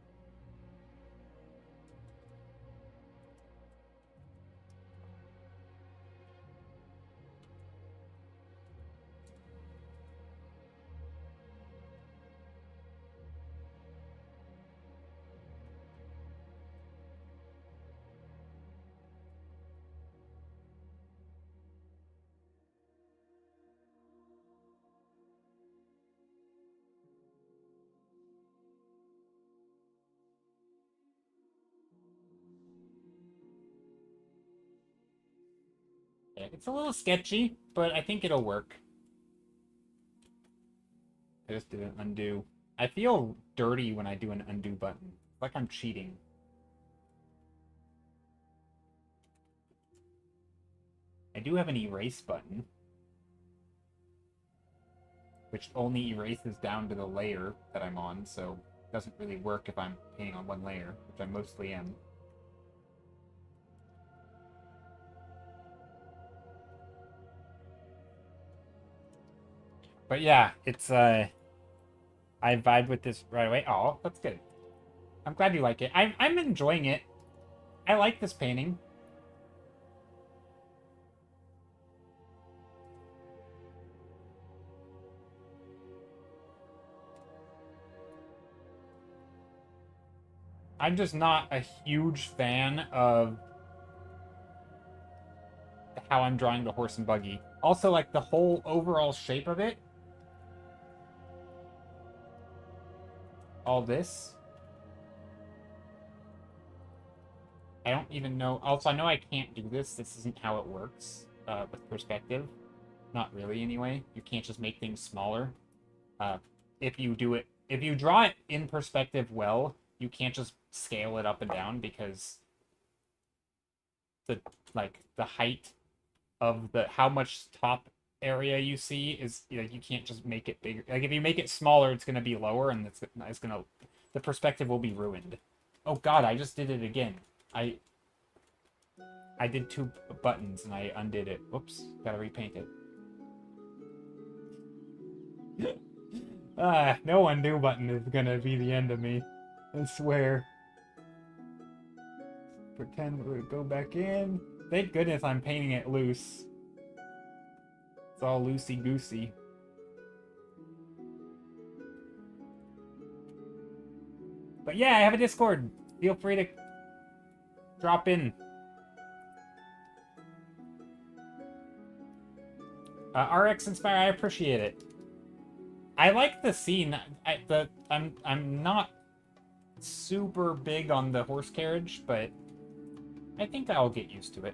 Yeah, it's a little sketchy, but I think it'll work. I just did an undo. I feel dirty when I do an undo button. It's like I'm cheating. I do have an erase button, which only erases down to the layer that I'm on, so it doesn't really work if I'm painting on one layer, which I mostly am. But yeah, it's I vibe with this right away. Oh, that's good. I'm glad you like it. I'm enjoying it. I like this painting. I'm just not a huge fan of how I'm drawing the horse and buggy. Also, like the whole overall shape of it. All this. I don't even know. Also, I know I can't do this. This isn't how it works with perspective. Not really, anyway. You can't just make things smaller. If you do it, if you draw it in perspective well, you can't just scale it up and down because the height of the how much top area you see is, you know, you can't just make it bigger. Like if you make it smaller, it's gonna be lower, and it's gonna the perspective will be ruined. Oh God, I just did it again. I did 2 buttons and I undid it. Whoops, gotta repaint it. No undo button is gonna be the end of me. I swear. Pretend we go back in. Thank goodness I'm painting it loose. It's all loosey-goosey. But yeah, I have a Discord. Feel free to drop in. RX Inspire, I appreciate it. I like the scene. I'm not super big on the horse carriage, but I think I'll get used to it.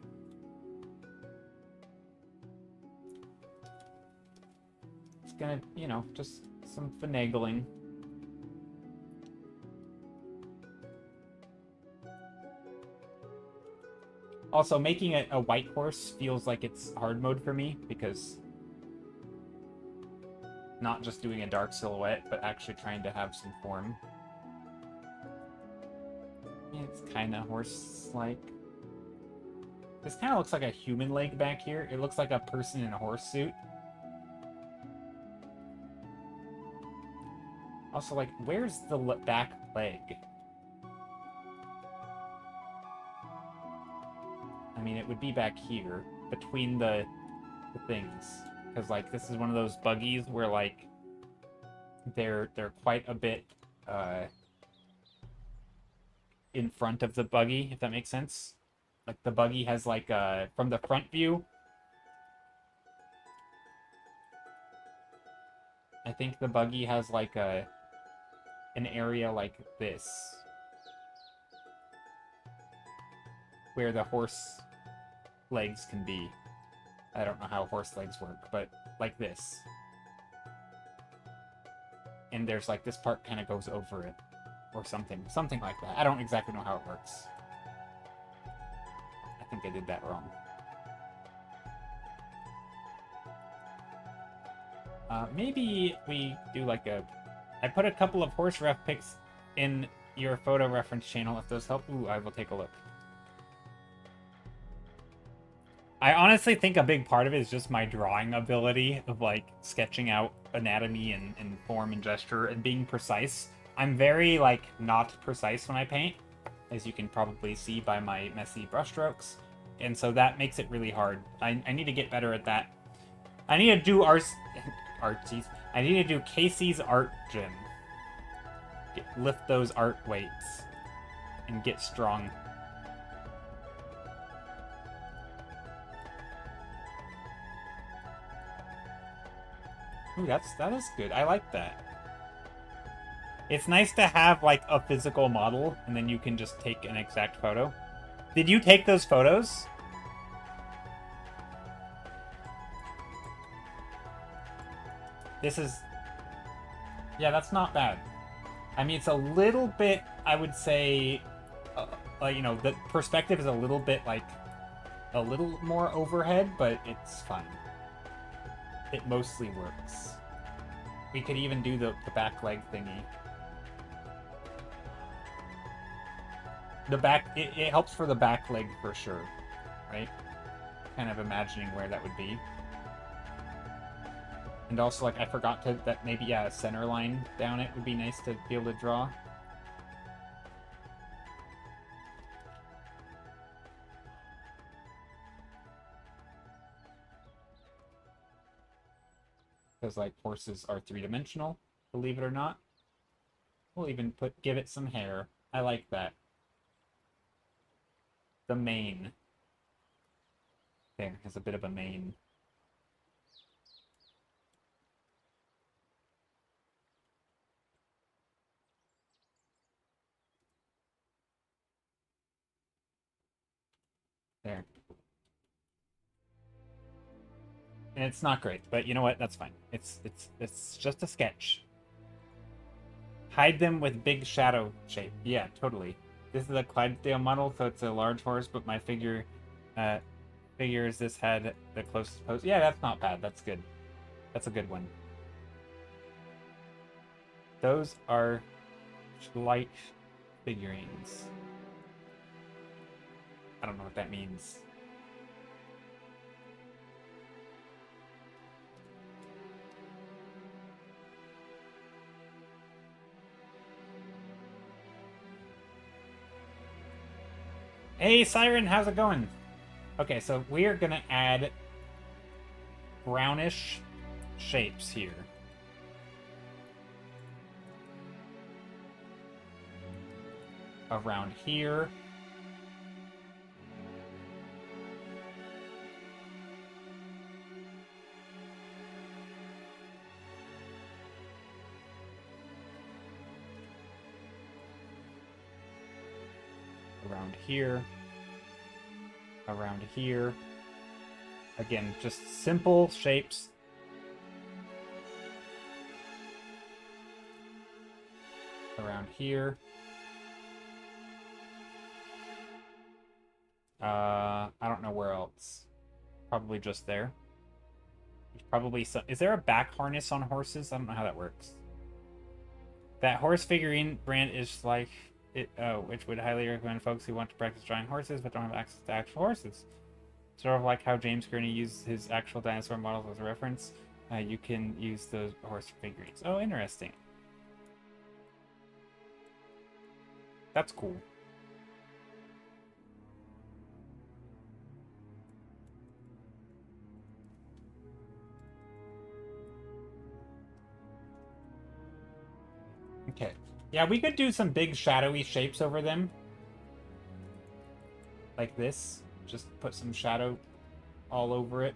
It's gonna, you know, just some finagling. Also, making it a white horse feels like it's hard mode for me, because not just doing a dark silhouette, but actually trying to have some form. Yeah, it's kind of horse-like. This kind of looks like a human leg back here. It looks like a person in a horse suit. Also, like, where's the back leg? I mean, it would be back here, between the things. Because, like, this is one of those buggies where, like, they're quite a bit, in front of the buggy, if that makes sense. Like, the buggy has, like, from the front view, I think the buggy has, like, an area like this. Where the horse legs can be. I don't know how horse legs work, but like this. And there's, like, this part kind of goes over it. Or something. Something like that. I don't exactly know how it works. I think I did that wrong. Maybe we do like a... I put a couple of horse ref pics in your photo reference channel. If those help, ooh, I will take a look. I honestly think a big part of it is just my drawing ability of, like, sketching out anatomy and form and gesture and being precise. I'm very, like, not precise when I paint, as you can probably see by my messy brushstrokes. And so that makes it really hard. I need to get better at that. I need to do artsies. I need to do Casey's art gym. Lift those art weights and get strong. Ooh, that is good. I like that. It's nice to have, like, a physical model, and then you can just take an exact photo. Did you take those photos? This is... Yeah, that's not bad. I mean, it's a little bit, I would say, you know, the perspective is a little bit, like, a little more overhead, but it's fine. It mostly works. We could even do the back leg thingy. The back... It helps for the back leg for sure, right? Kind of imagining where that would be. And also, like, I forgot to... That maybe, yeah, a center line down it would be nice to be able to draw. Because, like, horses are three-dimensional, believe it or not. We'll even give it some hair. I like that. The mane. There, has a bit of a mane. There. And it's not great, but you know what? That's fine. It's just a sketch. Hide them with big shadow shape. Yeah, totally. This is a Clydesdale model, so it's a large horse, but my figures this had the closest pose. Yeah, that's not bad. That's good. That's a good one. Those are Schleich figurines. I don't know what that means. Hey, Siren, how's it going? Okay, so we are gonna add brownish shapes here. Around here. Around here. Around here. Again, just simple shapes. Around here. I don't know where else. Probably just there. There's probably some... Is there a back harness on horses? I don't know how that works. That horse figurine brand is like... which would highly recommend folks who want to practice drawing horses but don't have access to actual horses. Sort of like how James Gurney used his actual dinosaur models as a reference. You can use those horse figurines. Oh, interesting. That's cool. Okay. Yeah, we could do some big shadowy shapes over them. Like this. Just put some shadow all over it.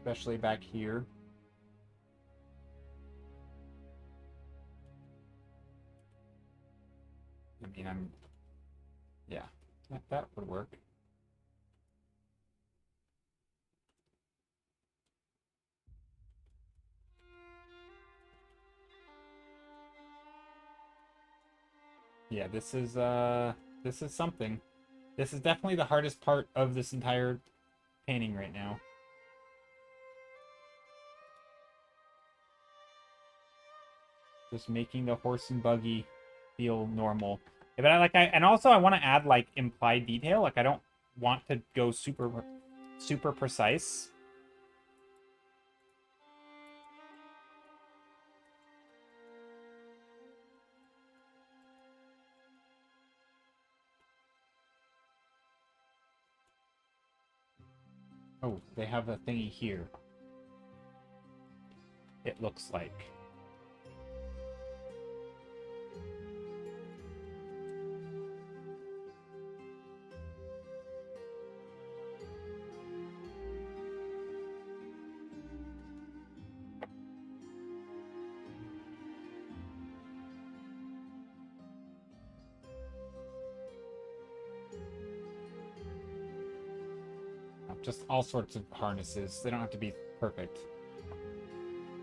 Especially back here. I mean, yeah, that would work. Yeah, this is something. This is definitely the hardest part of this entire painting right now. Just making the horse and buggy feel normal. Yeah, but and also I want to add like implied detail. Like I don't want to go super precise. Oh, they have a thingy here. It looks like. Just all sorts of harnesses. They don't have to be perfect.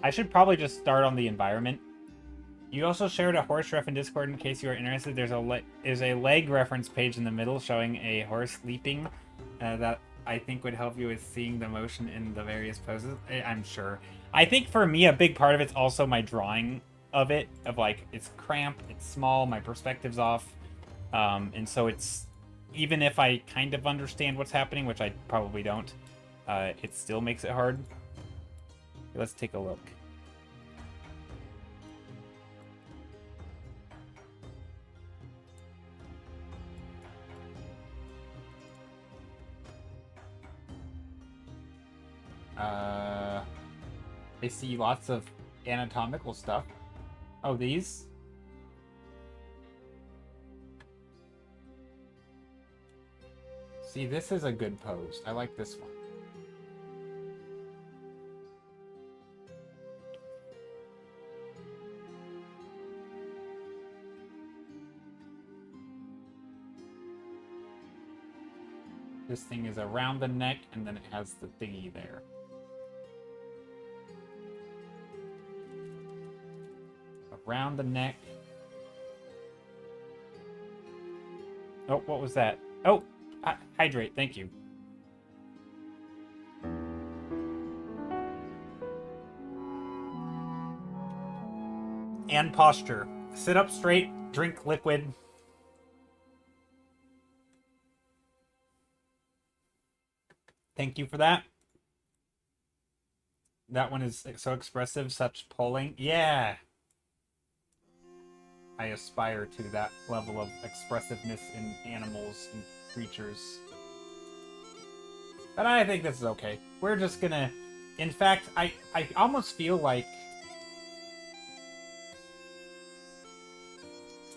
I should probably just start on the environment. You also shared a horse ref in Discord in case you are interested. There's a leg reference page in the middle showing a horse leaping that I think would help you with seeing the motion in the various poses. I'm sure. I think for me, a big part of it's also my drawing of it. Of like, it's cramped, it's small, my perspective's off. And so it's... Even if I kind of understand what's happening, which I probably don't, it still makes it hard. Let's take a look. I see lots of anatomical stuff. Oh, these? See, this is a good pose. I like this one. This thing is around the neck, and then it has the thingy there. Around the neck. Oh, what was that? Oh! Hydrate, thank you. And posture. Sit up straight, drink liquid. Thank you for that. That one is so expressive, such pulling. Yeah! I aspire to that level of expressiveness in animals and creatures. But I think this is okay. We're just gonna... In fact, I almost feel like...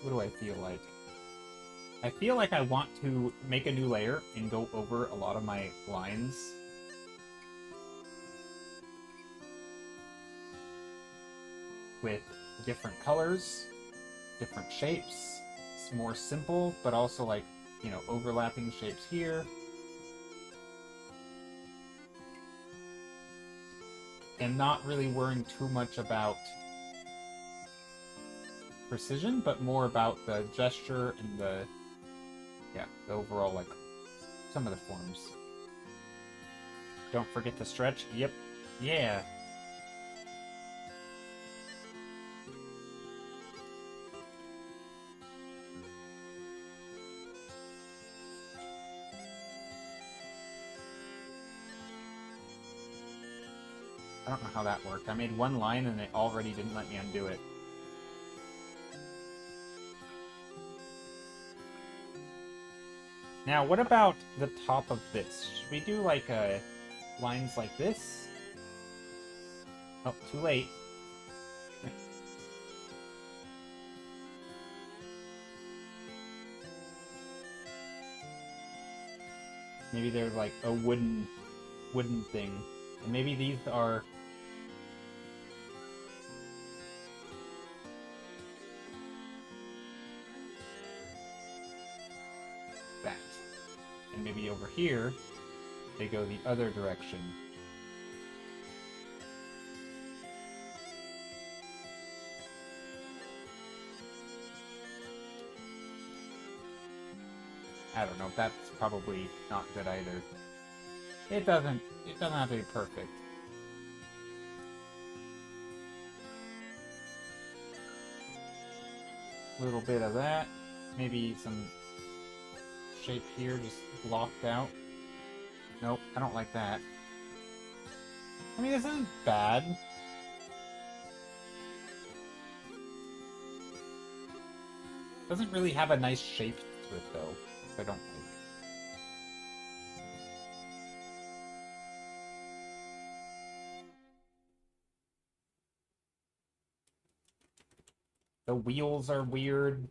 What do I feel like? I feel like I want to make a new layer and go over a lot of my lines. With different colors, different shapes. It's more simple, but also like, you know, overlapping shapes here. And not really worrying too much about precision, but more about the gesture and the overall, like, some of the forms. Don't forget to stretch. Yep. Yeah. I don't know how that worked. I made one line and it already didn't let me undo it. Now, what about the top of this? Should we do like lines like this? Oh, too late. Maybe they're like a wooden thing. And maybe these are... that. And maybe over here, they go the other direction. I don't know, that's probably not good either. It doesn't have to be perfect. A little bit of that. Maybe some shape here just blocked out. Nope, I don't like that. I mean, this isn't bad. Doesn't really have a nice shape to it though. I don't think. The wheels are weird.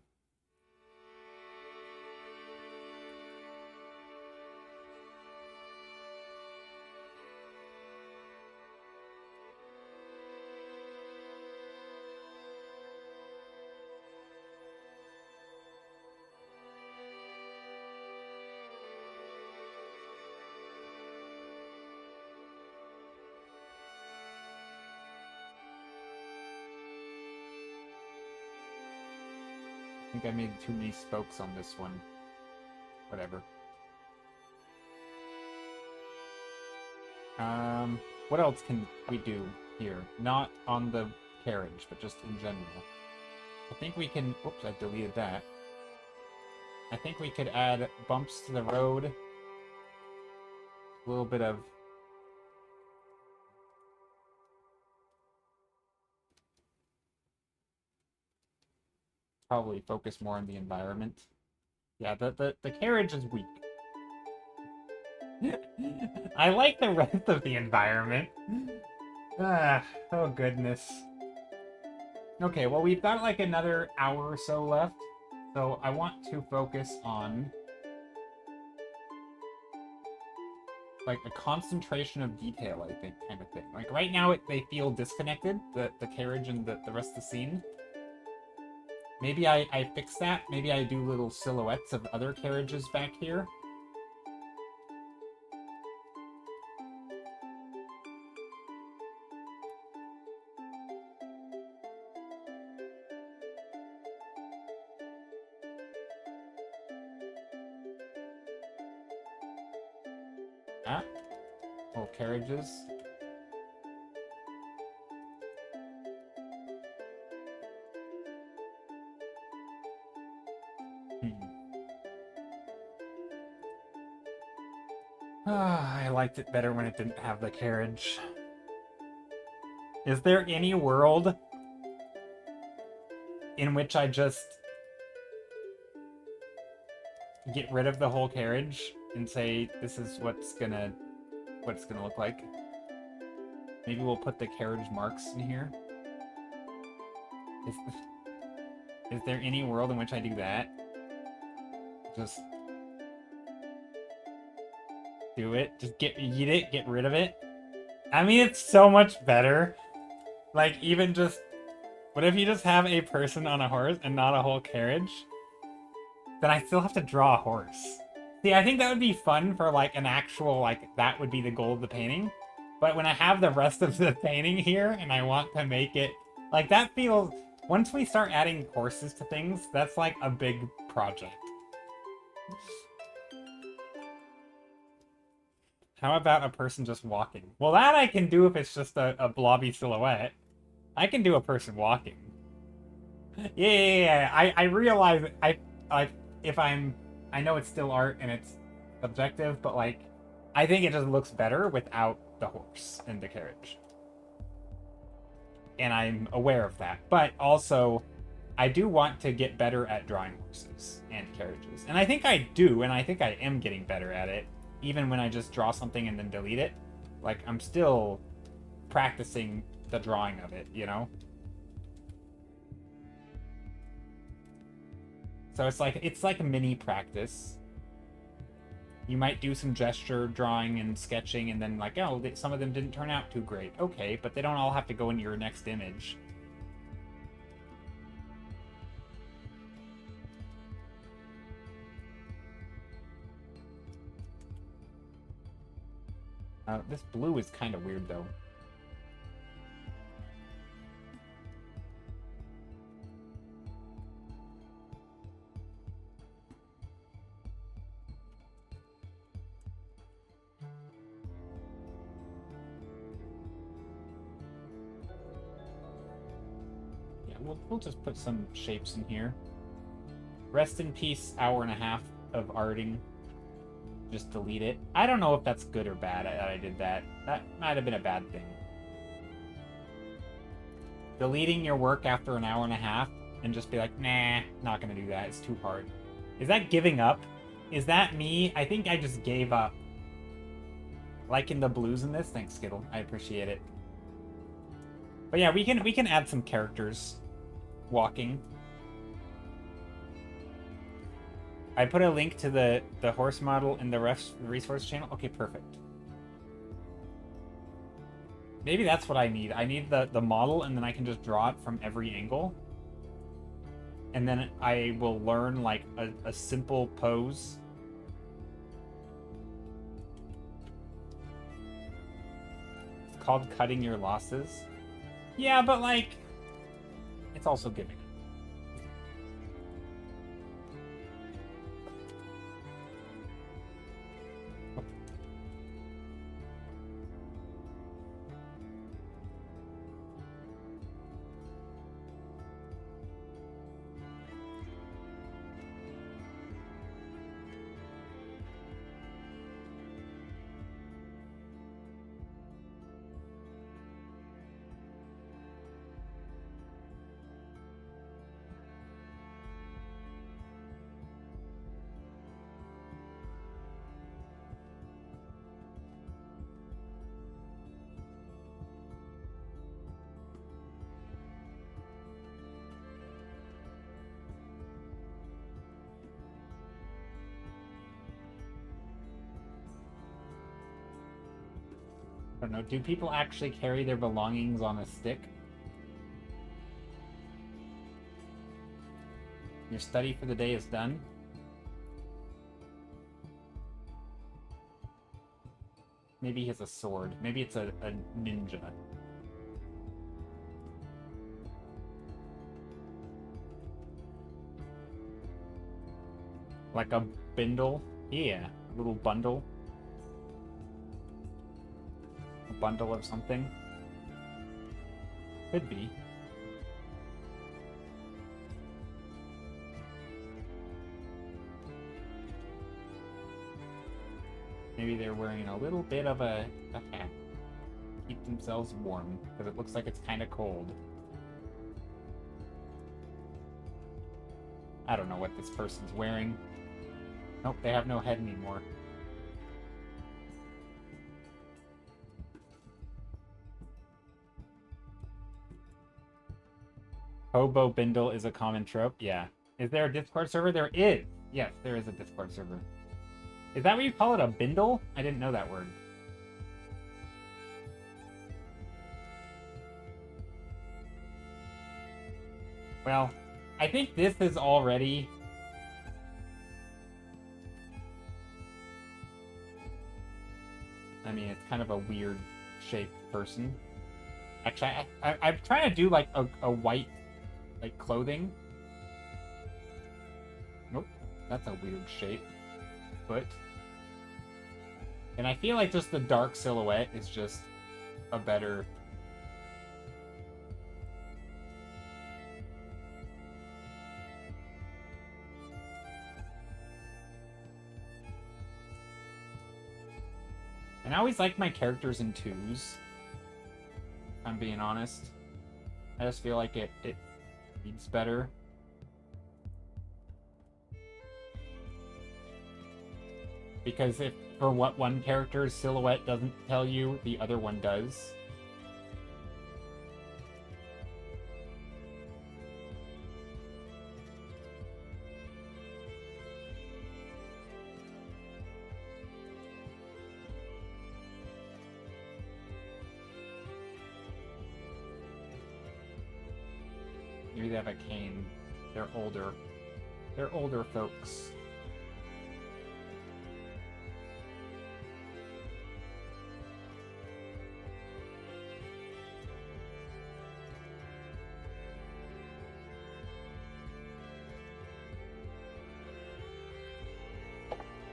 I think I made too many spokes on this one. Whatever. What else can we do here? Not on the carriage, but just in general. I think we can... Oops, I deleted that. I think we could add bumps to the road. A little bit of... Probably focus more on the environment. Yeah, the carriage is weak. I like the rest of the environment. Oh goodness. Okay, well we've got like another hour or so left, so I want to focus on like a concentration of detail, I think, kind of thing. Like right now they feel disconnected, the carriage and the rest of the scene. Maybe I fix that. Maybe I do little silhouettes of other carriages back here. Ah, little carriages. I liked it better when it didn't have the carriage. Is there any world in which I just get rid of the whole carriage and say this is what it's gonna look like? Maybe we'll put the carriage marks in here. Is there any world in which I do that? Just do it. Just eat it, get rid of it. I mean, it's so much better. Like, even just... What if you just have a person on a horse and not a whole carriage? Then I still have to draw a horse. See, I think that would be fun for, like, an actual, like, that would be the goal of the painting. But when I have the rest of the painting here, and I want to make it... Like, that feels... Once we start adding horses to things, that's, like, a big project. How about a person just walking? Well, that I can do if it's just a blobby silhouette. I can do a person walking. Yeah. I realize I know it's still art and it's subjective, but like, I think it just looks better without the horse and the carriage. and I'm aware of that. But also, I do want to get better at drawing horses and carriages. And I think I do, and I think I am getting better at it, even when I just draw something and then delete it. Like, I'm still practicing the drawing of it, you know? So it's like a mini practice. You might do some gesture drawing and sketching, and then like, oh, some of them didn't turn out too great. Okay, but they don't all have to go into your next image. This blue is kind of weird, though. Yeah, we'll just put some shapes in here. Rest in peace, hour and a half of arting. Just delete it. I don't know if that's good or bad that I did that. That might have been a bad thing. Deleting your work after an hour and a half and just be like, nah, not gonna do that. It's too hard. Is that giving up? Is that me? I think I just gave up. Liking the blues in this? Thanks, Skittle. I appreciate it. But yeah, we can add some characters walking. I put a link to the horse model in the resource channel. Okay, perfect. Maybe that's what I need. I need the model, and then I can just draw it from every angle. And then I will learn, like, a simple pose. It's called cutting your losses. Yeah, but, like, it's also giving. I don't know. Do people actually carry their belongings on a stick? Your study for the day is done? Maybe he has a sword. Maybe it's a ninja. Like a bindle? Yeah, a little bundle. A bundle of something? Could be. Maybe they're wearing a little bit of a hat. Keep themselves warm, because it looks like it's kind of cold. I don't know what this person's wearing. Nope, they have no head anymore. Hobo bindle is a common trope. Yeah. Is there a Discord server? There is. Yes, there is a Discord server. Is that what you call it, a bindle? I didn't know that word. Well, I think this is already... I mean, it's kind of a weird shaped person. Actually, I'm trying to do like a white, like, clothing. Nope, that's a weird shape. Foot. And I feel like just the dark silhouette is just a better... And I always like my characters in twos, if I'm being honest. I just feel like it reads better. Because if for what one character's silhouette doesn't tell you, the other one does. Maybe they have a cane. They're older. They're older folks.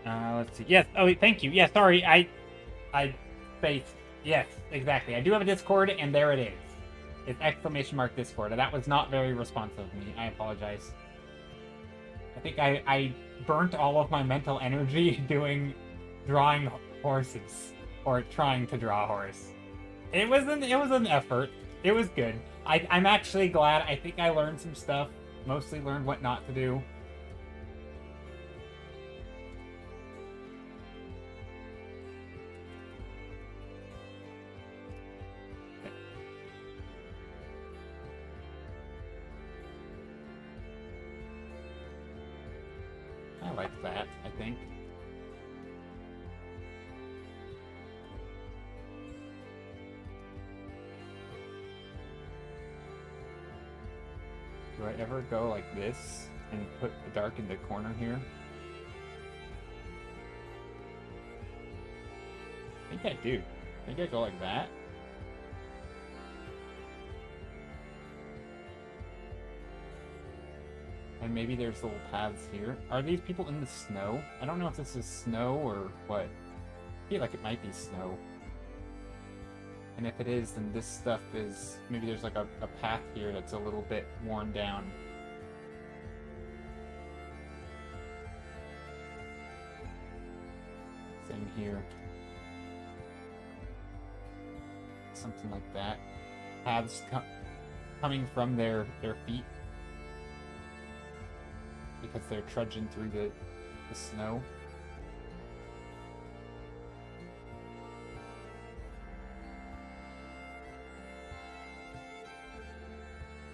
Let's see. Yes. Oh, thank you. Yeah, sorry. I spaced. Yes, exactly. I do have a Discord, and there it is. It's exclamation mark Discord. That was not very responsive of me. I apologize. I think I burnt all of my mental energy drawing horses, or trying to draw a horse. It was an effort. It was good. I'm actually glad. I think I learned some stuff. Mostly learned what not to do. I like that, I think. Do I ever go like this and put the dark in the corner here? I think I do. I think I go like that. And maybe there's little paths here. Are these people in the snow? I don't know if this is snow or what. I feel like it might be snow. And if it is, then this stuff is... Maybe there's like a path here that's a little bit worn down. Same here. Something like that. Paths coming from their feet. Because they're trudging through the snow.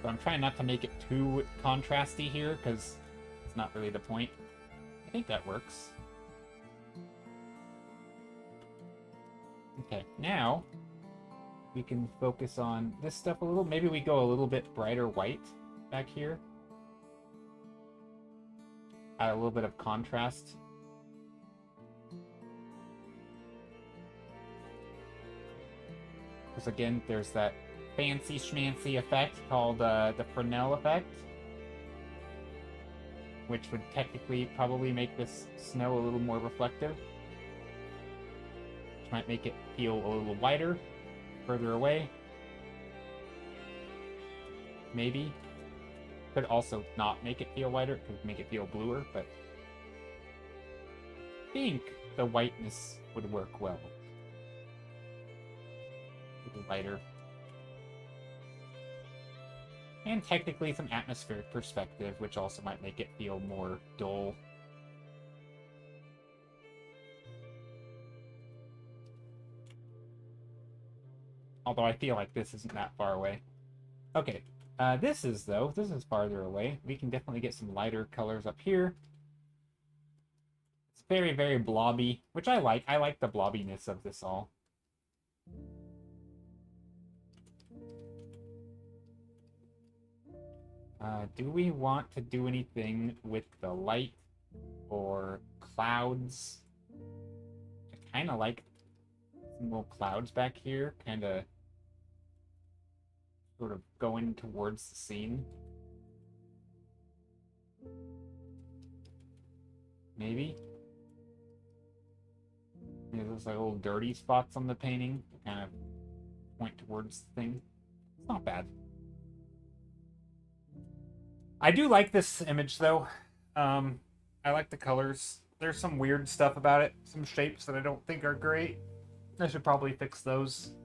But I'm trying not to make it too contrasty here, because it's not really the point. I think that works. Okay, now we can focus on this stuff a little. Maybe we go a little bit brighter white back here. Add a little bit of contrast. Because again, there's that fancy schmancy effect called the Fresnel effect, which would technically probably make this snow a little more reflective, which might make it feel a little whiter, further away. Maybe. Could also not make it feel whiter, could make it feel bluer, but I think the whiteness would work well. A little lighter. And technically some atmospheric perspective, which also might make it feel more dull. Although I feel like this isn't that far away. Okay. This is farther away. We can definitely get some lighter colors up here. It's very, very blobby, which I like. I like the blobbiness of this all. Do we want to do anything with the light or clouds? I kind of like some little clouds back here, kind of sort of going towards the scene. Maybe. There's like little dirty spots on the painting that kind of point towards the thing. It's not bad. I do like this image though. I like the colors. There's some weird stuff about it, some shapes that I don't think are great. I should probably fix those.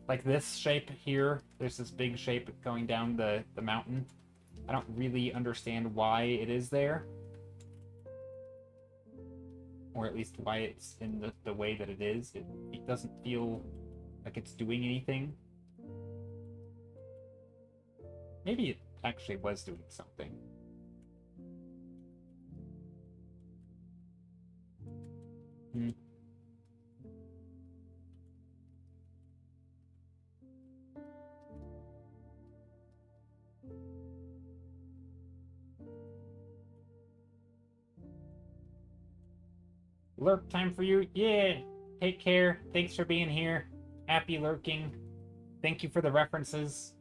Like this shape here, there's this big shape going down the mountain. I don't really understand why it is there. Or at least why it's in the way that it is. It doesn't feel like it's doing anything. Maybe it actually was doing something. Hmm. Lurk time for you? Yeah. Take care. Thanks for being here. Happy lurking. Thank you for the references.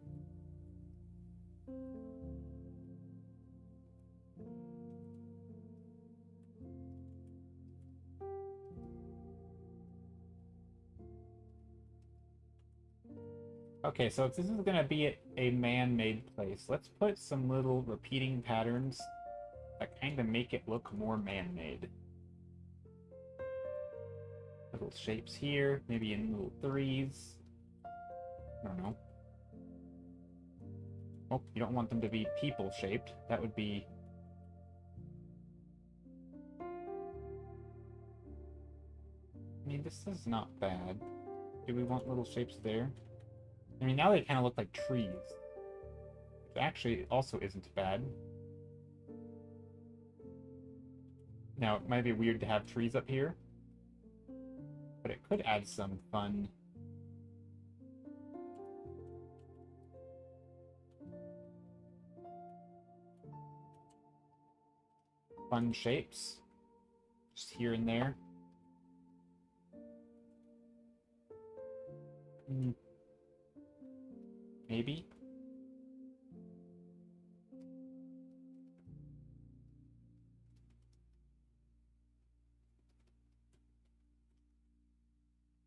Okay, so if this is gonna be a man-made place, let's put some little repeating patterns that kind of make it look more man-made. Little shapes here, maybe in little threes. I don't know. Oh, you don't want them to be people-shaped. That would be... I mean, this is not bad. Do we want little shapes there? I mean, now they kind of look like trees. Which actually also isn't bad. Now, it might be weird to have trees up here, but it could add some fun shapes. Just here and there. Maybe?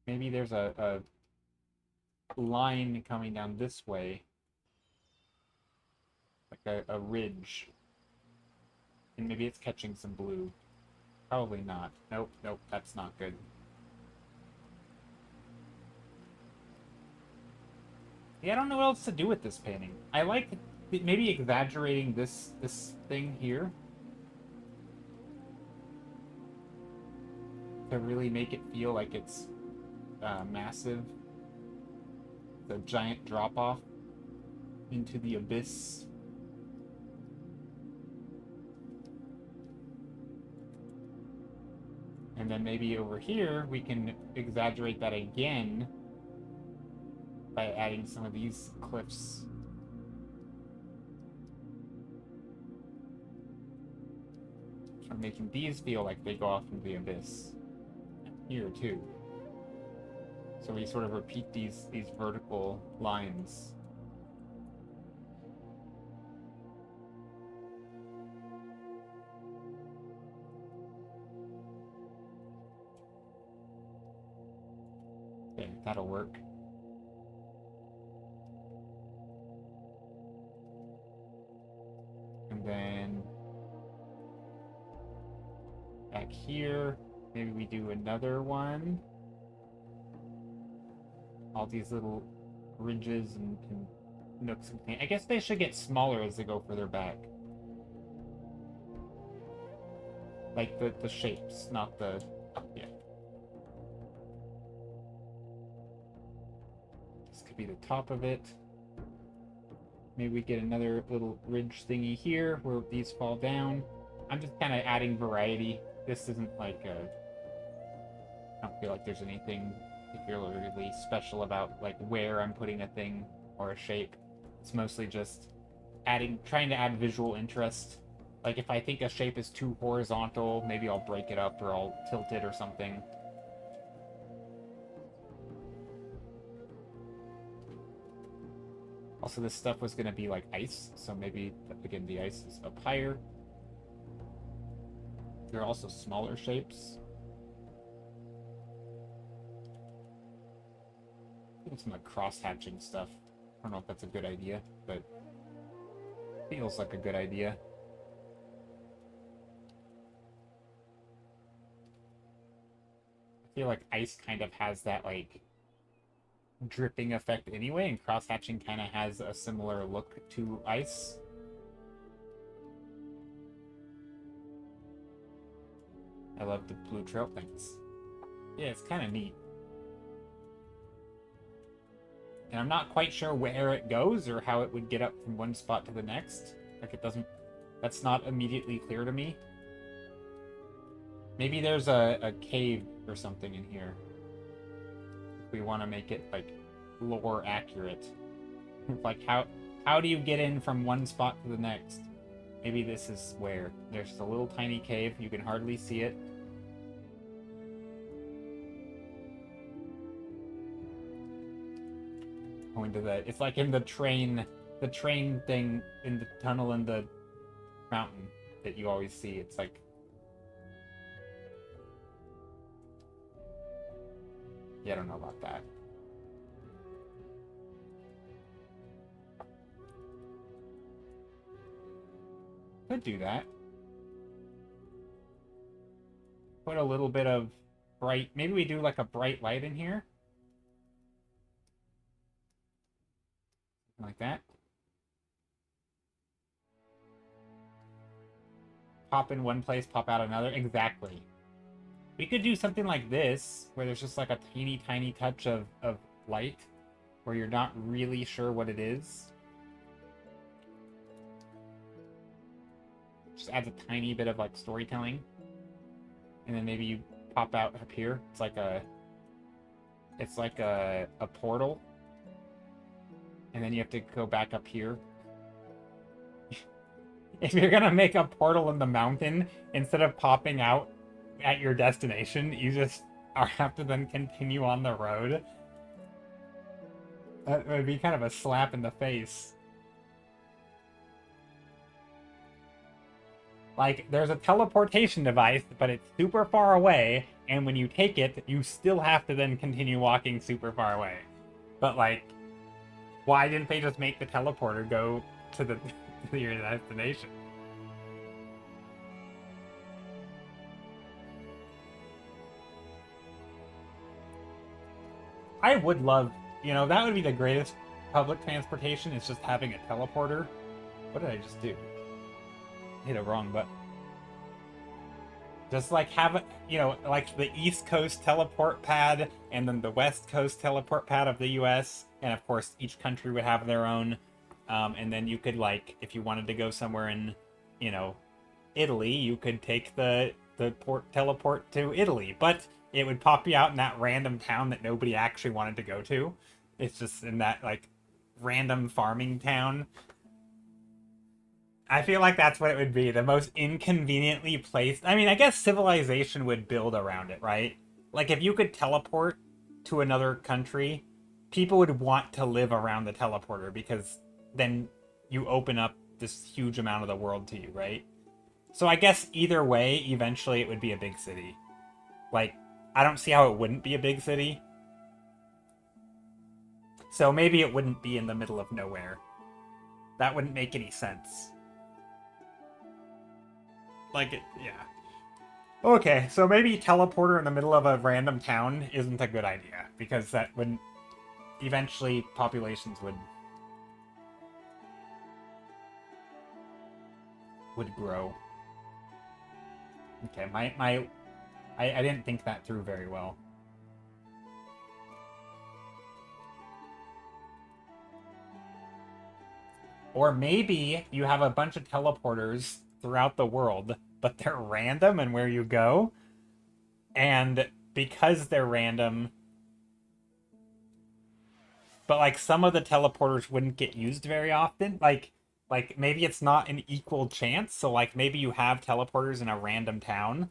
Maybe there's a line coming down this way. Like a ridge. And maybe it's catching some blue. Probably not. Nope, nope, that's not good. Yeah, I don't know what else to do with this painting. I like maybe exaggerating this thing here to really make it feel like it's massive. The giant drop-off into the abyss. And then maybe over here, we can exaggerate that again by adding some of these cliffs. Or making these feel like they go off into the abyss. Here, too. So we sort of repeat these vertical lines. Okay, that'll work. And then back here, maybe we do another one. All these little ridges and nooks and things. I guess they should get smaller as they go further back. Like the shapes, not the... yeah. This could be the top of it. Maybe we get another little ridge thingy here where these fall down. I'm just kind of adding variety. This isn't like a... I don't feel like there's anything particularly special about like where I'm putting a thing or a shape. It's mostly just trying to add visual interest. Like if I think a shape is too horizontal, maybe I'll break it up or I'll tilt it or something. Also, this stuff was going to be like ice, so maybe, again, the ice is up higher. There are also smaller shapes. Some like cross-hatching stuff. I don't know if that's a good idea, but feels like a good idea. I feel like ice kind of has that like dripping effect anyway, and cross-hatching kind of has a similar look to ice. I love the blue trail things. Yeah, it's kind of neat. And I'm not quite sure where it goes or how it would get up from one spot to the next. Like, it doesn't... That's not immediately clear to me. Maybe there's a cave or something in here. If we want to make it, like, lore accurate. Like, how do you get in from one spot to the next? Maybe this is where. There's just a little tiny cave. You can hardly see it. Going to the... It's like in the train thing in the tunnel in the mountain that you always see. It's like... Yeah, I don't know about that. Could do that. Put a little bit of bright... Maybe we do like a bright light in here. Like that. Pop in one place, pop out another. Exactly. We could do something like this, where there's just like a teeny tiny touch of light, where you're not really sure what it is. Just adds a tiny bit of like storytelling. And then maybe you pop out up here. It's like a portal. And then you have to go back up here. If you're gonna make a portal in the mountain, instead of popping out at your destination, you just have to then continue on the road. That would be kind of a slap in the face. Like, there's a teleportation device, but it's super far away, and when you take it, you still have to then continue walking super far away. But, like, why didn't they just make the teleporter go to your destination? I would love, that would be the greatest public transportation, is just having a teleporter. What did I just do? Hit a wrong button. Just like have it, like the East Coast teleport pad and then the West Coast teleport pad of the US. And of course, each country would have their own. And then you could, like, if you wanted to go somewhere in, Italy, you could take the teleport to Italy. But it would pop you out in that random town that nobody actually wanted to go to. It's just in that, like, random farming town. I feel like that's what it would be. The most inconveniently placed... I mean, I guess civilization would build around it, right? Like, if you could teleport to another country, people would want to live around the teleporter, because then you open up this huge amount of the world to you, right? So I guess either way, eventually it would be a big city. Like, I don't see how it wouldn't be a big city. So maybe it wouldn't be in the middle of nowhere. That wouldn't make any sense. Like, yeah. Okay, so maybe teleporter in the middle of a random town isn't a good idea, because that would... Eventually, populations would grow. Okay, I didn't think that through very well. Or maybe you have a bunch of teleporters throughout the world, but they're random and where you go. And because they're random... But, like, some of the teleporters wouldn't get used very often. Like maybe it's not an equal chance. So, like, maybe you have teleporters in a random town.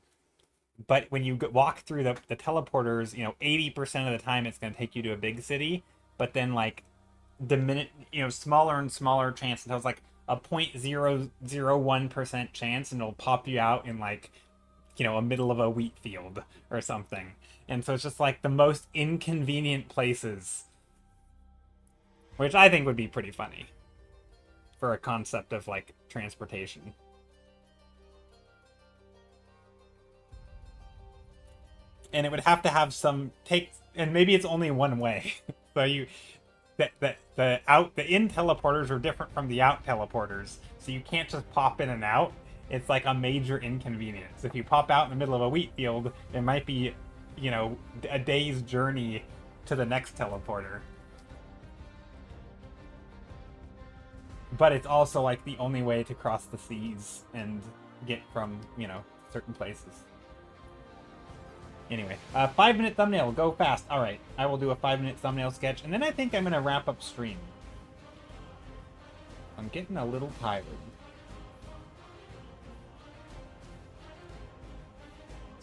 But when you walk through the teleporters, 80% of the time it's going to take you to a big city. But then, like, the minute, smaller and smaller chance until it's, like, a 0.001% chance, and it'll pop you out in, like, a middle of a wheat field or something. And so it's just, like, the most inconvenient places. Which I think would be pretty funny for a concept of, like, transportation. And it would have to have some and maybe it's only one way. So the in teleporters are different from the out teleporters. So you can't just pop in and out. It's like a major inconvenience. If you pop out in the middle of a wheat field, it might be, a day's journey to the next teleporter. But it's also like the only way to cross the seas and get from, certain places. Anyway, 5-minute thumbnail, go fast. All right, I will do a 5-minute thumbnail sketch, and then I think I'm gonna wrap up stream. I'm getting a little tired.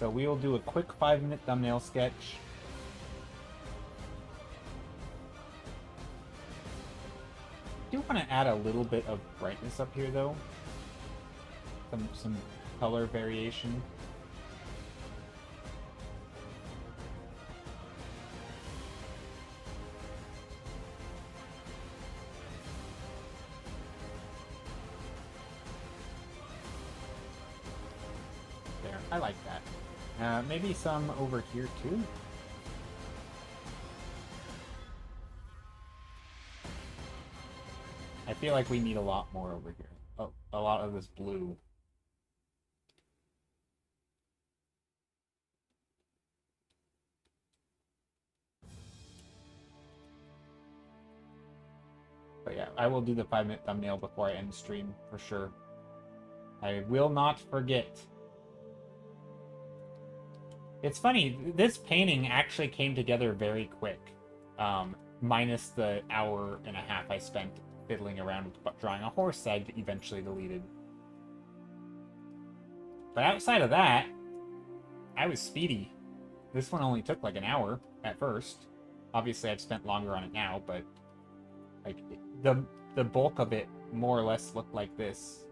So we will do a quick 5-minute thumbnail sketch. I do want to add a little bit of brightness up here, though. Some color variation. There, I like that. Maybe some over here, too? I feel like we need a lot more over here. Oh, a lot of this blue. But yeah, I will do the 5-minute thumbnail before I end the stream, for sure. I will not forget. It's funny, this painting actually came together very quick. Minus the hour and a half I spent fiddling around with drawing a horse I eventually deleted. But outside of that, I was speedy. This one only took like an hour at first. Obviously I've spent longer on it now, but like the bulk of it more or less looked like this.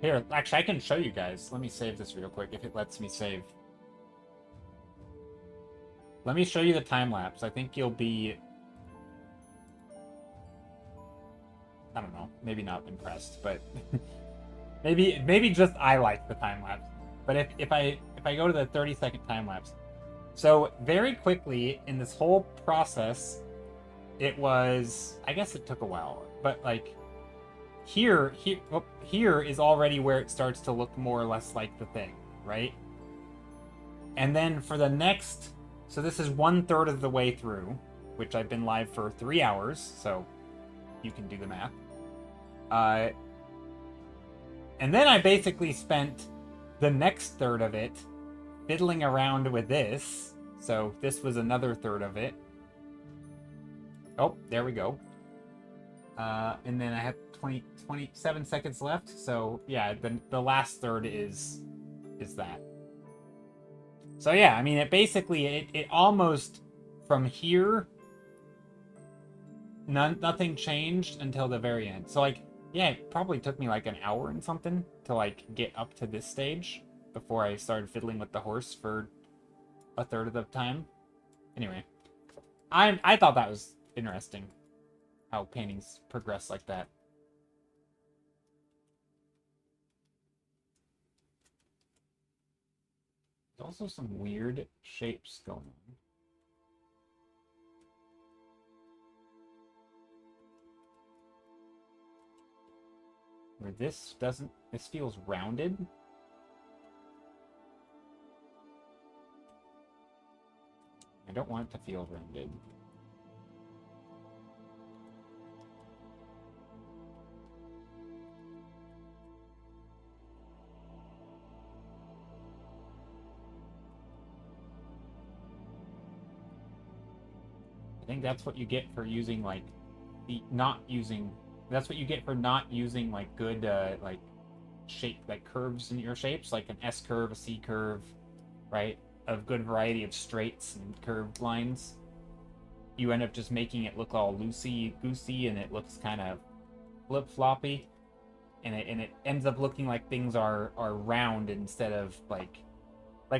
Here, actually, I can show you guys. Let me save this real quick, if it lets me save. Let me show you the time-lapse. I think you'll be... I don't know. Maybe not impressed, but... maybe just I like the time-lapse. But if I go to the 30-second time-lapse... So, very quickly, in this whole process, it was... I guess it took a while, but, like... Here is already where it starts to look more or less like the thing, right? And then for the next... So this is 1/3 of the way through, which I've been live for 3 hours, so you can do the math. And then I basically spent the next third of it fiddling around with this. So this was another third of it. Oh, there we go. And then I have 27 seconds left. So yeah, the last third is that. So yeah, I mean, it basically, it almost, from here, nothing changed until the very end. So like, yeah, it probably took me like an hour and something to like get up to this stage before I started fiddling with the horse for a third of the time. Anyway, I thought that was interesting, how paintings progress like that. There's also some weird shapes going on. Where this feels rounded. I don't want it to feel rounded. I think that's what you get for using like that's what you get for not using like good like shape, like curves in your shapes, like an S curve, a C curve, right? A good variety of straights and curved lines. You end up just making it look all loosey-goosey, and it looks kind of flip-floppy, and it ends up looking like things are round instead of like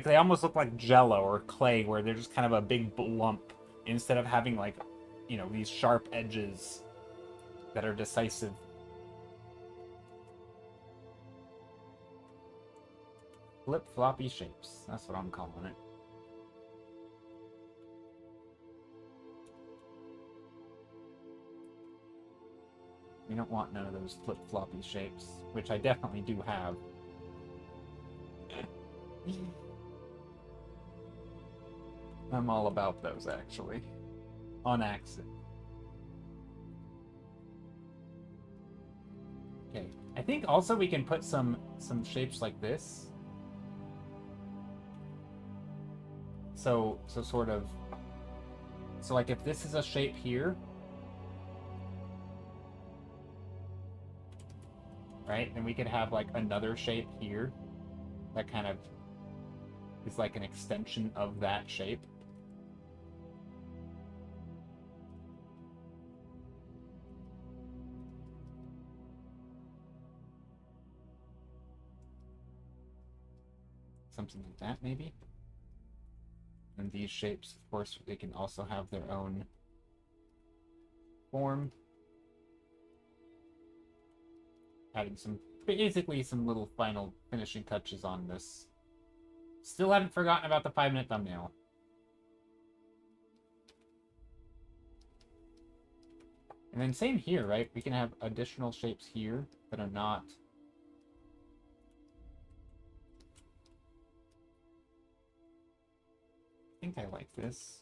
they almost look like Jello or clay, where they're just kind of a big lump instead of having like, you know, these sharp edges that are decisive. Flip-floppy shapes. That's what I'm calling it. We don't want none of those flip-floppy shapes, which I definitely do have. I'm all about those, actually. On accident. Okay. I think also we can put some shapes like this. So sort of... So like if this is a shape here... Right? Then we could have like another shape here that kind of is like an extension of that shape. Something like that, maybe. And these shapes, of course, they can also have their own form. Adding basically some little final finishing touches on this. Still haven't forgotten about the 5-minute thumbnail. And then same here, right? We can have additional shapes here that are not... I think I like this.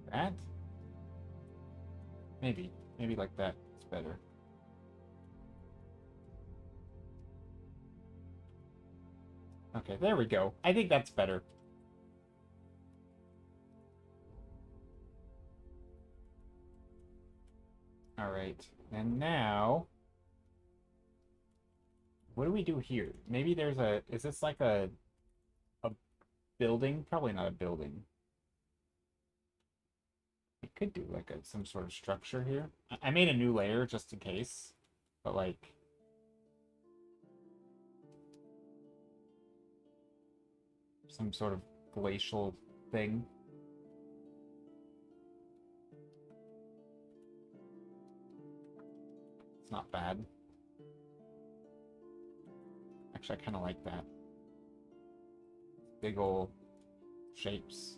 That? Maybe. Maybe like that. It's better. Okay, there we go. I think that's better. Alright. And now... What do we do here? Maybe there's a... Is this like a building? Probably not a building. We could do like some sort of structure here. I made a new layer just in case. But like... Some sort of glacial thing. It's not bad. Actually, I kind of like that. Big ol' shapes.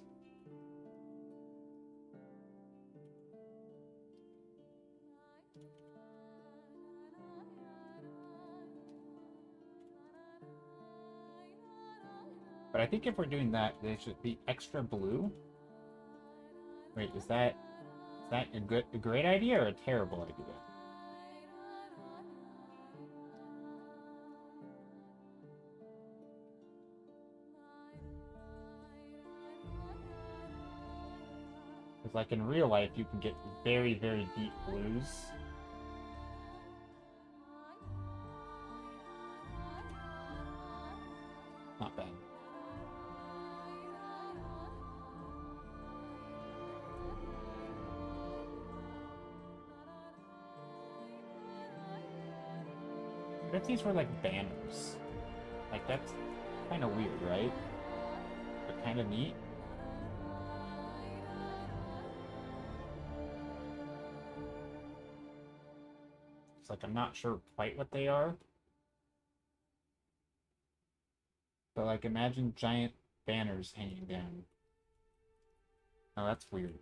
But I think if we're doing that, they should be extra blue. Wait, is that a great idea or a terrible idea? Because like in real life, you can get very, very deep blues. Not bad. What if these were like banners? Like that's kind of weird, right? But kind of neat. It's like I'm not sure quite what they are. But like imagine giant banners hanging down. Oh, that's weird.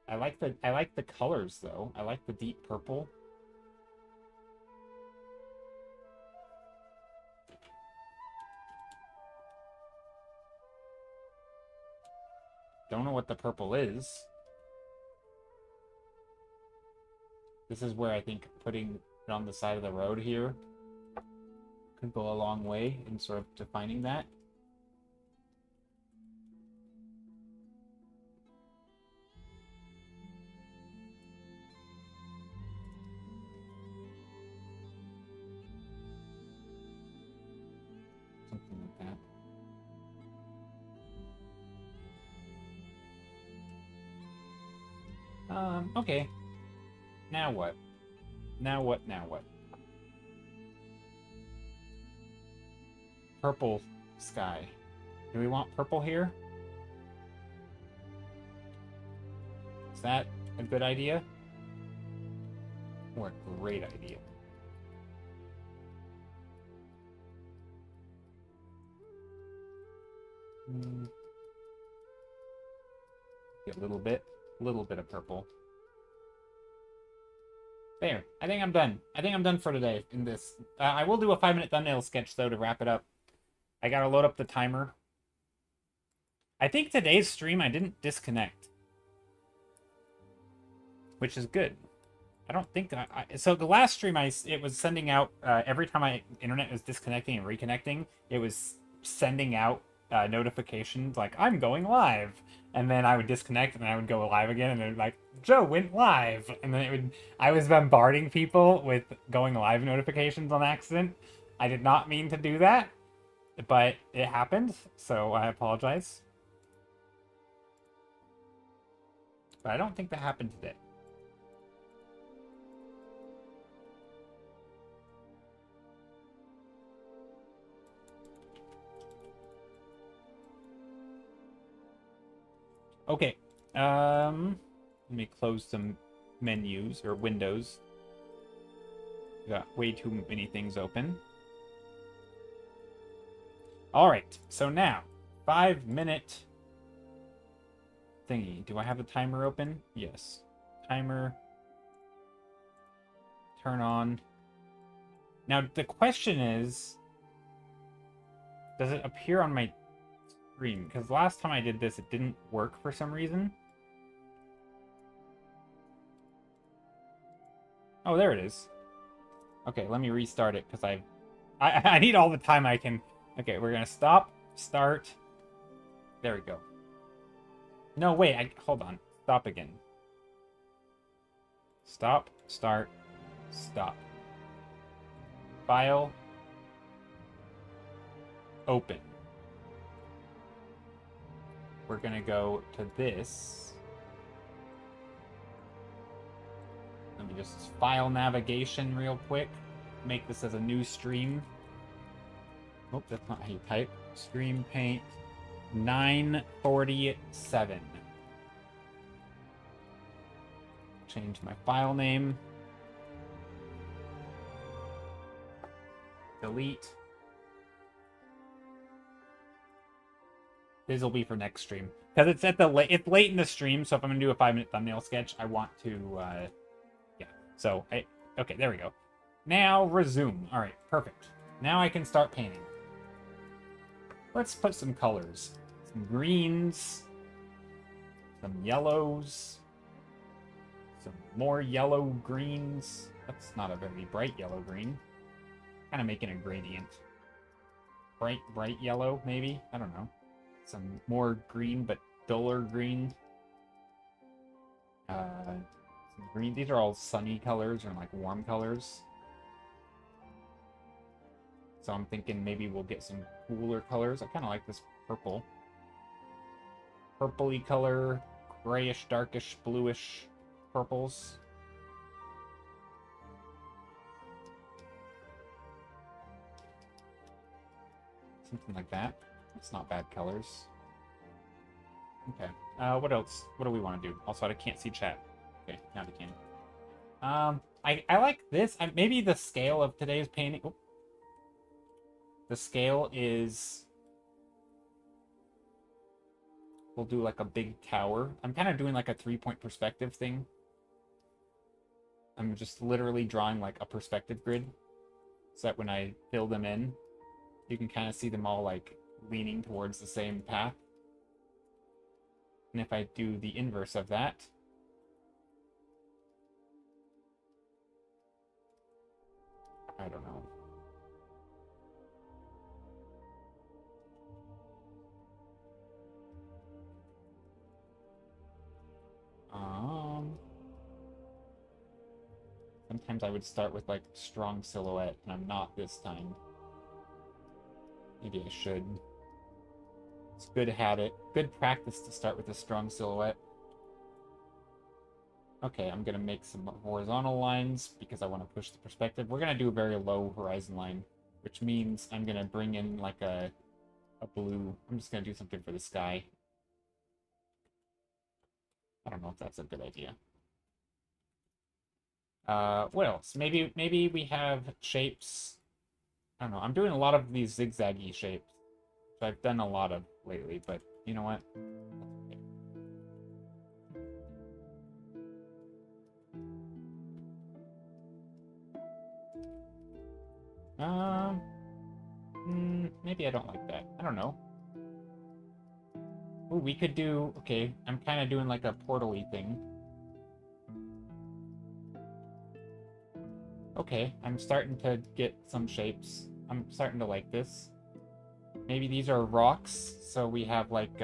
I like the colors though. I like the deep purple. Don't know what the purple is. This is where I think putting it on the side of the road here could go a long way in sort of defining that. Something like that. Okay. Now what? Now what? Now what? Purple sky. Do we want purple here? Is that a good idea? Or a great idea? Get a little bit of purple. There. I think I'm done. I think I'm done for today in this. I will do a 5-minute thumbnail sketch, though, to wrap it up. I gotta load up the timer. I think today's stream I didn't disconnect. Which is good. I don't think... so the last stream, it was sending out... every time my internet was disconnecting and reconnecting, it was sending out notifications like, I'm going live. And then I would disconnect and I would go live again, and then like, Joe went live. And then I was bombarding people with going live notifications on accident. I did not mean to do that, but it happened, so I apologize. But I don't think that happened today. Okay, let me close some menus or windows. Got way too many things open. All right, so now 5-minute thingy. Do I have the timer open? Yes. Timer. Turn on. Now the question is, does it appear on my screen? Because last time I did this, it didn't work for some reason. Oh, there it is. Okay, let me restart it because I need all the time I can. Okay, we're gonna stop, start. There we go. No, wait, hold on. Stop again. Stop, start, stop. File. Open. We're gonna go to this. Let me just file navigation real quick. Make this as a new stream. Oh, that's not how you type. Stream paint 947. Change my file name. Delete. This will be for next stream because it's it's late in the stream. So if I'm gonna do a 5-minute thumbnail sketch, I want to, yeah. So okay, there we go. Now resume. All right, perfect. Now I can start painting. Let's put some colors. Some greens. Some yellows. Some more yellow greens. That's not a very bright yellow green. Kind of making a gradient. Bright yellow, maybe? I don't know. Some more green, but duller green. Some green. These are all sunny colors or like warm colors. So I'm thinking maybe we'll get some cooler colors. I kind of like this purple. Purpley color, grayish, darkish, bluish purples. Something like that. It's not bad colors. Okay. What else? What do we want to do? Also, I can't see chat. Okay, now we can. I like this. Maybe the scale of today's painting. Oh. The scale is... We'll do like a big tower. I'm kind of doing like a 3-point perspective thing. I'm just literally drawing like a perspective grid. So that when I fill them in, you can kind of see them all like leaning towards the same path. And if I do the inverse of that, I don't know. Sometimes I would start with, like, strong silhouette, and I'm not this time. Maybe I should. It's a good habit. Good practice to start with a strong silhouette. Okay, I'm gonna make some horizontal lines because I want to push the perspective. We're gonna do a very low horizon line, which means I'm gonna bring in, like, a blue. I'm just gonna do something for the sky. I don't know if that's a good idea. What else? Maybe we have shapes. I don't know. I'm doing a lot of these zigzaggy shapes, which I've done a lot of lately, but you know what? Maybe I don't like that. I don't know. Ooh, we could do... Okay, I'm kind of doing like a portal-y thing. Okay, I'm starting to get some shapes. I'm starting to like this. Maybe these are rocks, so we have like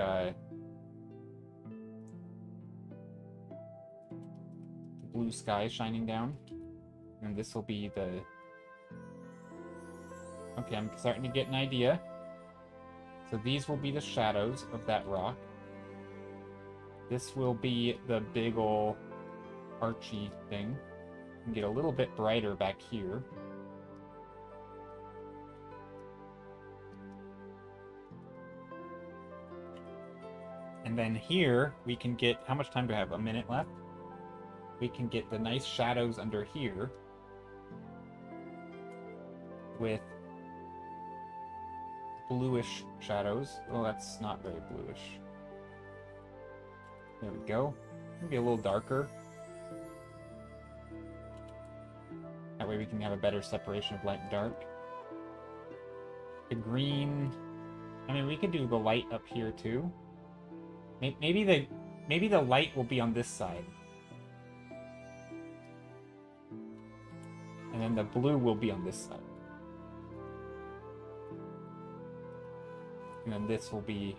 blue sky shining down. And this will be the... Okay, I'm starting to get an idea. So these will be the shadows of that rock. This will be the big ol' archy thing. And get a little bit brighter back here. And then here, we can get... How much time do I have? A minute left? We can get the nice shadows under here. With bluish shadows. Oh, that's not very bluish. There we go. Maybe a little darker. That way we can have a better separation of light and dark. The green... I mean, we could do the light up here, too. Maybe the light will be on this side. And then the blue will be on this side. And then this will be...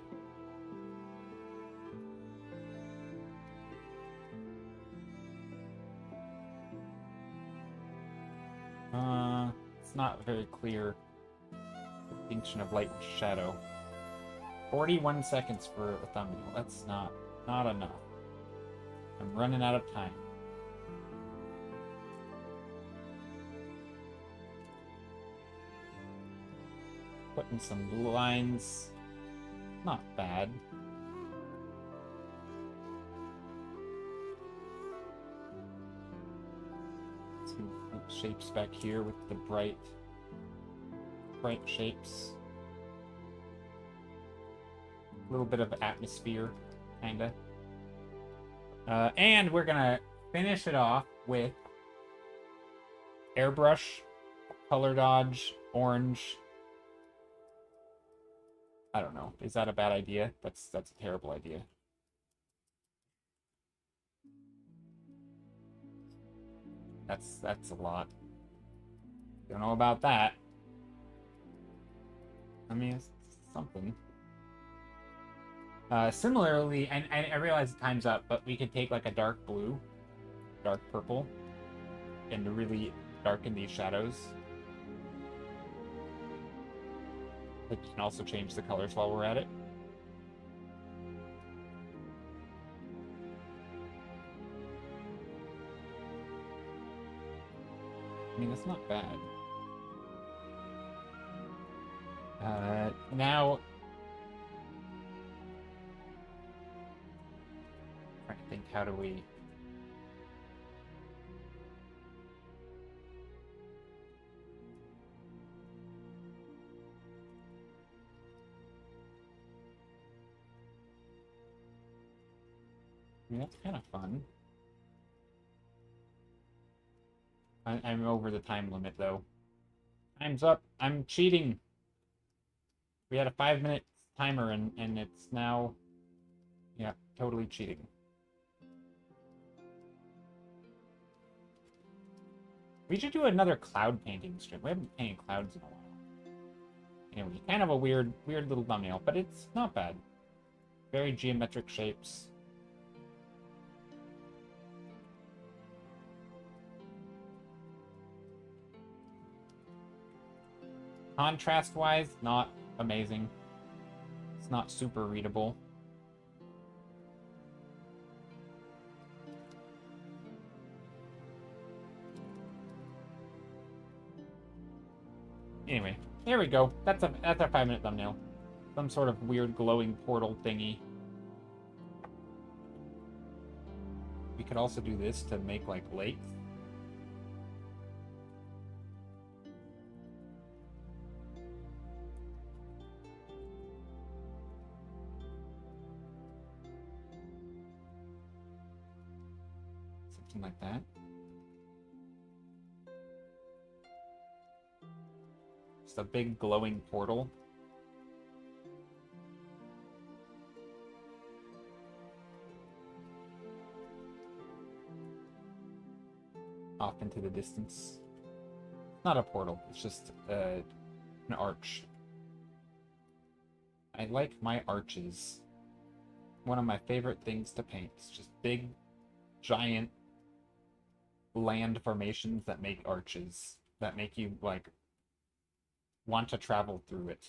It's not very clear distinction of light and shadow. 41 seconds for a thumbnail. That's not enough. I'm running out of time. Putting some blue lines. Not bad. Some shapes back here with the bright shapes. A little bit of atmosphere, kinda. And we're gonna finish it off with airbrush, color dodge, orange. I don't know. Is that a bad idea? That's a terrible idea. That's a lot. Don't know about that. I mean, it's something. Similarly, and I realize the time's up, but we could take like a dark blue, dark purple, and really darken these shadows. We can also change the colors while we're at it. I mean, that's not bad. Now... I'm trying to think, how do we... I mean, that's kind of fun. I'm over the time limit, though. Time's up. I'm cheating. We had a 5-minute timer, and it's now... Yeah, totally cheating. We should do another cloud painting stream. We haven't painted clouds in a while. Anyway, kind of a weird little thumbnail, but it's not bad. Very geometric shapes. Contrast-wise, not amazing. It's not super readable. Anyway, there we go. That's a 5-minute thumbnail. Some sort of weird glowing portal thingy. We could also do this to make like lakes. Something like that. Just a big glowing portal. Off into the distance. Not a portal, it's just an arch. I like my arches. One of my favorite things to paint. It's just big, giant land formations that make arches. That make you, like, want to travel through it.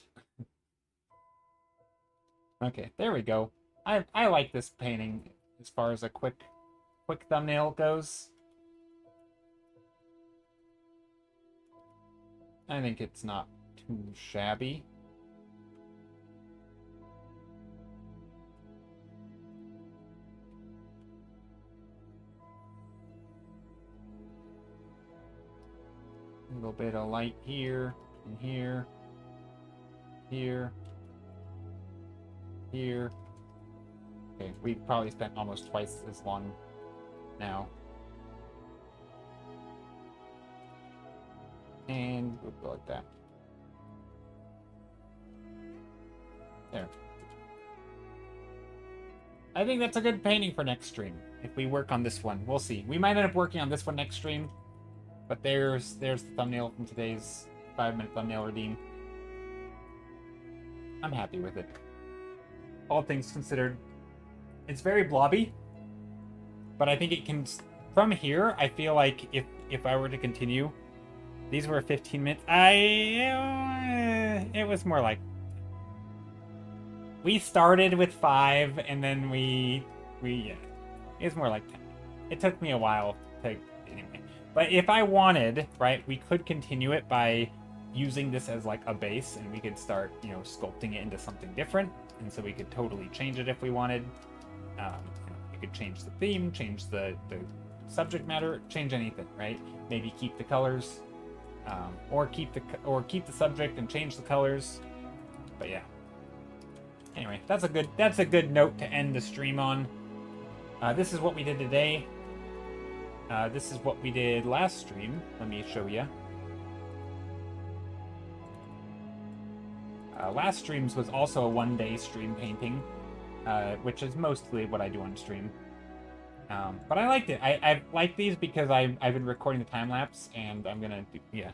Okay, there we go. I like this painting as far as a quick thumbnail goes. I think it's not too shabby. A little bit of light here, and here, here, here. Okay, we've probably spent almost twice as long now. And we'll go like that. There. I think that's a good painting for next stream. If we work on this one, we'll see. We might end up working on this one next stream. But there's the thumbnail from today's 5-minute thumbnail redeem. I'm happy with it. All things considered. It's very blobby. But I think it can... From here, I feel like if I were to continue... These were 15 minutes. It was more like... We started with 5, and then yeah. It was more like 10. It took me a while to... Anyway. But if I wanted, right, we could continue it by using this as like a base, and we could start, you know, sculpting it into something different. And so we could totally change it if we wanted. We could change the theme, change the subject matter, change anything, right? Maybe keep the colors, or keep the subject and change the colors. But yeah. Anyway, that's a good note to end the stream on. This is what we did today. This is what we did last stream. Let me show you. Last stream's was also a one-day stream painting, which is mostly what I do on stream. But I liked it. I like these because I've been recording the time-lapse, and I'm gonna do, yeah.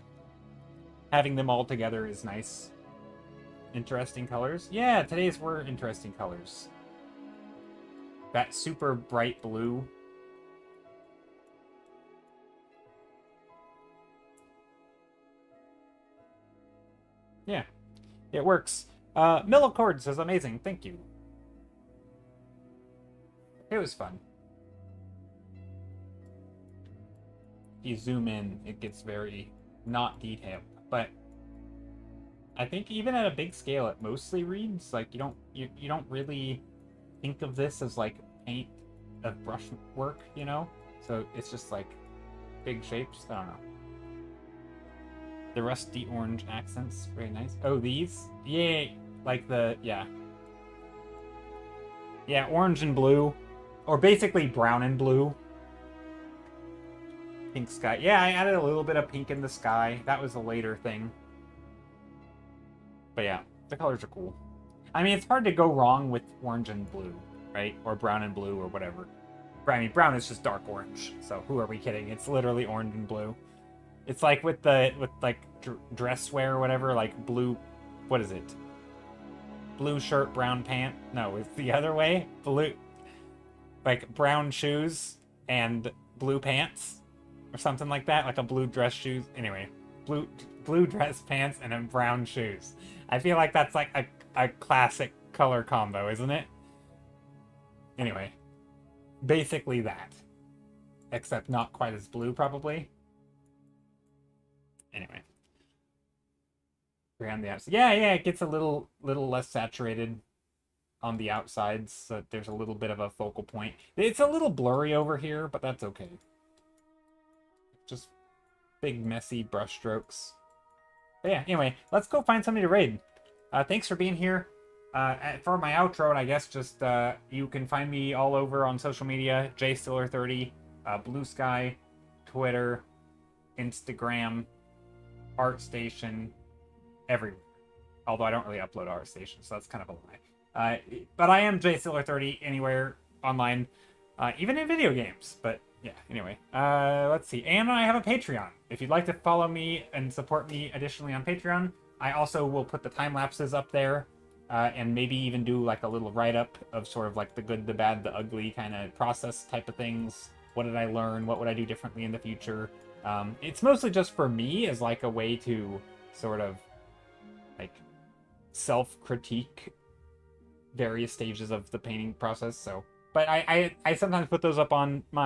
Having them all together is nice. Interesting colors. Yeah, today's were interesting colors. That super bright blue. Yeah, it works. Millicord says amazing. Thank you. It was fun. If you zoom in, it gets very not detailed, but I think even at a big scale, it mostly reads like you don't really think of this as like paint of brush work, you know? So it's just like big shapes. I don't know. The rusty orange accents, very nice. Oh, these? Yay! Like yeah, orange and blue, or basically brown and blue. Pink sky. Yeah, I added a little bit of pink in the sky. That was a later thing. But yeah, the colors are cool. I mean, it's hard to go wrong with orange and blue, right? Or brown and blue, or whatever. I mean, brown is just dark orange, so who are we kidding? It's literally orange and blue. It's like with like dress wear or whatever, like blue, what is it? Blue shirt, brown pant. No, it's the other way. Blue, like brown shoes and blue pants or something like that, like a blue dress shoes. Anyway, blue dress pants and then brown shoes. I feel like that's like a classic color combo, isn't it? Anyway, basically that, except not quite as blue probably. Anyway, around the outside, yeah, it gets a little less saturated on the outsides, so there's a little bit of a focal point. It's a little blurry over here, but that's okay. Just big messy brush strokes. But yeah, anyway, let's go find somebody to raid. Thanks for being here. For my outro, and I guess just you can find me all over on social media, jstiller30, Blue Sky, Twitter, Instagram, ArtStation, everywhere. Although I don't really upload ArtStation, so that's kind of a lie. But I am jstiller30 anywhere online, even in video games. But yeah, anyway, let's see. And I have a Patreon. If you'd like to follow me and support me additionally on Patreon, I also will put the time lapses up there, and maybe even do like a little write-up of sort of like the good, the bad, the ugly kind of process type of things. What did I learn? What would I do differently in the future? It's mostly just for me as like a way to sort of like self-critique various stages of the painting process. So, but I sometimes put those up on my